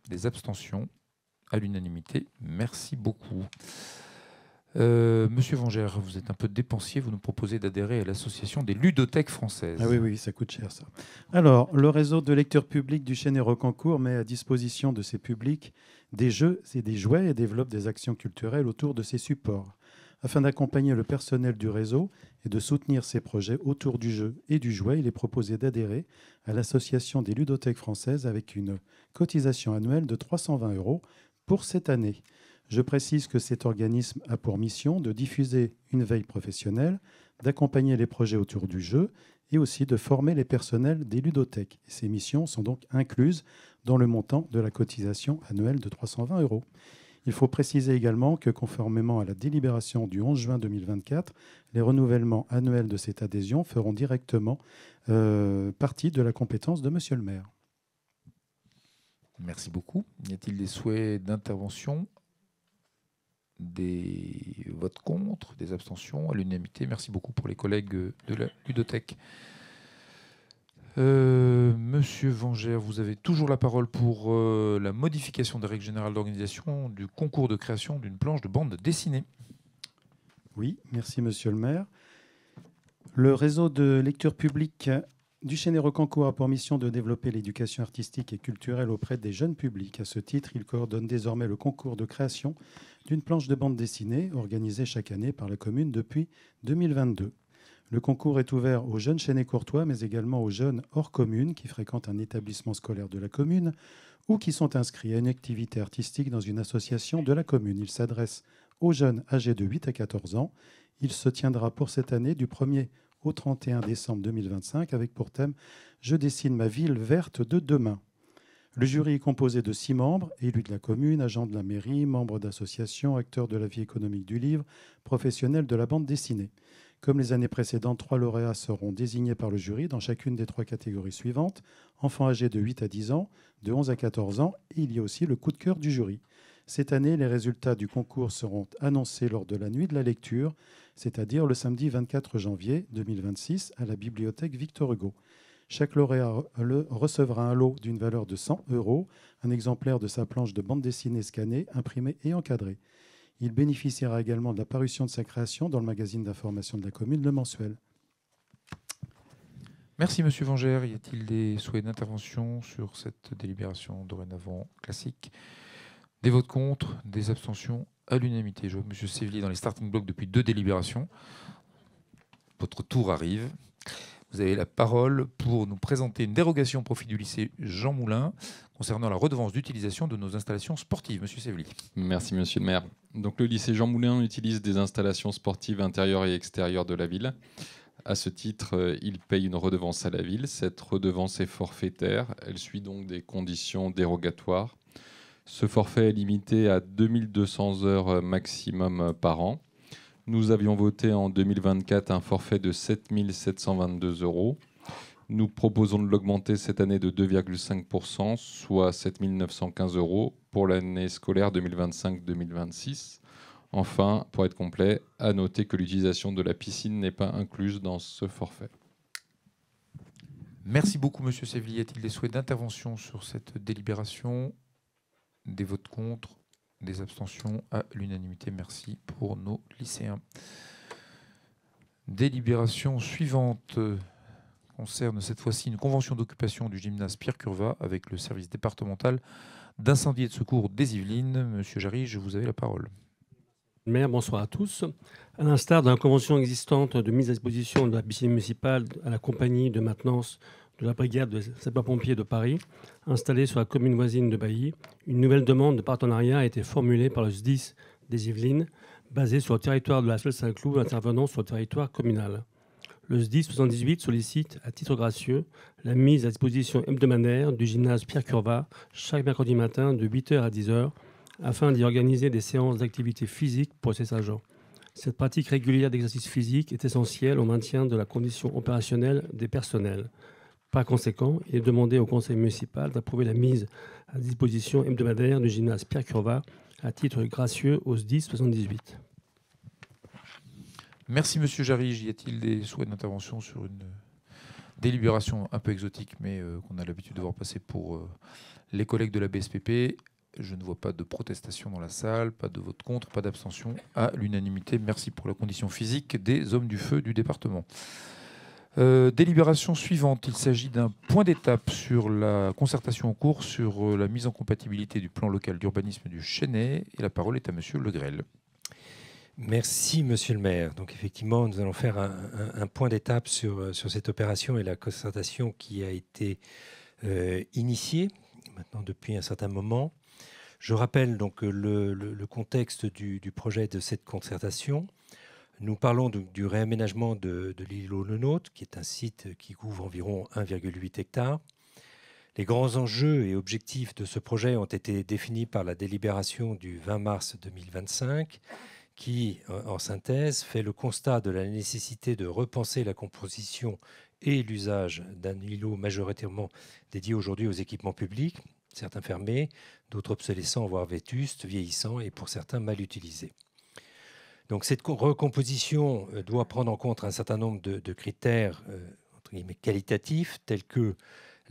Des abstentions? À l'unanimité. Merci beaucoup. Monsieur Vengère, vous êtes un peu dépensier, vous nous proposez d'adhérer à l'association des ludothèques françaises. Ah oui, ça coûte cher ça. Alors, le réseau de lecture publique du Chesnay Rocancourt met à disposition de ses publics des jeux et des jouets et développe des actions culturelles autour de ces supports. Afin d'accompagner le personnel du réseau et de soutenir ses projets autour du jeu et du jouet, il est proposé d'adhérer à l'association des ludothèques françaises avec une cotisation annuelle de 320 € pour cette année. Je précise que cet organisme a pour mission de diffuser une veille professionnelle, d'accompagner les projets autour du jeu et aussi de former les personnels des ludothèques. Et ces missions sont donc incluses dans le montant de la cotisation annuelle de 320 €. Il faut préciser également que, conformément à la délibération du 11 juin 2024, les renouvellements annuels de cette adhésion feront directement partie de la compétence de Monsieur le maire. Merci beaucoup. Y a-t-il des souhaits d'intervention? Des votes contre, des abstentions à l'unanimité? Merci beaucoup pour les collègues de la ludothèque. Monsieur Vengère, vous avez toujours la parole pour la modification des règles générales d'organisation du concours de création d'une planche de bande dessinée. Oui, merci Monsieur le maire. Le réseau de lecture publique du Chénet-Rocancourt a pour mission de développer l'éducation artistique et culturelle auprès des jeunes publics. À ce titre, il coordonne désormais le concours de création d'une planche de bande dessinée organisée chaque année par la commune depuis 2022. Le concours est ouvert aux jeunes Chénet-Courtois, mais également aux jeunes hors commune qui fréquentent un établissement scolaire de la commune ou qui sont inscrits à une activité artistique dans une association de la commune. Il s'adresse aux jeunes âgés de 8 à 14 ans. Il se tiendra pour cette année du 1er au 31 décembre 2025 avec pour thème « Je dessine ma ville verte de demain ». Le jury est composé de 6 membres, élus de la commune, agents de la mairie, membres d'associations, acteurs de la vie économique du livre, professionnels de la bande dessinée. Comme les années précédentes, 3 lauréats seront désignés par le jury dans chacune des 3 catégories suivantes. Enfants âgés de 8 à 10 ans, de 11 à 14 ans, et il y a aussi le coup de cœur du jury. Cette année, les résultats du concours seront annoncés lors de la nuit de la lecture, c'est-à-dire le samedi 24 janvier 2026 à la bibliothèque Victor Hugo. Chaque lauréat recevra un lot d'une valeur de 100 €, un exemplaire de sa planche de bande dessinée scannée, imprimée et encadrée. Il bénéficiera également de la parution de sa création dans le magazine d'information de la commune, Le Mensuel. Merci Monsieur Vengère. Y a-t-il des souhaits d'intervention sur cette délibération dorénavant classique? Des votes contre, des abstentions à l'unanimité. Je vois Monsieur Sévlier dans les starting blocks depuis 2 délibérations. Votre tour arrive. Vous avez la parole pour nous présenter une dérogation au profit du lycée Jean Moulin concernant la redevance d'utilisation de nos installations sportives. Monsieur Sévlier. Merci Monsieur le maire. Donc, le lycée Jean Moulin utilise des installations sportives intérieures et extérieures de la ville. À ce titre, il paye une redevance à la ville. Cette redevance est forfaitaire. Elle suit donc des conditions dérogatoires. Ce forfait est limité à 2200 heures maximum par an. Nous avions voté en 2024 un forfait de 7 722 €. Nous proposons de l'augmenter cette année de 2,5%, soit 7 915 € pour l'année scolaire 2025-2026. Enfin, pour être complet, à noter que l'utilisation de la piscine n'est pas incluse dans ce forfait. Merci beaucoup, Monsieur Sévlier. Y a-t-il des souhaits d'intervention sur cette délibération? Des votes contre, des abstentions à l'unanimité. Merci pour nos lycéens. Délibération suivante concerne cette fois-ci une convention d'occupation du gymnase Pierre Curvat avec le service départemental d'incendie et de secours des Yvelines. Monsieur Jarry, vous avez la parole. Maire, bonsoir à tous. À l'instar de la convention existante de mise à disposition de la piscine municipale à la compagnie de maintenance de la brigade de sapeurs-pompiers de Paris, installée sur la commune voisine de Bailly, une nouvelle demande de partenariat a été formulée par le SDIS des Yvelines, basée sur le territoire de la Salle-Saint-Cloud, intervenant sur le territoire communal. Le SDIS 78 sollicite, à titre gracieux, la mise à disposition hebdomadaire du gymnase Pierre Curvat chaque mercredi matin de 8 h à 10 h, afin d'y organiser des séances d'activité physique pour ses agents. Cette pratique régulière d'exercice physique est essentielle au maintien de la condition opérationnelle des personnels. Par conséquent, il est demandé au conseil municipal d'approuver la mise à disposition hebdomadaire du gymnase Pierre Curvat à titre gracieux au SDIS 78. Merci Monsieur Jarry. Y a-t-il des souhaits d'intervention sur une délibération un peu exotique, mais qu'on a l'habitude de voir passer pour les collègues de la BSPP? Je ne vois pas de protestation dans la salle, pas de vote contre, pas d'abstention à l'unanimité. Merci pour la condition physique des hommes du feu du département. Délibération suivante. Il s'agit d'un point d'étape sur la concertation en cours sur la mise en compatibilité du plan local d'urbanisme du Chénet. Et la parole est à Monsieur Le Grel. Merci, Monsieur le maire. Donc, effectivement, nous allons faire un point d'étape sur cette opération et la concertation qui a été initiée maintenant depuis un certain moment. Je rappelle donc le contexte du projet de cette concertation. Nous parlons du réaménagement de l'îlot Le Nôtre, qui est un site qui couvre environ 1,8 hectares. Les grands enjeux et objectifs de ce projet ont été définis par la délibération du 20 mars 2025, qui, en synthèse, fait le constat de la nécessité de repenser la composition et l'usage d'un îlot majoritairement dédié aujourd'hui aux équipements publics, certains fermés, d'autres obsolescents, voire vétustes, vieillissants et pour certains mal utilisés. Donc cette recomposition doit prendre en compte un certain nombre de critères entre guillemets, qualitatifs, tels que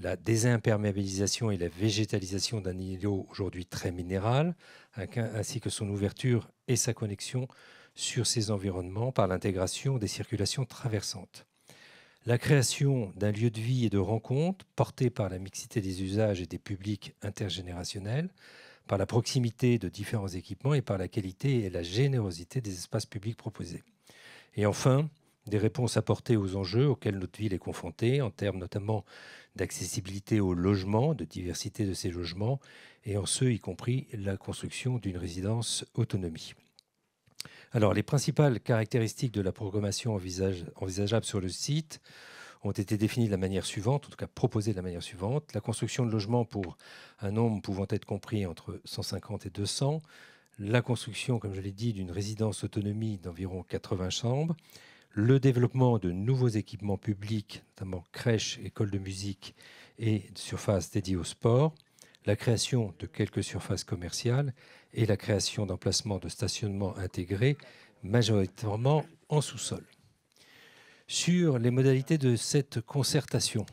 la désimperméabilisation et la végétalisation d'un îlot aujourd'hui très minéral, ainsi que son ouverture et sa connexion sur ces environnements par l'intégration des circulations traversantes. La création d'un lieu de vie et de rencontre porté par la mixité des usages et des publics intergénérationnels, par la proximité de différents équipements et par la qualité et la générosité des espaces publics proposés. Et enfin, des réponses apportées aux enjeux auxquels notre ville est confrontée, en termes notamment d'accessibilité au logement, de diversité de ces logements, et en ce, y compris la construction d'une résidence autonomie. Alors, les principales caractéristiques de la programmation envisageable sur le site ont été définies de la manière suivante, en tout cas proposées de la manière suivante. La construction de logements pour un nombre pouvant être compris entre 150 et 200. La construction, comme je l'ai dit, d'une résidence autonomie d'environ 80 chambres. Le développement de nouveaux équipements publics, notamment crèches, écoles de musique et surfaces dédiées au sport. La création de quelques surfaces commerciales et la création d'emplacements de stationnement intégrés, majoritairement en sous-sol. Sur les modalités de cette concertation,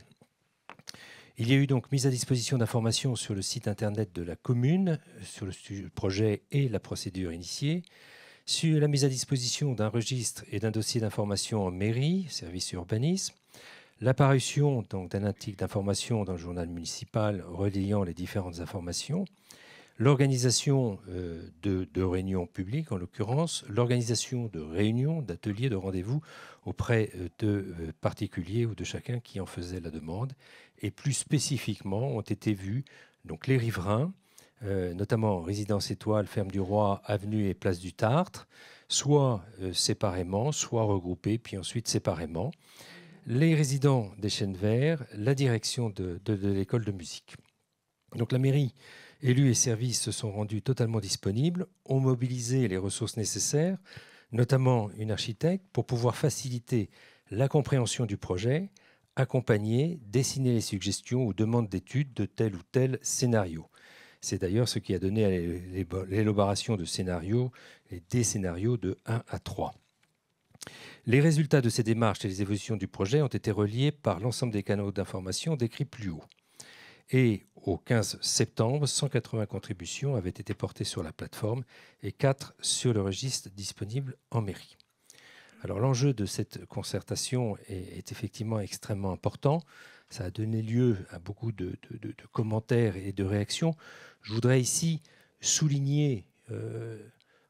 il y a eu donc mise à disposition d'informations sur le site internet de la commune, sur le projet et la procédure initiée, sur la mise à disposition d'un registre et d'un dossier d'information en mairie, service urbanisme, l'apparition d'un article d'information dans le journal municipal relayant les différentes informations, l'organisation de réunions publiques, en l'occurrence, l'organisation de réunions, d'ateliers, de rendez-vous auprès de particuliers ou de chacun qui en faisait la demande. Et plus spécifiquement, ont été vus donc, les riverains, notamment Résidence Étoile, Ferme du Roi, Avenue et Place du Tartre, soit séparément, soit regroupés, puis ensuite séparément, les résidents des Chênes Verts, la direction de l'école de musique. Donc la mairie, élus et services se sont rendus totalement disponibles, ont mobilisé les ressources nécessaires, notamment une architecte, pour pouvoir faciliter la compréhension du projet, accompagner, dessiner les suggestions ou demandes d'études de tel ou tel scénario. C'est d'ailleurs ce qui a donné à l'élaboration de scénarios et des scénarios de 1 à 3. Les résultats de ces démarches et les évolutions du projet ont été reliés par l'ensemble des canaux d'information décrits plus haut. Et au 15 septembre, 180 contributions avaient été portées sur la plateforme et 4 sur le registre disponible en mairie. Alors l'enjeu de cette concertation est effectivement extrêmement important. Ça a donné lieu à beaucoup de commentaires et de réactions. Je voudrais ici souligner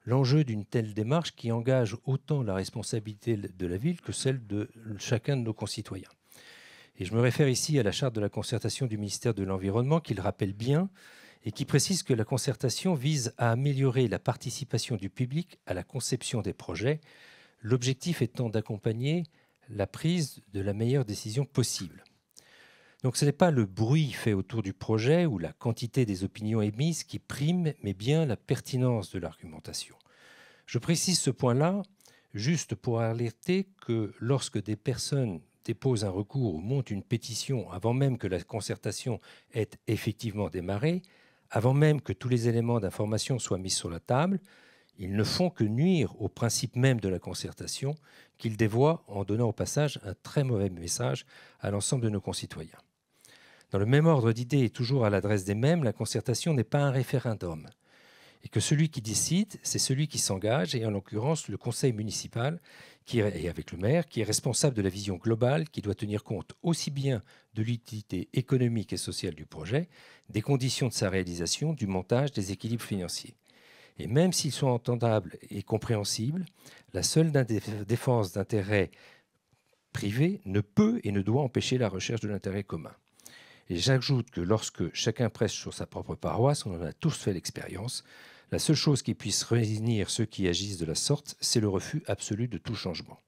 l'enjeu d'une telle démarche qui engage autant la responsabilité de la ville que celle de chacun de nos concitoyens. Et je me réfère ici à la charte de la concertation du ministère de l'Environnement qui le rappelle bien et qui précise que la concertation vise à améliorer la participation du public à la conception des projets, l'objectif étant d'accompagner la prise de la meilleure décision possible. Donc ce n'est pas le bruit fait autour du projet ou la quantité des opinions émises qui prime, mais bien la pertinence de l'argumentation. Je précise ce point-là juste pour alerter que lorsque des personnes déposent un recours ou montent une pétition avant même que la concertation ait effectivement démarré, avant même que tous les éléments d'information soient mis sur la table, ils ne font que nuire au principe même de la concertation qu'ils dévoient en donnant au passage un très mauvais message à l'ensemble de nos concitoyens. Dans le même ordre d'idées et toujours à l'adresse des mêmes, la concertation n'est pas un référendum. Et que celui qui décide, c'est celui qui s'engage, et en l'occurrence le conseil municipal, et avec le maire, qui est responsable de la vision globale, qui doit tenir compte aussi bien de l'utilité économique et sociale du projet, des conditions de sa réalisation, du montage, des équilibres financiers. Et même s'ils sont entendables et compréhensibles, la seule défense d'intérêts privés ne peut et ne doit empêcher la recherche de l'intérêt commun. Et j'ajoute que lorsque chacun prêche sur sa propre paroisse, on en a tous fait l'expérience, la seule chose qui puisse réunir ceux qui agissent de la sorte, c'est le refus absolu de tout changement.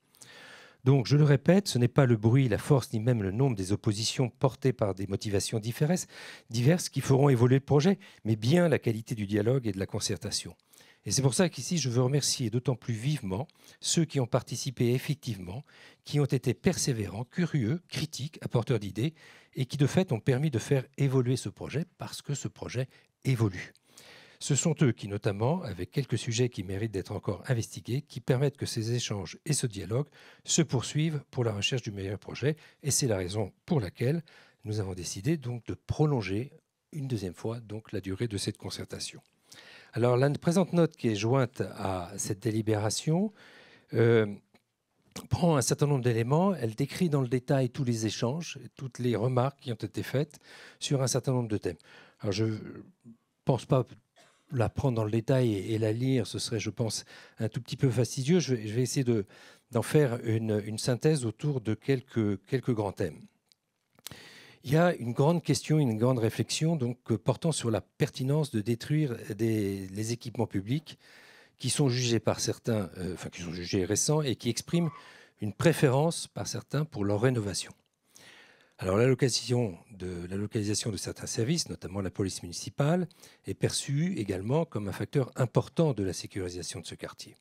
Donc, je le répète, ce n'est pas le bruit, la force, ni même le nombre des oppositions portées par des motivations diverses qui feront évoluer le projet, mais bien la qualité du dialogue et de la concertation. Et c'est pour ça qu'ici, je veux remercier d'autant plus vivement ceux qui ont participé effectivement, qui ont été persévérants, curieux, critiques, apporteurs d'idées, et qui de fait ont permis de faire évoluer ce projet, parce que ce projet évolue. Ce sont eux qui, notamment, avec quelques sujets qui méritent d'être encore investigués, qui permettent que ces échanges et ce dialogue se poursuivent pour la recherche du meilleur projet. Et c'est la raison pour laquelle nous avons décidé donc de prolonger une deuxième fois donc, la durée de cette concertation. Alors, la présente note qui est jointe à cette délibération prend un certain nombre d'éléments. Elle décrit dans le détail tous les échanges, toutes les remarques qui ont été faites sur un certain nombre de thèmes. Alors, je ne pense pas la prendre dans le détail et la lire, ce serait, je pense, un tout petit peu fastidieux. Je vais essayer d'en faire une synthèse autour de quelques grands thèmes. Il y a une grande question, une grande réflexion donc, portant sur la pertinence de détruire les équipements publics qui sont jugés par certains, qui sont jugés récents et qui expriment une préférence par certains pour leur rénovation. Alors, la localisation de certains services, notamment la police municipale, est perçue également comme un facteur important de la sécurisation de ce quartier.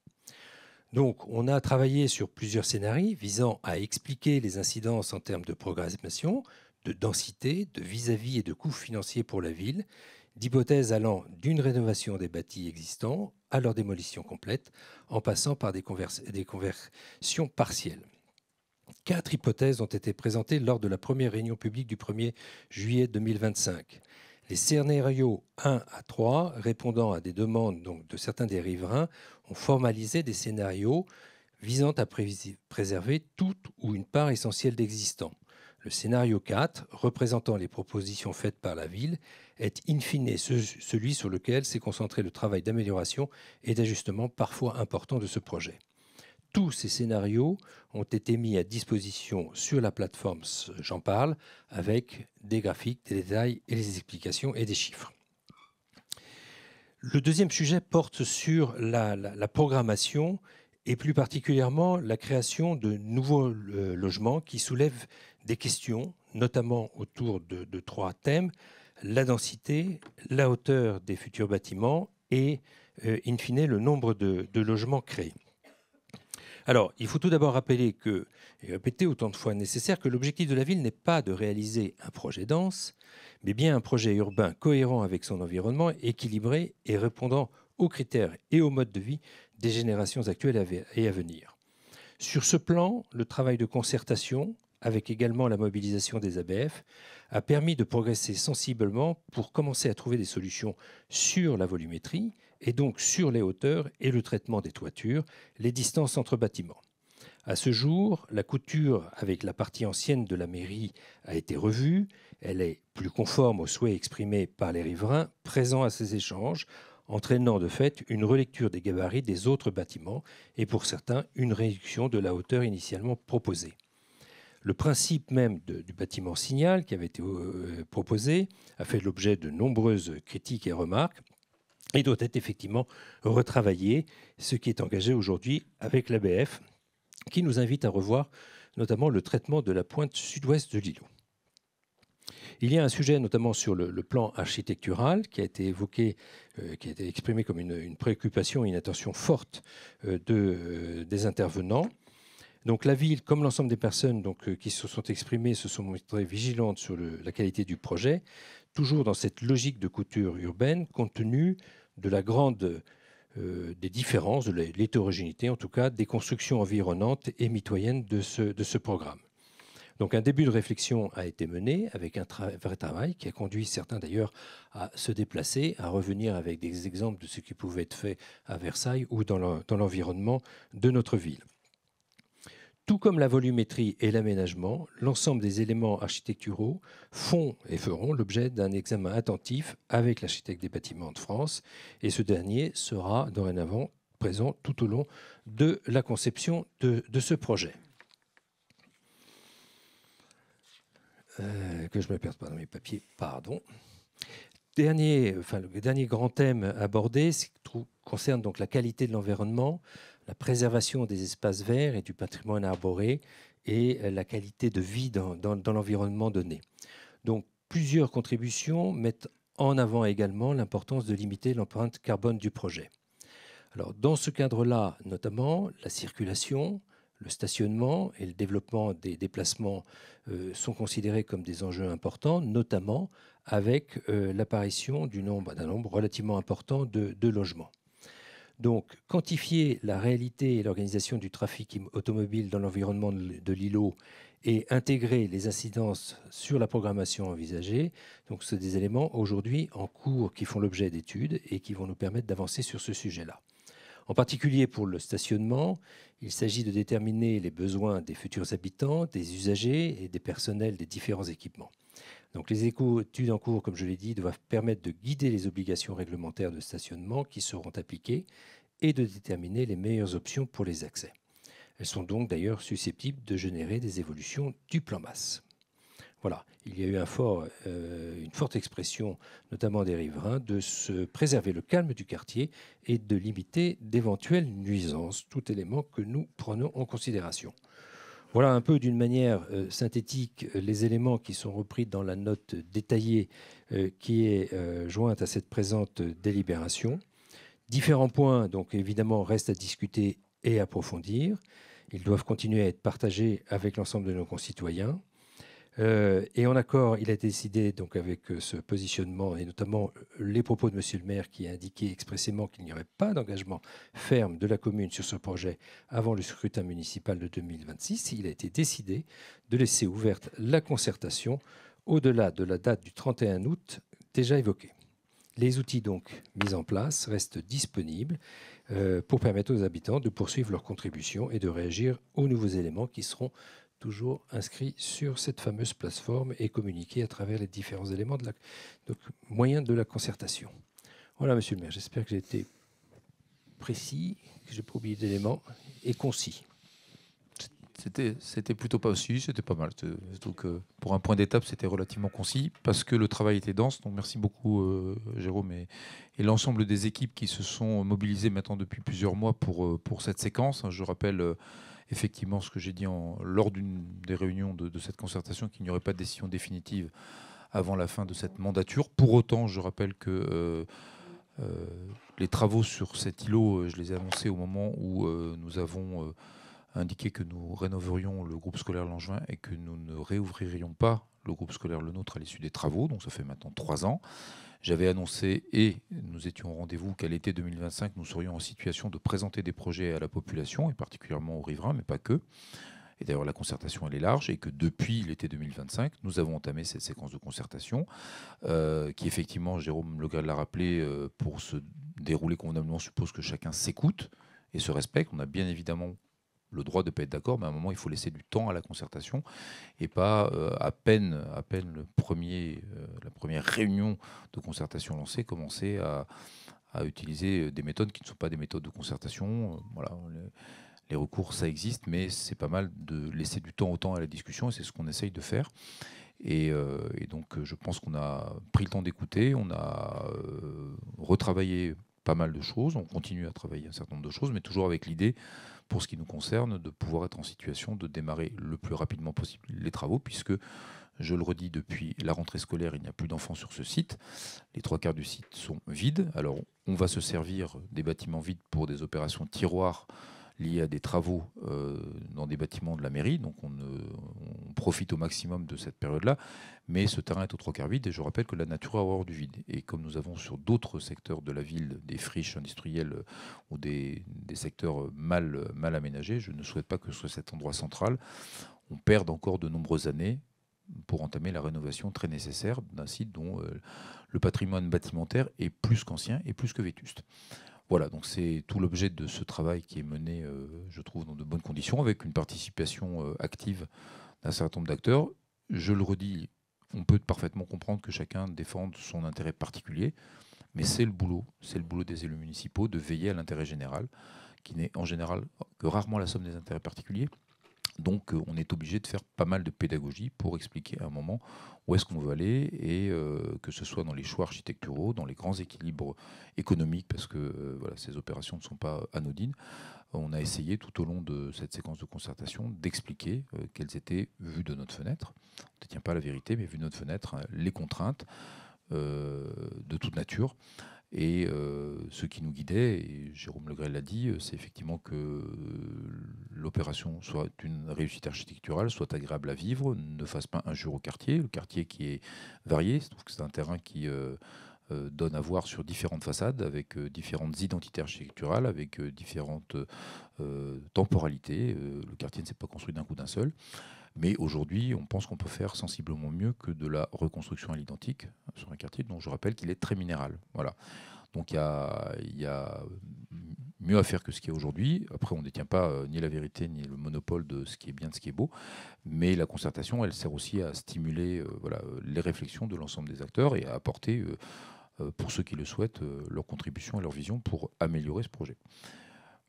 Donc, on a travaillé sur plusieurs scénarios visant à expliquer les incidences en termes de programmation, de densité, de vis-à-vis et de coûts financiers pour la ville, d'hypothèses allant d'une rénovation des bâtis existants à leur démolition complète, en passant par des conversions partielles. 4 hypothèses ont été présentées lors de la première réunion publique du 1er juillet 2025. Les scénarios 1 à 3, répondant à des demandes donc, de certains des riverains, ont formalisé des scénarios visant à préserver toute ou une part essentielle d'existant. Le scénario 4, représentant les propositions faites par la ville, est in fine celui sur lequel s'est concentré le travail d'amélioration et d'ajustement parfois important de ce projet. Tous ces scénarios ont été mis à disposition sur la plateforme J'en parle, avec des graphiques, des détails et des explications et des chiffres. Le deuxième sujet porte sur la programmation et plus particulièrement la création de nouveaux logements qui soulèvent des questions, notamment autour de 3 thèmes, la densité, la hauteur des futurs bâtiments et, in fine, le nombre de logements créés. Alors, il faut tout d'abord rappeler et répéter autant de fois nécessaire que l'objectif de la ville n'est pas de réaliser un projet dense, mais bien un projet urbain cohérent avec son environnement, équilibré et répondant aux critères et aux modes de vie des générations actuelles et à venir. Sur ce plan, le travail de concertation, avec également la mobilisation des ABF, a permis de progresser sensiblement pour commencer à trouver des solutions sur la volumétrie et donc sur les hauteurs et le traitement des toitures, les distances entre bâtiments. À ce jour, la couture avec la partie ancienne de la mairie a été revue. Elle est plus conforme aux souhaits exprimés par les riverains présents à ces échanges, entraînant de fait une relecture des gabarits des autres bâtiments et pour certains une réduction de la hauteur initialement proposée. Le principe même du bâtiment signal qui avait été proposé a fait l'objet de nombreuses critiques et remarques et doit être effectivement retravaillé, ce qui est engagé aujourd'hui avec l'ABF, qui nous invite à revoir notamment le traitement de la pointe sud-ouest de l'îlot. Il y a un sujet notamment sur le plan architectural qui a été évoqué, qui a été exprimé comme une préoccupation et une attention forte des intervenants. Donc la ville, comme l'ensemble des personnes qui se sont exprimées, se sont montrées vigilantes sur la qualité du projet, toujours dans cette logique de couture urbaine, compte tenu de la grande des différences, de l'hétérogénéité en tout cas, des constructions environnantes et mitoyennes de ce programme. Donc un début de réflexion a été mené avec un vrai travail qui a conduit certains d'ailleurs à se déplacer, à revenir avec des exemples de ce qui pouvait être fait à Versailles ou dans l'environnement de notre ville. Tout comme la volumétrie et l'aménagement, l'ensemble des éléments architecturaux font et feront l'objet d'un examen attentif avec l'architecte des bâtiments de France, et ce dernier sera dorénavant présent tout au long de la conception de ce projet. que je ne me perde pas dans mes papiers, pardon. Le dernier grand thème abordé concerne donc la qualité de l'environnement, la préservation des espaces verts et du patrimoine arboré et la qualité de vie dans l'environnement donné. Donc, plusieurs contributions mettent en avant également l'importance de limiter l'empreinte carbone du projet. Alors, dans ce cadre-là, notamment, la circulation, le stationnement et le développement des déplacements sont considérés comme des enjeux importants, notamment avec l'apparition d'un nombre relativement important de logements. Donc, quantifier la réalité et l'organisation du trafic automobile dans l'environnement de l'îlot et intégrer les incidences sur la programmation envisagée, donc c'est des éléments aujourd'hui en cours qui font l'objet d'études et qui vont nous permettre d'avancer sur ce sujet-là. En particulier pour le stationnement, il s'agit de déterminer les besoins des futurs habitants, des usagers et des personnels des différents équipements. Donc les études en cours, comme je l'ai dit, doivent permettre de guider les obligations réglementaires de stationnement qui seront appliquées et de déterminer les meilleures options pour les accès. Elles sont donc d'ailleurs susceptibles de générer des évolutions du plan masse. Voilà, il y a eu une forte expression, notamment des riverains, de se préserver le calme du quartier et de limiter d'éventuelles nuisances, tout élément que nous prenons en considération. Voilà un peu d'une manière synthétique les éléments qui sont repris dans la note détaillée qui est jointe à cette présente délibération. Différents points, donc évidemment, restent à discuter et approfondir. Ils doivent continuer à être partagés avec l'ensemble de nos concitoyens. Et en accord, il a été décidé donc avec ce positionnement et notamment les propos de Monsieur le maire qui a indiqué expressément qu'il n'y aurait pas d'engagement ferme de la commune sur ce projet avant le scrutin municipal de 2026. Il a été décidé de laisser ouverte la concertation au-delà de la date du 31 août déjà évoquée. Les outils donc mis en place restent disponibles pour permettre aux habitants de poursuivre leur contribution et de réagir aux nouveaux éléments qui seront toujours inscrits sur cette fameuse plateforme et communiqués à travers les différents éléments moyens de la concertation. Voilà, Monsieur le maire, j'espère que j'ai été précis, que je n'ai pas oublié d'éléments et concis. C'était plutôt pas aussi, c'était pas mal. Donc, pour un point d'étape, c'était relativement concis parce que le travail était dense. Donc merci beaucoup Jérôme et l'ensemble des équipes qui se sont mobilisées maintenant depuis plusieurs mois pour cette séquence. Je rappelle effectivement ce que j'ai dit lors d'une des réunions de cette concertation, qu'il n'y aurait pas de décision définitive avant la fin de cette mandature. Pour autant, je rappelle que les travaux sur cet îlot, je les ai annoncés au moment où nous avons indiqué que nous rénoverions le groupe scolaire Langevin et que nous ne réouvririons pas le groupe scolaire Le Nôtre à l'issue des travaux. Donc ça fait maintenant 3 ans. J'avais annoncé, et nous étions au rendez-vous, qu'à l'été 2025, nous serions en situation de présenter des projets à la population, et particulièrement aux riverains, mais pas que. Et d'ailleurs, la concertation, elle est large, et que depuis l'été 2025, nous avons entamé cette séquence de concertation, qui effectivement, Jérôme Legret l'a rappelé, pour se dérouler convenablement, suppose que chacun s'écoute et se respecte. On a bien évidemment le droit de ne pas être d'accord, mais à un moment, il faut laisser du temps à la concertation et pas à peine la première réunion de concertation lancée, commencer à utiliser des méthodes qui ne sont pas des méthodes de concertation. Voilà, les recours, ça existe, mais c'est pas mal de laisser du temps au temps à la discussion et c'est ce qu'on essaye de faire. Et donc, je pense qu'on a pris le temps d'écouter, on a retravaillé pas mal de choses, on continue à travailler un certain nombre de choses, mais toujours avec l'idée, pour ce qui nous concerne, de pouvoir être en situation de démarrer le plus rapidement possible les travaux, puisque, je le redis, depuis la rentrée scolaire, il n'y a plus d'enfants sur ce site. Les 3/4 du site sont vides. Alors, on va se servir des bâtiments vides pour des opérations tiroirs liées à des travaux dans des bâtiments de la mairie. Donc, on profite au maximum de cette période-là. Mais ce terrain est aux 3/4 vide. Et je rappelle que la nature a horreur du vide. Et comme nous avons sur d'autres secteurs de la ville des friches industrielles ou des secteurs mal aménagés, je ne souhaite pas que sur cet endroit central, on perde encore de nombreuses années pour entamer la rénovation très nécessaire d'un site dont le patrimoine bâtimentaire est plus qu'ancien et plus que vétuste. Voilà, donc c'est tout l'objet de ce travail qui est mené, je trouve, dans de bonnes conditions, avec une participation active d'un certain nombre d'acteurs. Je le redis, on peut parfaitement comprendre que chacun défende son intérêt particulier, mais c'est le boulot des élus municipaux de veiller à l'intérêt général, qui n'est en général que rarement la somme des intérêts particuliers. Donc on est obligé de faire pas mal de pédagogie pour expliquer à un moment où est-ce qu'on veut aller, et que ce soit dans les choix architecturaux, dans les grands équilibres économiques, parce que voilà, ces opérations ne sont pas anodines. On a essayé tout au long de cette séquence de concertation d'expliquer quelles étaient, vues de notre fenêtre, on ne détient pas la vérité, mais vues de notre fenêtre, les contraintes de toute nature. Et ce qui nous guidait, et Jérôme Legrel l'a dit, c'est effectivement que l'opération soit une réussite architecturale, soit agréable à vivre, ne fasse pas injure au quartier. Le quartier qui est varié, je trouve que c'est un terrain qui donne à voir sur différentes façades, avec différentes identités architecturales, avec différentes temporalités. Le quartier ne s'est pas construit d'un coup d'un seul. Mais aujourd'hui, on pense qu'on peut faire sensiblement mieux que de la reconstruction à l'identique sur un quartier dont je rappelle qu'il est très minéral. Voilà. Donc il y a mieux à faire que ce qu'il y a aujourd'hui. Après, on ne détient pas ni la vérité ni le monopole de ce qui est bien, de ce qui est beau. Mais la concertation, elle sert aussi à stimuler les réflexions de l'ensemble des acteurs et à apporter, pour ceux qui le souhaitent, leur contribution et leur vision pour améliorer ce projet.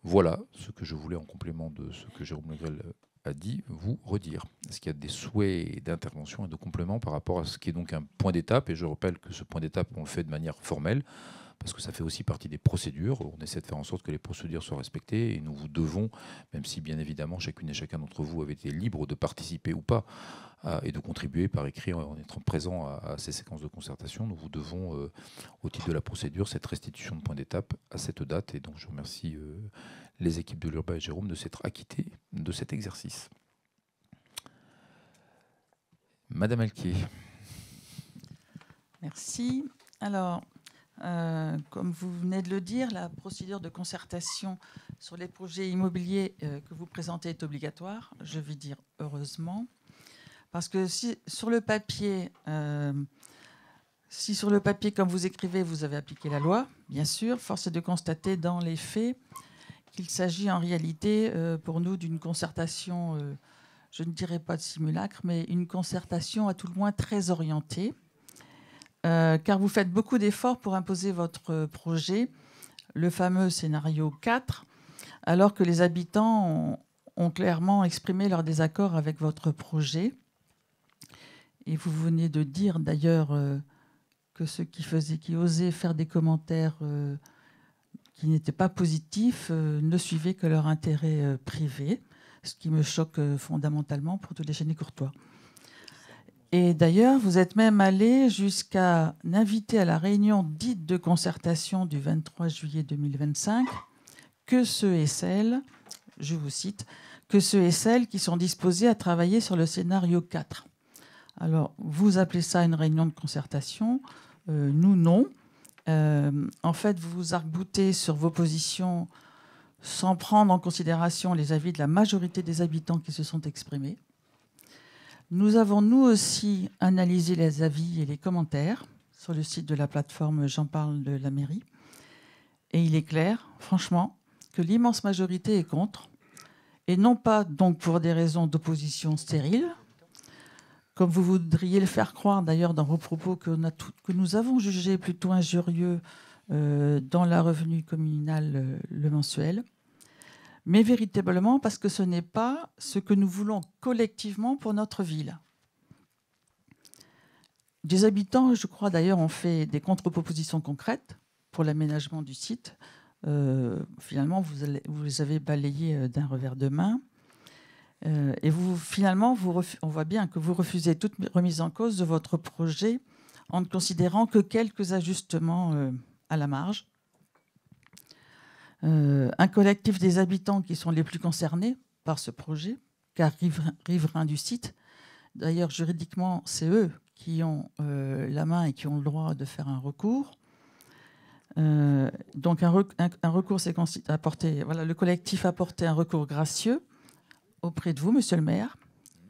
Voilà ce que je voulais, en complément de ce que Jérôme Legrel a dit, vous redire. Est-ce qu'il y a des souhaits d'intervention et de compléments par rapport à ce qui est donc un point d'étape? Et je rappelle que ce point d'étape, on le fait de manière formelle, parce que ça fait aussi partie des procédures. On essaie de faire en sorte que les procédures soient respectées, et nous vous devons, même si bien évidemment chacune et chacun d'entre vous avait été libre de participer ou pas et de contribuer par écrit en étant présent à ces séquences de concertation, nous vous devons, au titre de la procédure, cette restitution de point d'étape à cette date. Et donc je remercie les équipes de l'Urba et Jérôme de s'être acquittés de cet exercice. Madame Alquier. Merci. Alors, comme vous venez de le dire, la procédure de concertation sur les projets immobiliers que vous présentez est obligatoire. Je vais dire heureusement. Parce que si sur le papier, comme vous écrivez, vous avez appliqué la loi, bien sûr, force est de constater dans les faits qu'il s'agit en réalité pour nous d'une concertation, je ne dirais pas de simulacre, mais une concertation à tout le moins très orientée, car vous faites beaucoup d'efforts pour imposer votre projet, le fameux scénario 4, alors que les habitants ont clairement exprimé leur désaccord avec votre projet. Et vous venez de dire d'ailleurs que ceux qui osaient faire des commentaires qui n'étaient pas positifs ne suivaient que leur intérêt privé, ce qui me choque fondamentalement pour tous les génies courtois. Et d'ailleurs, vous êtes même allé jusqu'à inviter à la réunion dite de concertation du 23 juillet 2025 que ceux et celles, je vous cite, que ceux et celles qui sont disposés à travailler sur le scénario 4. Alors, vous appelez ça une réunion de concertation, nous non. En fait, vous vous arc-boutez sur vos positions sans prendre en considération les avis de la majorité des habitants qui se sont exprimés. Nous avons, nous aussi, analysé les avis et les commentaires sur le site de la plateforme J'en parle de la mairie. Et il est clair, franchement, que l'immense majorité est contre, et non pas donc pour des raisons d'opposition stérile, comme vous voudriez le faire croire d'ailleurs dans vos propos que nous avons jugé plutôt injurieux dans la Revenu communal le mensuel, mais véritablement parce que ce n'est pas ce que nous voulons collectivement pour notre ville. Des habitants, je crois d'ailleurs, ont fait des contre-propositions concrètes pour l'aménagement du site. Finalement, vous les avez balayés d'un revers de main. Et finalement, on voit bien que vous refusez toute remise en cause de votre projet en ne considérant que quelques ajustements à la marge. Un collectif des habitants qui sont les plus concernés par ce projet, car riverains du site, d'ailleurs juridiquement, c'est eux qui ont la main et qui ont le droit de faire un recours. Donc un recours s'est apporté. Voilà, le collectif a apporté un recours gracieux auprès de vous, monsieur le maire,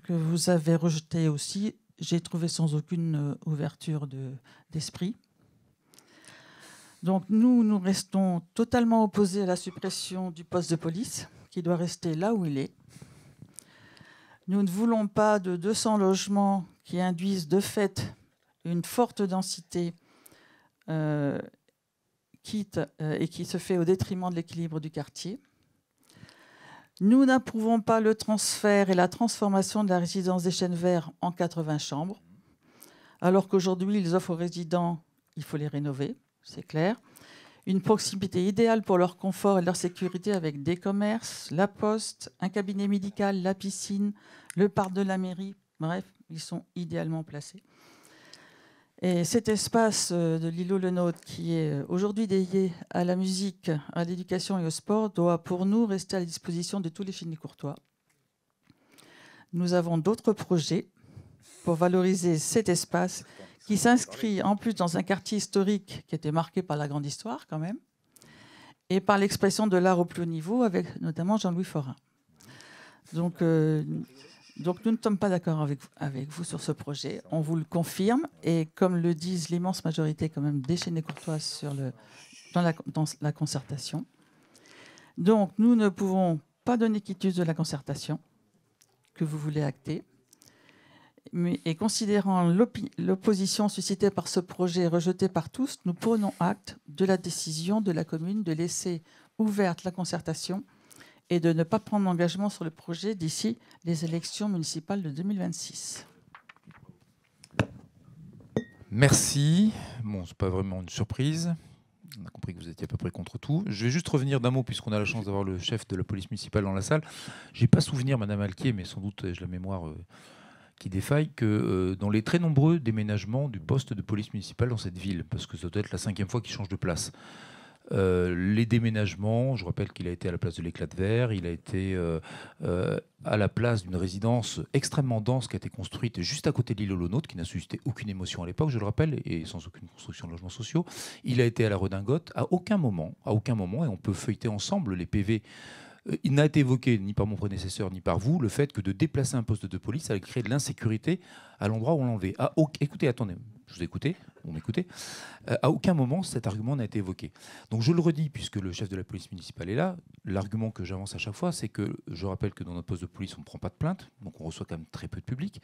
que vous avez rejeté aussi, j'ai trouvé sans aucune ouverture d'esprit. Donc nous restons totalement opposés à la suppression du poste de police, qui doit rester là où il est. Nous ne voulons pas de 200 logements qui induisent de fait une forte densité et qui se fait au détriment de l'équilibre du quartier. Nous n'approuvons pas le transfert et la transformation de la résidence des Chênes Verts en 80 chambres, alors qu'aujourd'hui, ils offrent aux résidents, il faut les rénover, c'est clair. Une proximité idéale pour leur confort et leur sécurité avec des commerces, la poste, un cabinet médical, la piscine, le parc de la mairie. Bref, ils sont idéalement placés. Et cet espace de l'îlot Le Nôtre, qui est aujourd'hui dédié à la musique, à l'éducation et au sport, doit pour nous rester à la disposition de tous les Chénicourtois. Nous avons d'autres projets pour valoriser cet espace qui s'inscrit en plus dans un quartier historique qui était marqué par la grande histoire quand même, et par l'expression de l'art au plus haut niveau, avec notamment Jean-Louis Forain. Donc nous ne sommes pas d'accord avec vous sur ce projet, on vous le confirme, et comme le disent l'immense majorité quand même des Chénicourtoises dans la concertation. Donc nous ne pouvons pas donner quitus de la concertation que vous voulez acter, et considérant l'opposition suscitée par ce projet rejeté par tous, nous prenons acte de la décision de la commune de laisser ouverte la concertation et de ne pas prendre d'engagement sur le projet d'ici les élections municipales de 2026. Merci. Bon, c'est pas vraiment une surprise. On a compris que vous étiez à peu près contre tout. Je vais juste revenir d'un mot, puisqu'on a la chance d'avoir le chef de la police municipale dans la salle. J'ai pas souvenir, Madame Alquier, mais sans doute ai-je la mémoire qui défaille, que dans les très nombreux déménagements du poste de police municipale dans cette ville, parce que ça doit être la 5e fois qu'il change de place. Les déménagements, je rappelle qu'il a été à la place de l'Éclat de Verre, il a été à la place d'une résidence extrêmement dense qui a été construite juste à côté de l'îlot Le Nôtre, qui n'a suscité aucune émotion à l'époque, je le rappelle, et sans aucune construction de logements sociaux. Il a été à la Redingote. À aucun moment, et on peut feuilleter ensemble les PV, il n'a été évoqué ni par mon prédécesseur ni par vous le fait que de déplacer un poste de police allait créer de l'insécurité à l'endroit où on l'enlevait. Écoutez, attendez, je vous écoutez, vous m'écoutez. À aucun moment cet argument n'a été évoqué. Donc je le redis, puisque le chef de la police municipale est là, l'argument que j'avance à chaque fois, c'est que je rappelle que dans notre poste de police, on ne prend pas de plainte, donc on reçoit quand même très peu de public,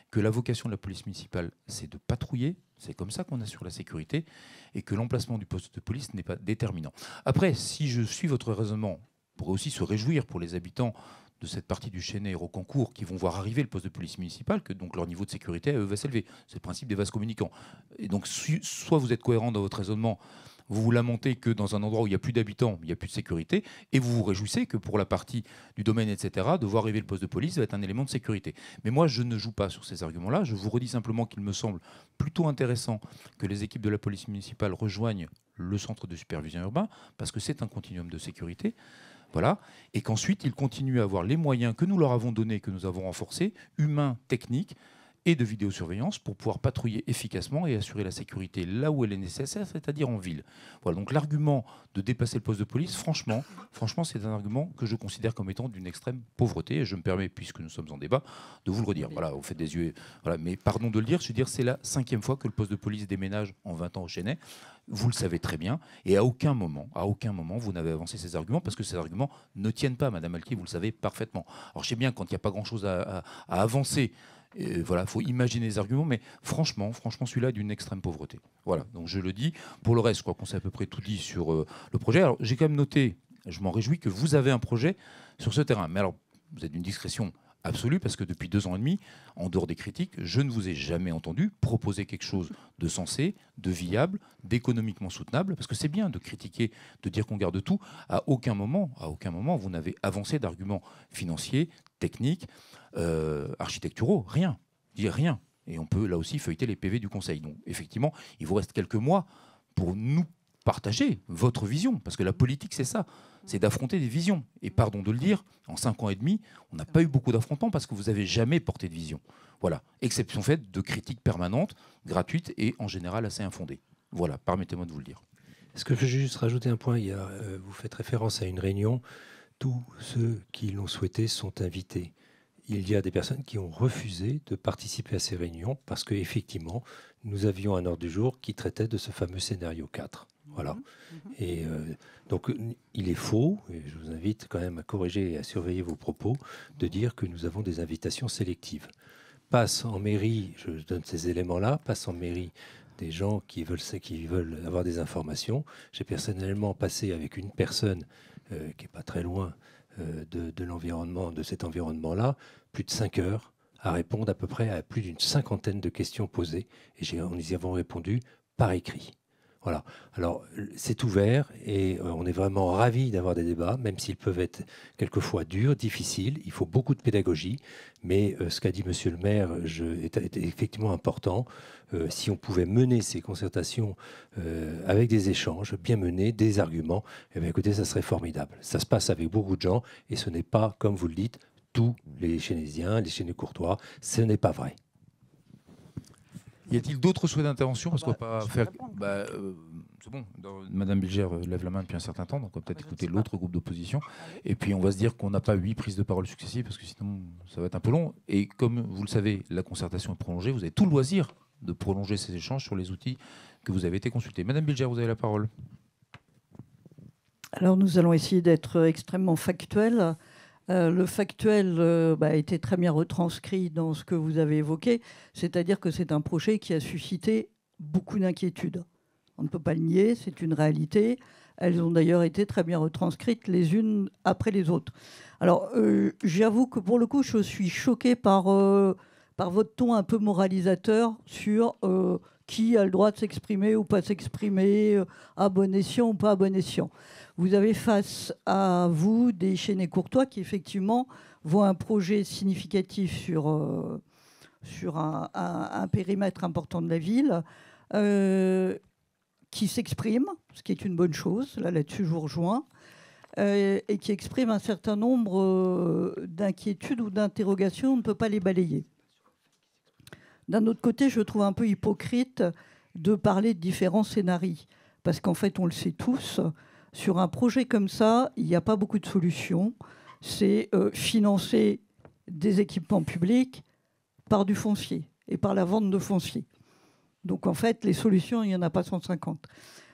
que la vocation de la police municipale, c'est de patrouiller, c'est comme ça qu'on assure la sécurité, et que l'emplacement du poste de police n'est pas déterminant. Après, si je suis votre raisonnement, on pourrait aussi se réjouir pour les habitants de cette partie du Chênay et Rocancourt qui vont voir arriver le poste de police municipale, que donc leur niveau de sécurité à eux va s'élever. C'est le principe des vases communicants. Et donc, soit vous êtes cohérent dans votre raisonnement, vous vous lamentez que dans un endroit où il n'y a plus d'habitants, il n'y a plus de sécurité, et vous vous réjouissez que pour la partie du domaine, etc., de voir arriver le poste de police va être un élément de sécurité. Mais moi, je ne joue pas sur ces arguments-là. Je vous redis simplement qu'il me semble plutôt intéressant que les équipes de la police municipale rejoignent le centre de supervision urbain, parce que c'est un continuum de sécurité. Voilà. Et qu'ensuite, ils continuent à avoir les moyens que nous leur avons donnés, que nous avons renforcés, humains, techniques et de vidéosurveillance, pour pouvoir patrouiller efficacement et assurer la sécurité là où elle est nécessaire, c'est-à-dire en ville. Voilà. Donc l'argument de dépasser le poste de police, franchement, c'est un argument que je considère comme étant d'une extrême pauvreté. Et je me permets, puisque nous sommes en débat, de vous le redire. Voilà, vous faites des yeux. Voilà. Mais pardon de le dire, je veux dire, c'est la 5e fois que le poste de police déménage en 20 ans au Chênay. Vous le savez très bien, et à aucun moment, vous n'avez avancé ces arguments, parce que ces arguments ne tiennent pas, Madame Alquier, vous le savez parfaitement. Alors je sais bien, quand il n'y a pas grand-chose à avancer, voilà, faut imaginer les arguments, mais franchement, celui-là est d'une extrême pauvreté. Voilà, donc je le dis. Pour le reste, je crois qu'on s'est à peu près tout dit sur le projet. Alors j'ai quand même noté, je m'en réjouis, que vous avez un projet sur ce terrain. Mais alors, vous êtes d'une discrétion absolue, parce que depuis 2 ans et demi, en dehors des critiques, je ne vous ai jamais entendu proposer quelque chose de sensé, de viable, d'économiquement soutenable, parce que c'est bien de critiquer, de dire qu'on garde tout. À aucun moment, vous n'avez avancé d'arguments financiers, techniques, architecturaux, rien. Rien. Et on peut là aussi feuilleter les PV du Conseil. Donc effectivement, il vous reste quelques mois pour nous partager votre vision, parce que la politique, c'est ça, c'est d'affronter des visions. Et pardon de le dire, en 5 ans et demi, on n'a pas eu beaucoup d'affrontements parce que vous n'avez jamais porté de vision. Voilà, exception faite de critiques permanentes, gratuites et en général assez infondées. Voilà, permettez-moi de vous le dire. Est-ce que je peux juste rajouter un point? Vous faites référence à une réunion. Tous ceux qui l'ont souhaité sont invités. Il y a des personnes qui ont refusé de participer à ces réunions parce qu'effectivement, nous avions un ordre du jour qui traitait de ce fameux scénario 4. Voilà. Et donc, il est faux, et je vous invite quand même à corriger et à surveiller vos propos, de dire que nous avons des invitations sélectives. Passe en mairie, je donne ces éléments-là, passe en mairie des gens qui veulent avoir des informations. J'ai personnellement passé avec une personne qui n'est pas très loin de l'environnement, de cet environnement-là, plus de 5 heures à répondre à peu près à plus d'une 50aine de questions posées. Et nous y avons répondu par écrit. Voilà. Alors, c'est ouvert et on est vraiment ravis d'avoir des débats, même s'ils peuvent être quelquefois durs, difficiles. Il faut beaucoup de pédagogie, mais ce qu'a dit Monsieur le maire est effectivement important. Si on pouvait mener ces concertations avec des échanges bien menés, des arguments, eh bien, écoutez, ça serait formidable. Ça se passe avec beaucoup de gens et ce n'est pas, comme vous le dites, tous les Chénésiens, les Chénécourtois. Ce n'est pas vrai. Y a-t-il d'autres souhaits d'intervention? Parce qu'on va pas faire. C'est bon. Madame Bilger lève la main depuis un certain temps, donc on va peut-être écouter l'autre groupe d'opposition. Et puis on va se dire qu'on n'a pas 8 prises de parole successives, parce que sinon ça va être un peu long. Et comme vous le savez, la concertation est prolongée. Vous avez tout le loisir de prolonger ces échanges sur les outils que vous avez été consultés. Madame Bilger, vous avez la parole. Alors nous allons essayer d'être extrêmement factuels. Le factuel a été très bien retranscrit dans ce que vous avez évoqué, c'est-à-dire que c'est un projet qui a suscité beaucoup d'inquiétudes. On ne peut pas le nier, c'est une réalité. Elles ont d'ailleurs été très bien retranscrites les unes après les autres. Alors, j'avoue que pour le coup, je suis choquée par votre ton un peu moralisateur sur qui a le droit de s'exprimer ou pas s'exprimer, à bon escient ou pas à bon escient. Vous avez face à vous des Chénécourtois qui, effectivement, voient un projet significatif sur un périmètre important de la ville, qui s'exprime, ce qui est une bonne chose, là-dessus je vous rejoins, et qui exprime un certain nombre d'inquiétudes ou d'interrogations, on ne peut pas les balayer. D'un autre côté, je trouve un peu hypocrite de parler de différents scénarios, parce qu'en fait, on le sait tous, sur un projet comme ça, il n'y a pas beaucoup de solutions. C'est financer des équipements publics par du foncier et par la vente de foncier. Donc en fait, les solutions, il n'y en a pas 150.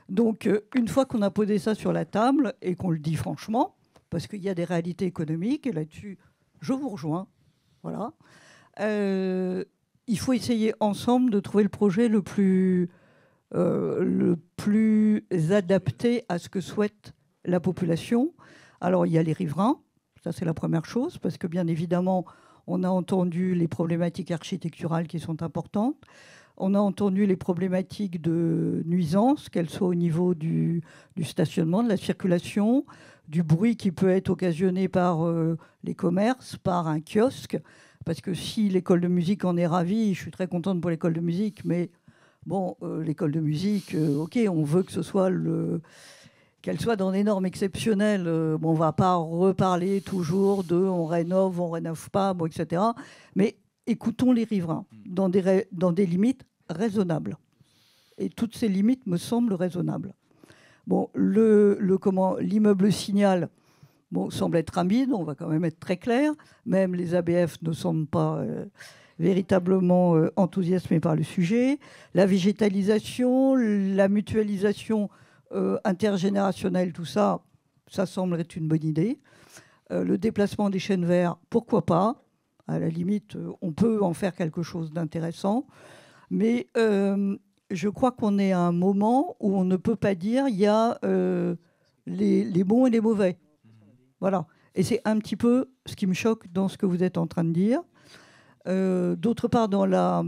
Donc une fois qu'on a posé ça sur la table et qu'on le dit franchement, parce qu'il y a des réalités économiques, et là-dessus, je vous rejoins, voilà, il faut essayer ensemble de trouver le projet le plus adapté à ce que souhaite la population. Alors, il y a les riverains, ça c'est la première chose, parce que bien évidemment, on a entendu les problématiques architecturales qui sont importantes. On a entendu les problématiques de nuisance, qu'elles soient au niveau du stationnement, de la circulation, du bruit qui peut être occasionné par les commerces, par un kiosque. Parce que si l'école de musique en est ravie, je suis très contente pour l'école de musique, mais bon, l'école de musique, ok, on veut que ce soit qu'elle soit dans des normes exceptionnelles. Bon, on ne va pas reparler toujours de on rénove pas, bon, etc. Mais écoutons les riverains dans des limites raisonnables. Et toutes ces limites me semblent raisonnables. Bon, l'immeuble Signal semble être rapide, on va quand même être très clair. Même les ABF ne semblent pas véritablement enthousiasmés par le sujet. La végétalisation, la mutualisation intergénérationnelle, tout ça, ça semble être une bonne idée. Le déplacement des chênes verts, pourquoi pas? À la limite, on peut en faire quelque chose d'intéressant. Mais je crois qu'on est à un moment où on ne peut pas dire il y a les bons et les mauvais. Voilà. Et c'est un petit peu ce qui me choque dans ce que vous êtes en train de dire. D'autre part, dans la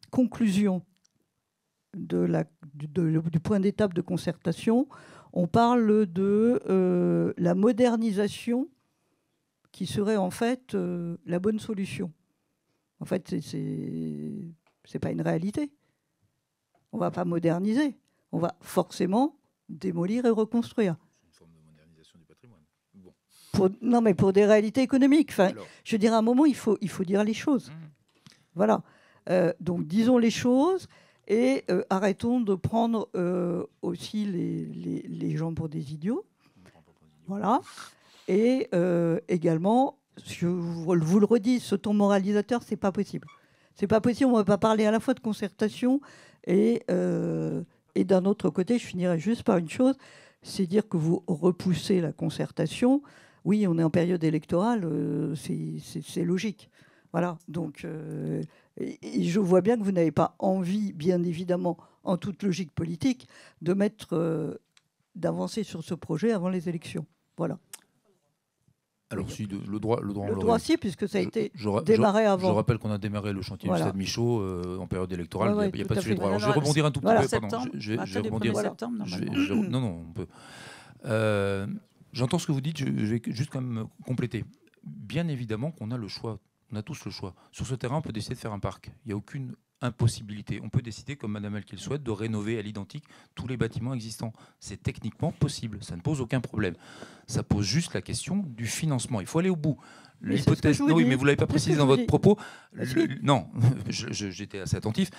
conclusion du point d'étape de concertation, on parle de la modernisation qui serait en fait la bonne solution. En fait, c'est pas une réalité. On va pas moderniser. On va forcément démolir et reconstruire. Non, mais pour des réalités économiques. Enfin, je veux dire, à un moment, il faut dire les choses. Voilà. Donc, disons les choses et arrêtons de prendre aussi les gens pour des idiots. Voilà. Et également, je vous le redis, ce ton moralisateur, c'est pas possible. C'est pas possible. On ne va pas parler à la fois de concertation et d'un autre côté, je finirai juste par une chose, c'est dire que vous repoussez la concertation. Oui, on est en période électorale, c'est logique. Voilà. Donc, et je vois bien que vous n'avez pas envie, bien évidemment, en toute logique politique, d'avancer sur ce projet avant les élections. Voilà. Alors, si, le droit, Le droit, si, puisque ça a été démarré avant. Je rappelle qu'on a démarré le chantier du Stade Michaud en période électorale. Il n'y a pas de sujet de droit. Alors, je vais rebondir un tout petit peu. Pardon. Je vais rebondir. Non, on peut. J'entends ce que vous dites. Je vais juste quand même compléter. Bien évidemment qu'on a le choix. On a tous le choix. Sur ce terrain, on peut décider de faire un parc. Il n'y a aucune impossibilité. On peut décider, comme Madame Elki le souhaite, de rénover à l'identique tous les bâtiments existants. C'est techniquement possible. Ça ne pose aucun problème. Ça pose juste la question du financement. Il faut aller au bout. L'hypothèse. Non, oui, mais vous l'avez pas précisé dans votre propos. Non, j'étais assez attentif.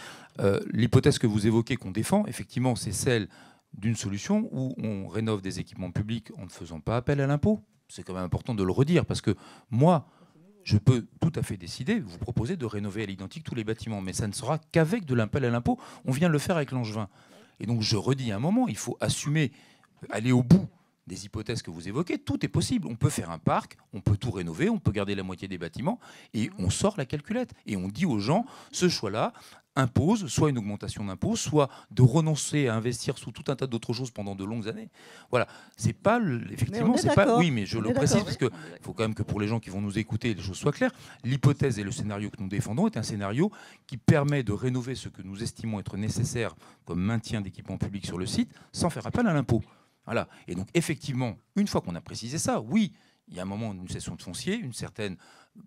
L'hypothèse que vous évoquez, qu'on défend, effectivement, c'est celle d'une solution où on rénove des équipements publics en ne faisant pas appel à l'impôt. C'est quand même important de le redire parce que moi, je peux tout à fait décider, vous proposer de rénover à l'identique tous les bâtiments, mais ça ne sera qu'avec de l'appel à l'impôt. On vient de le faire avec Langevin. Et donc, je redis un moment, il faut assumer, aller au bout des hypothèses que vous évoquez. Tout est possible. On peut faire un parc, on peut tout rénover, on peut garder la moitié des bâtiments, et on sort la calculette. Et on dit aux gens, ce choix-là impose soit une augmentation d'impôts, soit de renoncer à investir sous tout un tas d'autres choses pendant de longues années. Voilà, c'est pas effectivement, c'est pas. Oui, mais je le précise parce que faut quand même que pour les gens qui vont nous écouter, les choses soient claires. L'hypothèse et le scénario que nous défendons est un scénario qui permet de rénover ce que nous estimons être nécessaire comme maintien d'équipements publics sur le site, sans faire appel à l'impôt. Voilà. Et donc effectivement, une fois qu'on a précisé ça, oui, il y a un moment d'une cession de foncier, une certaine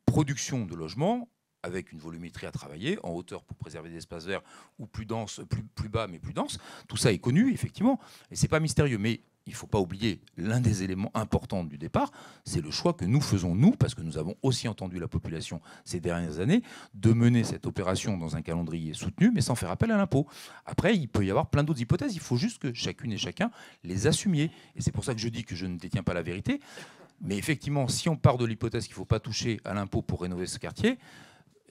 production de logements, avec une volumétrie à travailler, en hauteur pour préserver des espaces verts, ou plus dense, plus bas, mais plus dense. Tout ça est connu, effectivement, et c'est pas mystérieux. Mais il ne faut pas oublier l'un des éléments importants du départ, c'est le choix que nous faisons, nous, parce que nous avons aussi entendu la population ces dernières années, de mener cette opération dans un calendrier soutenu, mais sans faire appel à l'impôt. Après, il peut y avoir plein d'autres hypothèses. Il faut juste que chacune et chacun les assumiez. Et c'est pour ça que je dis que je ne détiens pas la vérité. Mais effectivement, si on part de l'hypothèse qu'il ne faut pas toucher à l'impôt pour rénover ce quartier,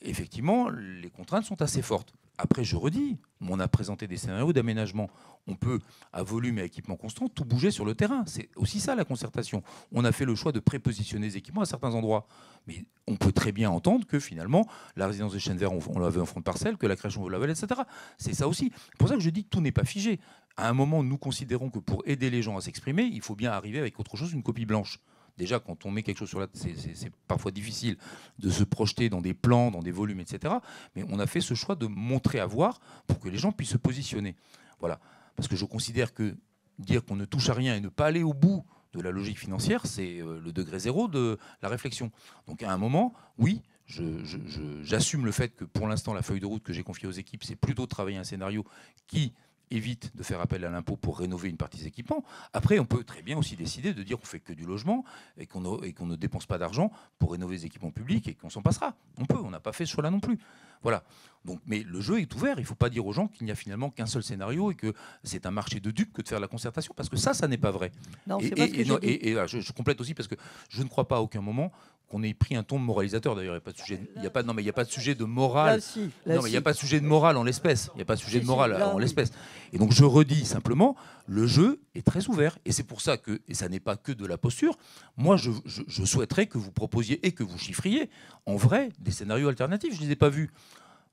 effectivement, les contraintes sont assez fortes. Après, je redis, on a présenté des scénarios d'aménagement. On peut, à volume et à équipement constant, tout bouger sur le terrain. C'est aussi ça, la concertation. On a fait le choix de prépositionner les équipements à certains endroits. Mais on peut très bien entendre que, finalement, la résidence des Chênes Verts, on l'avait en front de parcelle, que la crèche, on veut la valette, etc. C'est ça aussi. C'est pour ça que je dis que tout n'est pas figé. À un moment, nous considérons que pour aider les gens à s'exprimer, il faut bien arriver avec autre chose, une copie blanche. Déjà, quand on met quelque chose sur la table, c'est parfois difficile de se projeter dans des plans, dans des volumes, etc. Mais on a fait ce choix de montrer à voir pour que les gens puissent se positionner. Voilà. Parce que je considère que dire qu'on ne touche à rien et ne pas aller au bout de la logique financière, c'est le degré zéro de la réflexion. Donc à un moment, oui, j'assume le fait que pour l'instant, la feuille de route que j'ai confiée aux équipes, c'est plutôt de travailler un scénario qui évite de faire appel à l'impôt pour rénover une partie des équipements. Après, on peut très bien aussi décider de dire qu'on fait que du logement et qu'on ne dépense pas d'argent pour rénover les équipements publics et qu'on s'en passera. On n'a pas fait ce choix-là non plus. Voilà. Donc, mais le jeu est ouvert. Il ne faut pas dire aux gens qu'il n'y a finalement qu'un seul scénario et que c'est un marché de dupes que de faire la concertation, parce que ça n'est pas vrai. Non, c'est pas ce que j'ai dit. Et là, je complète aussi parce que je ne crois pas à aucun moment qu'on ait pris un ton moralisateur. D'ailleurs, il n'y a pas de sujet. Il n'y a pas de sujet de morale. Il n'y a pas de sujet de morale en l'espèce. Il n'y a pas de sujet de morale en l'espèce. Et donc, je redis simplement, le jeu est très ouvert. Et c'est pour ça que, et ça n'est pas que de la posture, moi, je souhaiterais que vous proposiez et que vous chiffriez en vrai des scénarios alternatifs. Je ne les ai pas vus.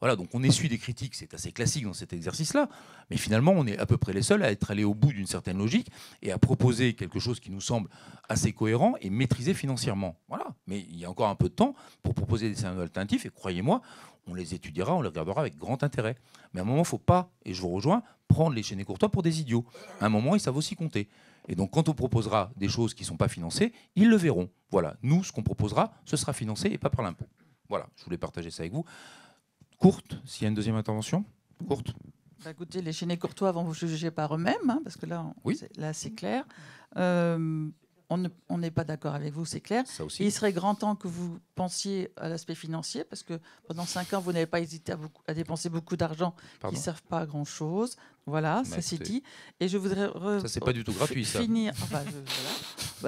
Voilà, donc on essuie des critiques, c'est assez classique dans cet exercice-là, mais finalement on est à peu près les seuls à être allés au bout d'une certaine logique et à proposer quelque chose qui nous semble assez cohérent et maîtrisé financièrement. Voilà, mais il y a encore un peu de temps pour proposer des scénarios alternatifs et croyez-moi, on les étudiera, on les regardera avec grand intérêt. Mais à un moment, il ne faut pas, et je vous rejoins, prendre les Chénay-Courtois pour des idiots. À un moment, ils savent aussi compter. Et donc quand on proposera des choses qui ne sont pas financées, ils le verront. Voilà, nous, ce qu'on proposera, ce sera financé et pas par l'impôt. Voilà, je voulais partager ça avec vous. Courte, s'il y a une deuxième intervention. Courte. Bah écoutez, les Chénay-Courtois vont vous juger par eux-mêmes, hein, parce que là, c'est clair. On n'est pas d'accord avec vous, c'est clair. Il serait grand temps que vous pensiez à l'aspect financier, parce que pendant 5 ans, vous n'avez pas hésité à dépenser beaucoup d'argent qui ne servent pas à grand-chose. Voilà, ça c'est dit. Et je voudrais ça, c'est pas du tout gratuit, ça. Finir, enfin,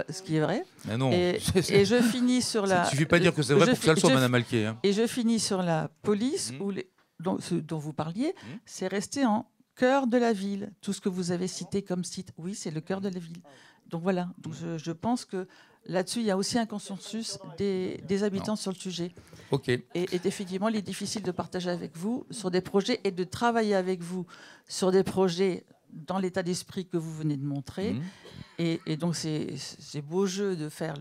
ce qui est vrai. Mais non. Et je finis sur la... Il ne suffit pas de dire que c'est vrai pour que ça le soit, Madame Alquier. Hein. Et je finis sur la police, où ce dont vous parliez, c'est resté en cœur de la ville. Tout ce que vous avez cité comme site, oui, c'est le cœur de la ville. Donc voilà, donc je pense que là-dessus, il y a aussi un consensus des habitants sur le sujet. Ok. Et effectivement, il est difficile de partager avec vous sur des projets et de travailler avec vous sur des projets dans l'état d'esprit que vous venez de montrer. Et donc, c'est beau jeu de faire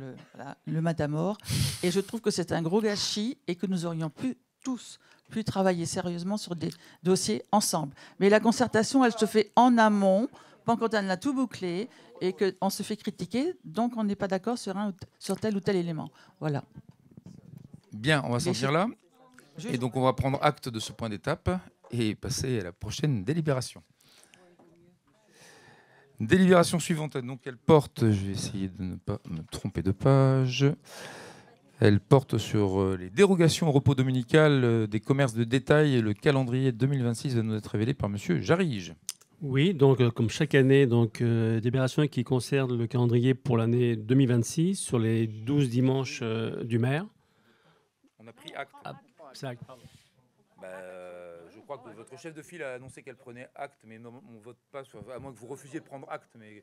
le matamor. Et je trouve que c'est un gros gâchis et que nous aurions tous pu travailler sérieusement sur des dossiers ensemble. Mais la concertation, elle se fait en amont, quand on a tout bouclé et qu'on se fait critiquer, donc on n'est pas d'accord sur tel ou tel élément. Voilà. Bien, on va s'en tenir là. Et donc, on va prendre acte de ce point d'étape et passer à la prochaine délibération. Délibération suivante, donc elle porte, je vais essayer de ne pas me tromper de page, elle porte sur les dérogations au repos dominical des commerces de détail et le calendrier 2026 va nous être révélé par Monsieur Jarige. Oui, donc comme chaque année, délibération qui concerne le calendrier pour l'année 2026 sur les 12 dimanches du maire. On a pris acte. C'est acte, pardon. Je crois que votre chef de file a annoncé qu'elle prenait acte, mais on ne vote pas, à moins que vous refusiez de prendre acte. Mais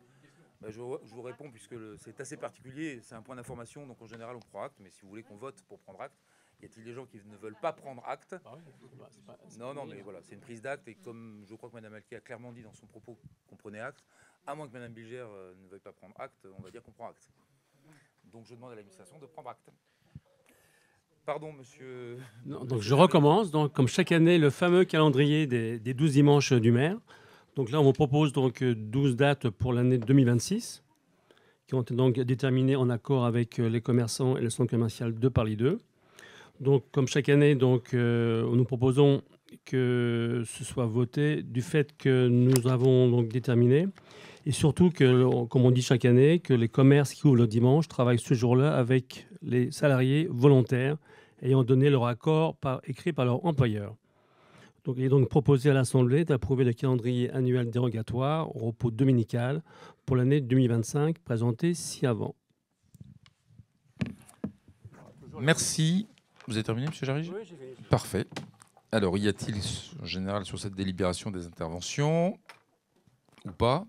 je vous réponds, puisque c'est assez particulier, c'est un point d'information, donc en général on prend acte, mais si vous voulez qu'on vote pour prendre acte, y a-t-il des gens qui ne veulent pas prendre acte? Non, mais voilà, c'est une prise d'acte, et comme je crois que Mme Alki a clairement dit dans son propos qu'on prenait acte, à moins que Mme Bilger ne veuille pas prendre acte, on va dire qu'on prend acte. Donc je demande à l'administration de prendre acte. Pardon, monsieur. Non, donc je recommence. Donc, comme chaque année, le fameux calendrier des 12 dimanches du maire. Donc là, on vous propose donc 12 dates pour l'année 2026, qui ont été donc déterminées en accord avec les commerçants et le centre commercial de Paris-2. Donc, comme chaque année, nous proposons que ce soit voté du fait que nous avons donc déterminé, et surtout que, comme on dit chaque année, que les commerces qui ouvrent le dimanche travaillent ce jour-là avec les salariés volontaires ayant donné leur accord écrit par leur employeur. Donc, il est donc proposé à l'Assemblée d'approuver le calendrier annuel dérogatoire au repos dominical pour l'année 2025, présenté ci-avant. Merci. Vous avez terminé, M. Jarige? Oui, j'ai fini. Parfait. Alors, y a-t-il en général sur cette délibération des interventions ou pas?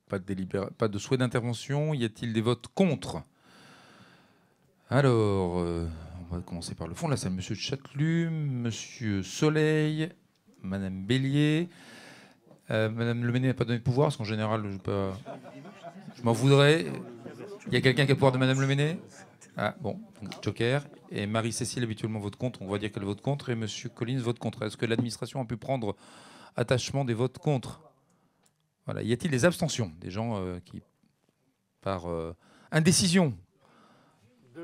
Pas de souhait d'intervention. Y a-t-il des votes contre? Alors, on va commencer par le fond. Là, c'est M. Chatelus, M. Soleil, Mme Bélier. Mme Leméné n'a pas donné de pouvoir, parce qu'en général, je m'en voudrais. Il y a quelqu'un qui a le pouvoir de Mme Leméné? Ah, bon, joker. Et Marie-Cécile, habituellement, vote contre. On va dire qu'elle vote contre. Et M. Collins vote contre. Est-ce que l'administration a pu prendre attachement des votes contre? Voilà. Y a-t-il des abstentions? Des gens qui, par indécision?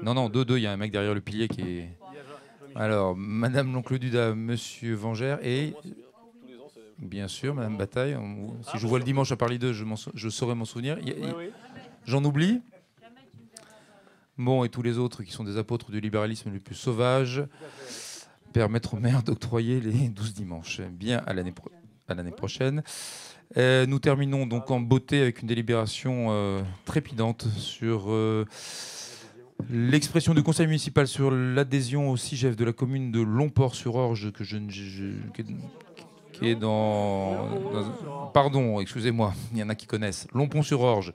Non, deux. Il y a un mec derrière le pilier qui est... Alors, Madame l'oncle Duda, Monsieur Vengère et... Bien sûr, Madame Bataille. Si je vois le dimanche à Paris 2, je saurais m'en souvenir. J'en oublie? Bon, et tous les autres qui sont des apôtres du libéralisme le plus sauvage, permettre au maire d'octroyer les 12 dimanches. Bien, à l'année prochaine. Nous terminons donc en beauté avec une délibération trépidante sur l'expression du conseil municipal sur l'adhésion au CIGEF de la commune de Longport-sur-Orge, qui est dans... Pardon, excusez-moi, il y en a qui connaissent. Longpont-sur-Orge,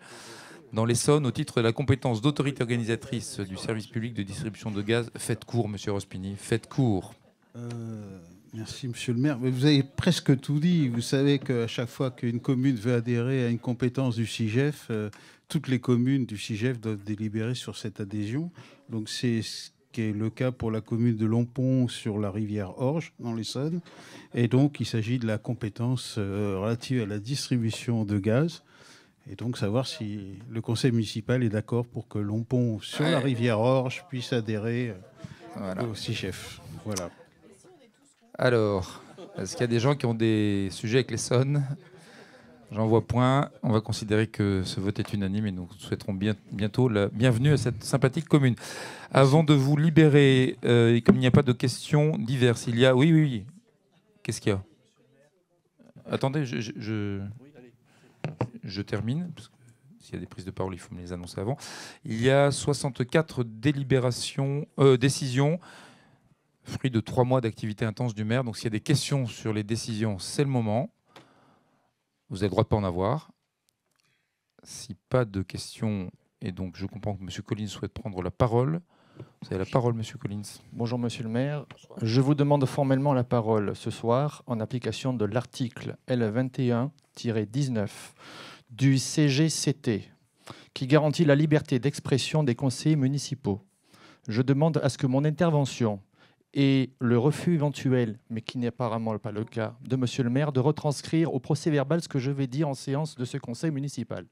dans l'Essonne, au titre de la compétence d'autorité organisatrice du service public de distribution de gaz. Faites court, monsieur Rospini, faites court. Merci, monsieur le maire. Mais vous avez presque tout dit. Vous savez qu'à chaque fois qu'une commune veut adhérer à une compétence du CIGEF, toutes les communes du CIGEF doivent délibérer sur cette adhésion. Donc c'est ce qui est le cas pour la commune de Longpont sur la rivière Orge, dans l'Essonne. Et donc il s'agit de la compétence relative à la distribution de gaz. Et donc savoir si le conseil municipal est d'accord pour que Longpont sur la rivière Orge puisse adhérer au CIGEF. Voilà. Alors, est-ce qu'il y a des gens qui ont des sujets avec l'Essonne? J'en vois point. On va considérer que ce vote est unanime et nous souhaiterons bientôt la bienvenue à cette sympathique commune. Avant de vous libérer, et comme il n'y a pas de questions diverses, il y a... Oui. Qu'est-ce qu'il y a? Attendez, je termine, parce que s'il y a des prises de parole, il faut me les annoncer avant. Il y a 64 décisions, fruit de 3 mois d'activité intense du maire. Donc s'il y a des questions sur les décisions, c'est le moment. Vous avez le droit de ne pas en avoir. Si pas de questions, et donc je comprends que M. Collins souhaite prendre la parole. Vous avez la parole, Monsieur Collins. Bonjour, Monsieur le maire. Je vous demande formellement la parole ce soir en application de l'article L21-19 du CGCT qui garantit la liberté d'expression des conseillers municipaux. Je demande à ce que mon intervention et le refus éventuel, mais qui n'est apparemment pas le cas, de Monsieur le maire, de retranscrire au procès-verbal ce que je vais dire en séance de ce conseil municipal.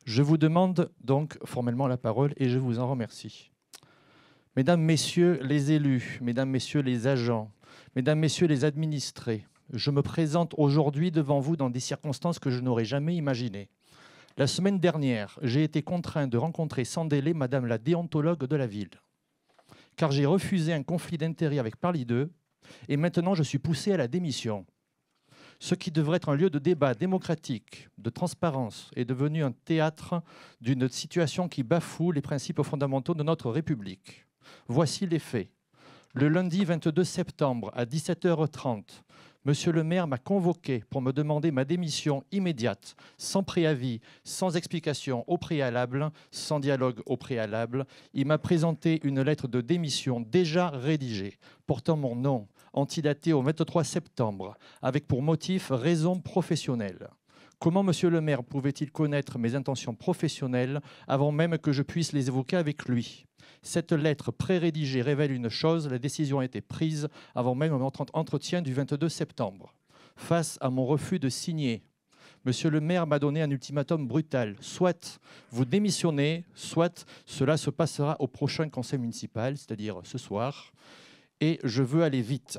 Je vous demande donc formellement la parole et je vous en remercie. Mesdames, Messieurs les élus, Mesdames, Messieurs les agents, Mesdames, Messieurs les administrés, je me présente aujourd'hui devant vous dans des circonstances que je n'aurais jamais imaginées. La semaine dernière, j'ai été contraint de rencontrer sans délai Madame la déontologue de la ville, car j'ai refusé un conflit d'intérêts avec Parly 2 et maintenant je suis poussé à la démission. Ce qui devrait être un lieu de débat démocratique, de transparence, est devenu un théâtre d'une situation qui bafoue les principes fondamentaux de notre République. Voici les faits. Le lundi 22 septembre à 17h30, Monsieur le maire m'a convoqué pour me demander ma démission immédiate, sans préavis, sans explication au préalable, sans dialogue au préalable. Il m'a présenté une lettre de démission déjà rédigée, portant mon nom, antidatée au 23 septembre, avec pour motif raison professionnelle. Comment Monsieur le maire pouvait-il connaître mes intentions professionnelles avant même que je puisse les évoquer avec lui ? Cette lettre pré-rédigée révèle une chose, la décision a été prise avant même notre entretien du 22 septembre. Face à mon refus de signer, Monsieur le maire m'a donné un ultimatum brutal. Soit vous démissionnez, soit cela se passera au prochain conseil municipal, c'est-à-dire ce soir, et je veux aller vite,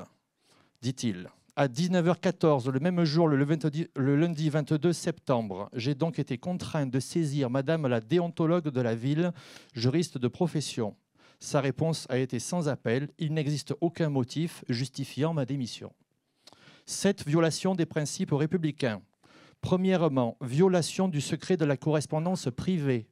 dit-il. À 19h14, le même jour, le lundi 22 septembre, j'ai donc été contraint de saisir Madame la déontologue de la ville, juriste de profession. Sa réponse a été sans appel. Il n'existe aucun motif justifiant ma démission. 7 violations des principes républicains. Premièrement, violation du secret de la correspondance privée.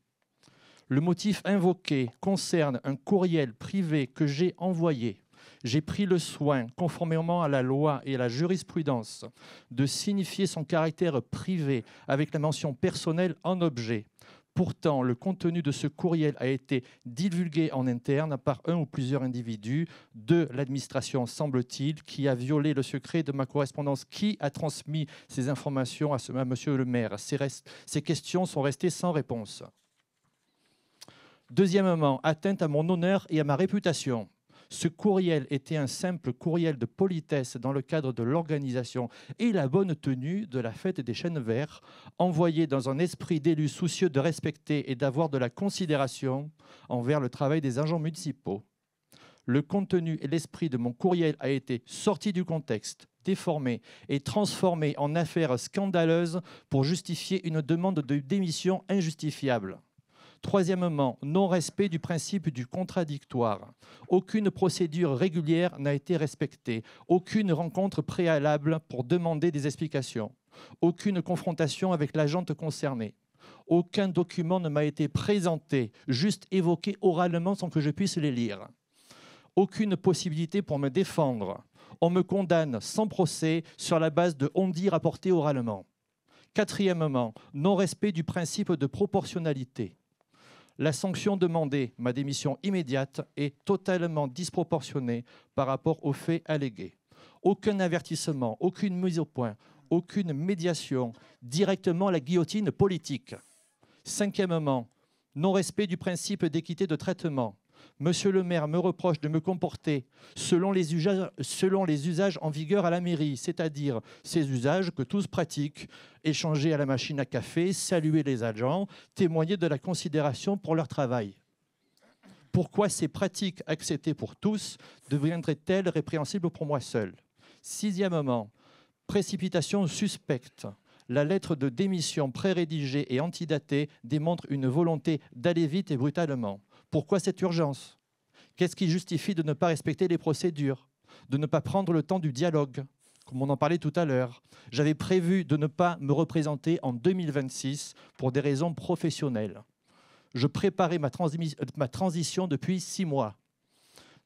Le motif invoqué concerne un courriel privé que j'ai envoyé. J'ai pris le soin, conformément à la loi et à la jurisprudence, de signifier son caractère privé avec la mention personnelle en objet. Pourtant, le contenu de ce courriel a été divulgué en interne par un ou plusieurs individus de l'administration, semble-t-il, qui a violé le secret de ma correspondance. Qui a transmis ces informations à Monsieur le maire ? Ces questions sont restées sans réponse. Deuxièmement, atteinte à mon honneur et à ma réputation. Ce courriel était un simple courriel de politesse dans le cadre de l'organisation et la bonne tenue de la fête des chênes verts, envoyé dans un esprit d'élu soucieux de respecter et d'avoir de la considération envers le travail des agents municipaux. Le contenu et l'esprit de mon courriel a été sorti du contexte, déformé et transformé en affaire scandaleuse pour justifier une demande de démission injustifiable. Troisièmement, non-respect du principe du contradictoire. Aucune procédure régulière n'a été respectée. Aucune rencontre préalable pour demander des explications. Aucune confrontation avec l'agente concernée. Aucun document ne m'a été présenté, juste évoqué oralement sans que je puisse les lire. Aucune possibilité pour me défendre. On me condamne sans procès sur la base de on-dit rapporté oralement. Quatrièmement, non-respect du principe de proportionnalité. La sanction demandée, ma démission immédiate, est totalement disproportionnée par rapport aux faits allégués. Aucun avertissement, aucune mise au point, aucune médiation, directement la guillotine politique. Cinquièmement, non-respect du principe d'équité de traitement. Monsieur le maire me reproche de me comporter selon les usages en vigueur à la mairie, c'est-à-dire ces usages que tous pratiquent, échanger à la machine à café, saluer les agents, témoigner de la considération pour leur travail. Pourquoi ces pratiques acceptées pour tous deviendraient-elles répréhensibles pour moi seul? Sixièmement, précipitation suspecte. La lettre de démission pré-rédigée et antidatée démontre une volonté d'aller vite et brutalement. Pourquoi cette urgence? Qu'est-ce qui justifie de ne pas respecter les procédures, de ne pas prendre le temps du dialogue, comme on en parlait tout à l'heure? J'avais prévu de ne pas me représenter en 2026 pour des raisons professionnelles. Je préparais ma transition depuis 6 mois,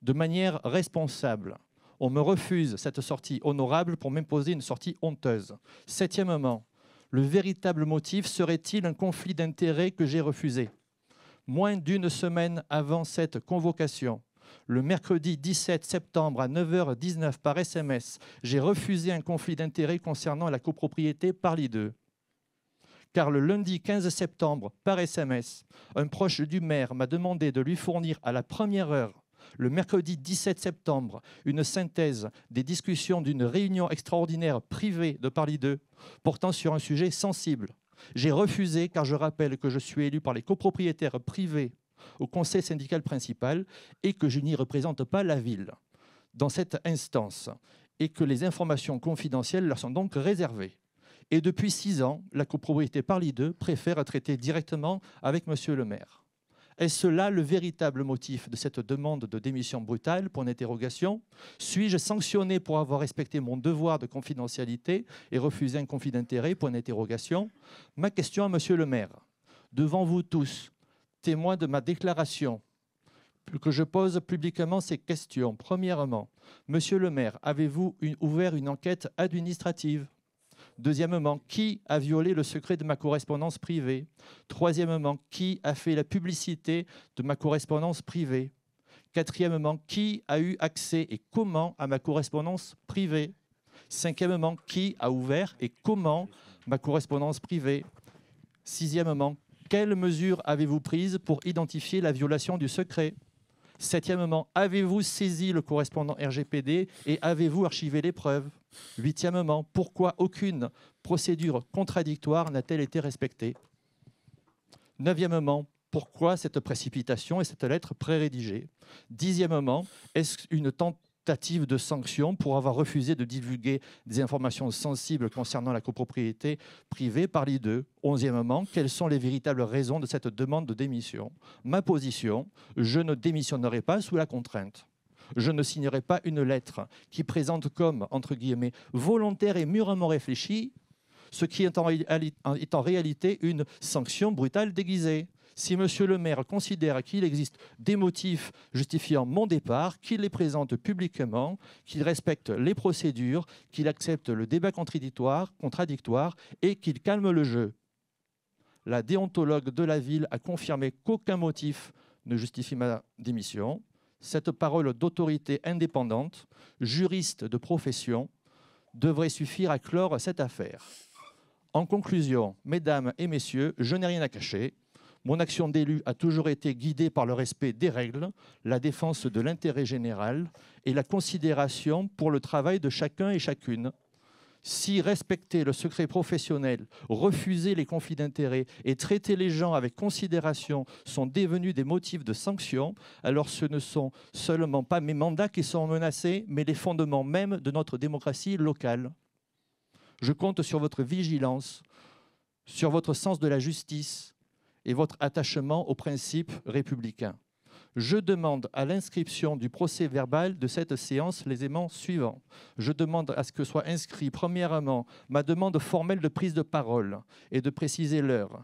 de manière responsable. On me refuse cette sortie honorable pour m'imposer une sortie honteuse. Septièmement, le véritable motif serait-il un conflit d'intérêts que j'ai refusé? moins d'une semaine avant cette convocation, le mercredi 17 septembre à 9h19 par SMS, j'ai refusé un conflit d'intérêts concernant la copropriété Parly 2. Car le lundi 15 septembre, par SMS, un proche du maire m'a demandé de lui fournir à la première heure, le mercredi 17 septembre, une synthèse des discussions d'une réunion extraordinaire privée de Parly 2 portant sur un sujet sensible. J'ai refusé car je rappelle que je suis élu par les copropriétaires privés au conseil syndical principal et que je n'y représente pas la ville dans cette instance et que les informations confidentielles leur sont donc réservées. Et depuis 6 ans, la copropriété Parly 2 préfère traiter directement avec monsieur le maire. Est-ce là le véritable motif de cette demande de démission brutale? Pour une interrogation. Suis-je sanctionné pour avoir respecté mon devoir de confidentialité et refusé un conflit d'intérêts? Pour une interrogation. Ma question à monsieur le maire, devant vous tous, témoins de ma déclaration, que je pose publiquement ces questions. Premièrement, monsieur le maire, avez-vous ouvert une enquête administrative? Deuxièmement, qui a violé le secret de ma correspondance privée? Troisièmement, qui a fait la publicité de ma correspondance privée? Quatrièmement, qui a eu accès et comment à ma correspondance privée? Cinquièmement, qui a ouvert et comment ma correspondance privée? Sixièmement, quelles mesures avez-vous prises pour identifier la violation du secret? Septièmement, avez-vous saisi le correspondant RGPD et avez-vous archivé les preuves? Huitièmement, pourquoi aucune procédure contradictoire n'a-t-elle été respectée? Neuvièmement, pourquoi cette précipitation et cette lettre pré-rédigée? Dixièmement, est-ce une tentative de sanction pour avoir refusé de divulguer des informations sensibles concernant la copropriété privée Parly 2? Onzièmement, quelles sont les véritables raisons de cette demande de démission? Ma position, je ne démissionnerai pas sous la contrainte. Je ne signerai pas une lettre qui présente comme, entre guillemets, volontaire et mûrement réfléchi, ce qui est en réalité une sanction brutale déguisée. Si monsieur le maire considère qu'il existe des motifs justifiant mon départ, qu'il les présente publiquement, qu'il respecte les procédures, qu'il accepte le débat contradictoire et qu'il calme le jeu. La déontologue de la ville a confirmé qu'aucun motif ne justifie ma démission. Cette parole d'autorité indépendante, juriste de profession, devrait suffire à clore cette affaire. En conclusion, mesdames et messieurs, je n'ai rien à cacher. Mon action d'élu a toujours été guidée par le respect des règles, la défense de l'intérêt général et la considération pour le travail de chacun et chacune. Si respecter le secret professionnel, refuser les conflits d'intérêts et traiter les gens avec considération sont devenus des motifs de sanction, alors ce ne sont seulement pas mes mandats qui sont menacés, mais les fondements même de notre démocratie locale. Je compte sur votre vigilance, sur votre sens de la justice et votre attachement aux principes républicains. Je demande à l'inscription du procès-verbal de cette séance les éléments suivants. Je demande à ce que soit inscrit, premièrement, ma demande formelle de prise de parole et de préciser l'heure.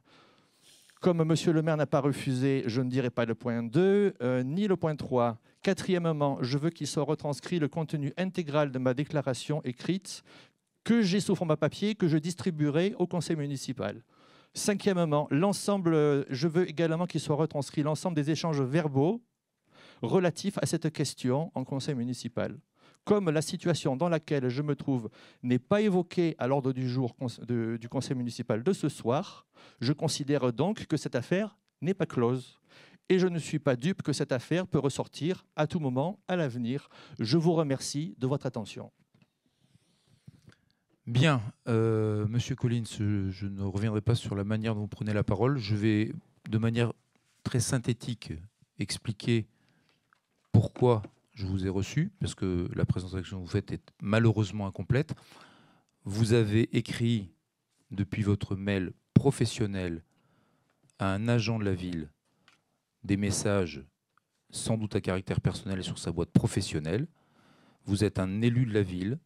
Comme monsieur le maire n'a pas refusé, je ne dirai pas le point 2, ni le point 3. Quatrièmement, je veux qu'il soit retranscrit le contenu intégral de ma déclaration écrite que j'ai sous format papier, que je distribuerai au conseil municipal. Cinquièmement, je veux également qu'il soit retranscrit l'ensemble des échanges verbaux relatifs à cette question en conseil municipal. Comme la situation dans laquelle je me trouve n'est pas évoquée à l'ordre du jour du conseil municipal de ce soir, je considère donc que cette affaire n'est pas close. Et je ne suis pas dupe que cette affaire peut ressortir à tout moment à l'avenir. Je vous remercie de votre attention. Bien, Monsieur Collins, je ne reviendrai pas sur la manière dont vous prenez la parole. Je vais, de manière très synthétique, expliquer pourquoi je vous ai reçu, parce que la présentation que vous faites est malheureusement incomplète. Vous avez écrit, depuis votre mail professionnel, à un agent de la ville, des messages sans doute à caractère personnel sur sa boîte professionnelle. Vous êtes un élu de la ville.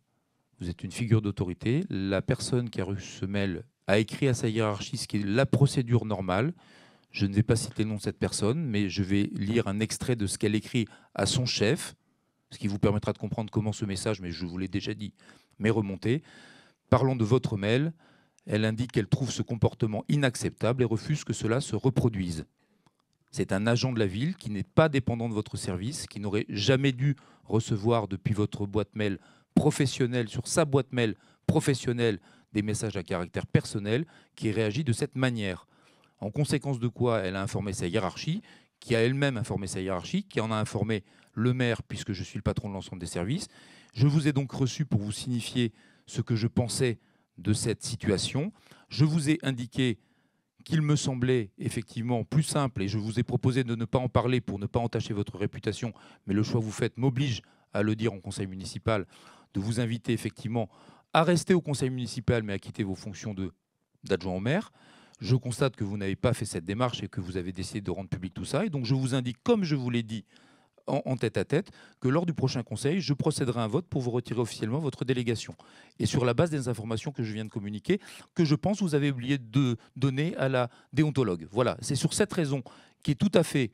Vous êtes une figure d'autorité. La personne qui a reçu ce mail a écrit à sa hiérarchie ce qui est la procédure normale. Je ne vais pas citer le nom de cette personne, mais je vais lire un extrait de ce qu'elle écrit à son chef, ce qui vous permettra de comprendre comment ce message, mais je vous l'ai déjà dit, m'est remonté. Parlant de votre mail, elle indique qu'elle trouve ce comportement inacceptable et refuse que cela se reproduise. C'est un agent de la ville qui n'est pas dépendant de votre service, qui n'aurait jamais dû recevoir depuis votre boîte mail professionnelle, sur sa boîte mail professionnelle, des messages à caractère personnel, qui réagit de cette manière. En conséquence de quoi, elle a informé sa hiérarchie, qui a elle-même informé sa hiérarchie, qui en a informé le maire, puisque je suis le patron de l'ensemble des services. Je vous ai donc reçu pour vous signifier ce que je pensais de cette situation. Je vous ai indiqué qu'il me semblait effectivement plus simple, et je vous ai proposé de ne pas en parler pour ne pas entacher votre réputation, mais le choix que vous faites m'oblige à le dire en conseil municipal, de vous inviter effectivement à rester au conseil municipal, mais à quitter vos fonctions d'adjoint au maire. Je constate que vous n'avez pas fait cette démarche et que vous avez décidé de rendre public tout ça. Et donc je vous indique, comme je vous l'ai dit en tête-à-tête, que lors du prochain conseil, je procéderai à un vote pour vous retirer officiellement votre délégation. Et sur la base des informations que je viens de communiquer, que je pense vous avez oublié de donner à la déontologue. Voilà, c'est sur cette raison qui est tout à fait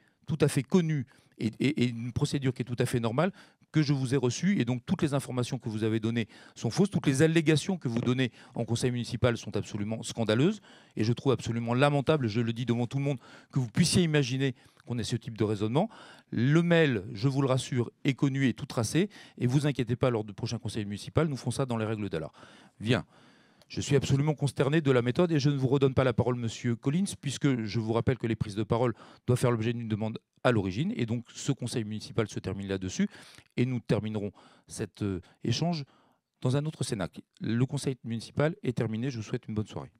connue et une procédure qui est tout à fait normale que je vous ai reçu. Et donc toutes les informations que vous avez données sont fausses. Toutes les allégations que vous donnez en conseil municipal sont absolument scandaleuses. Et je trouve absolument lamentable, je le dis devant tout le monde, que vous puissiez imaginer qu'on ait ce type de raisonnement. Le mail, je vous le rassure, est connu et tout tracé. Et vous inquiétez pas, lors du prochain conseil municipal, nous ferons ça dans les règles de l'art. Bien. Je suis absolument consterné de la méthode et je ne vous redonne pas la parole, Monsieur Collins, puisque je vous rappelle que les prises de parole doivent faire l'objet d'une demande à l'origine. Et donc, ce conseil municipal se termine là-dessus. Et nous terminerons cet échange dans un autre cénacle. Le conseil municipal est terminé. Je vous souhaite une bonne soirée.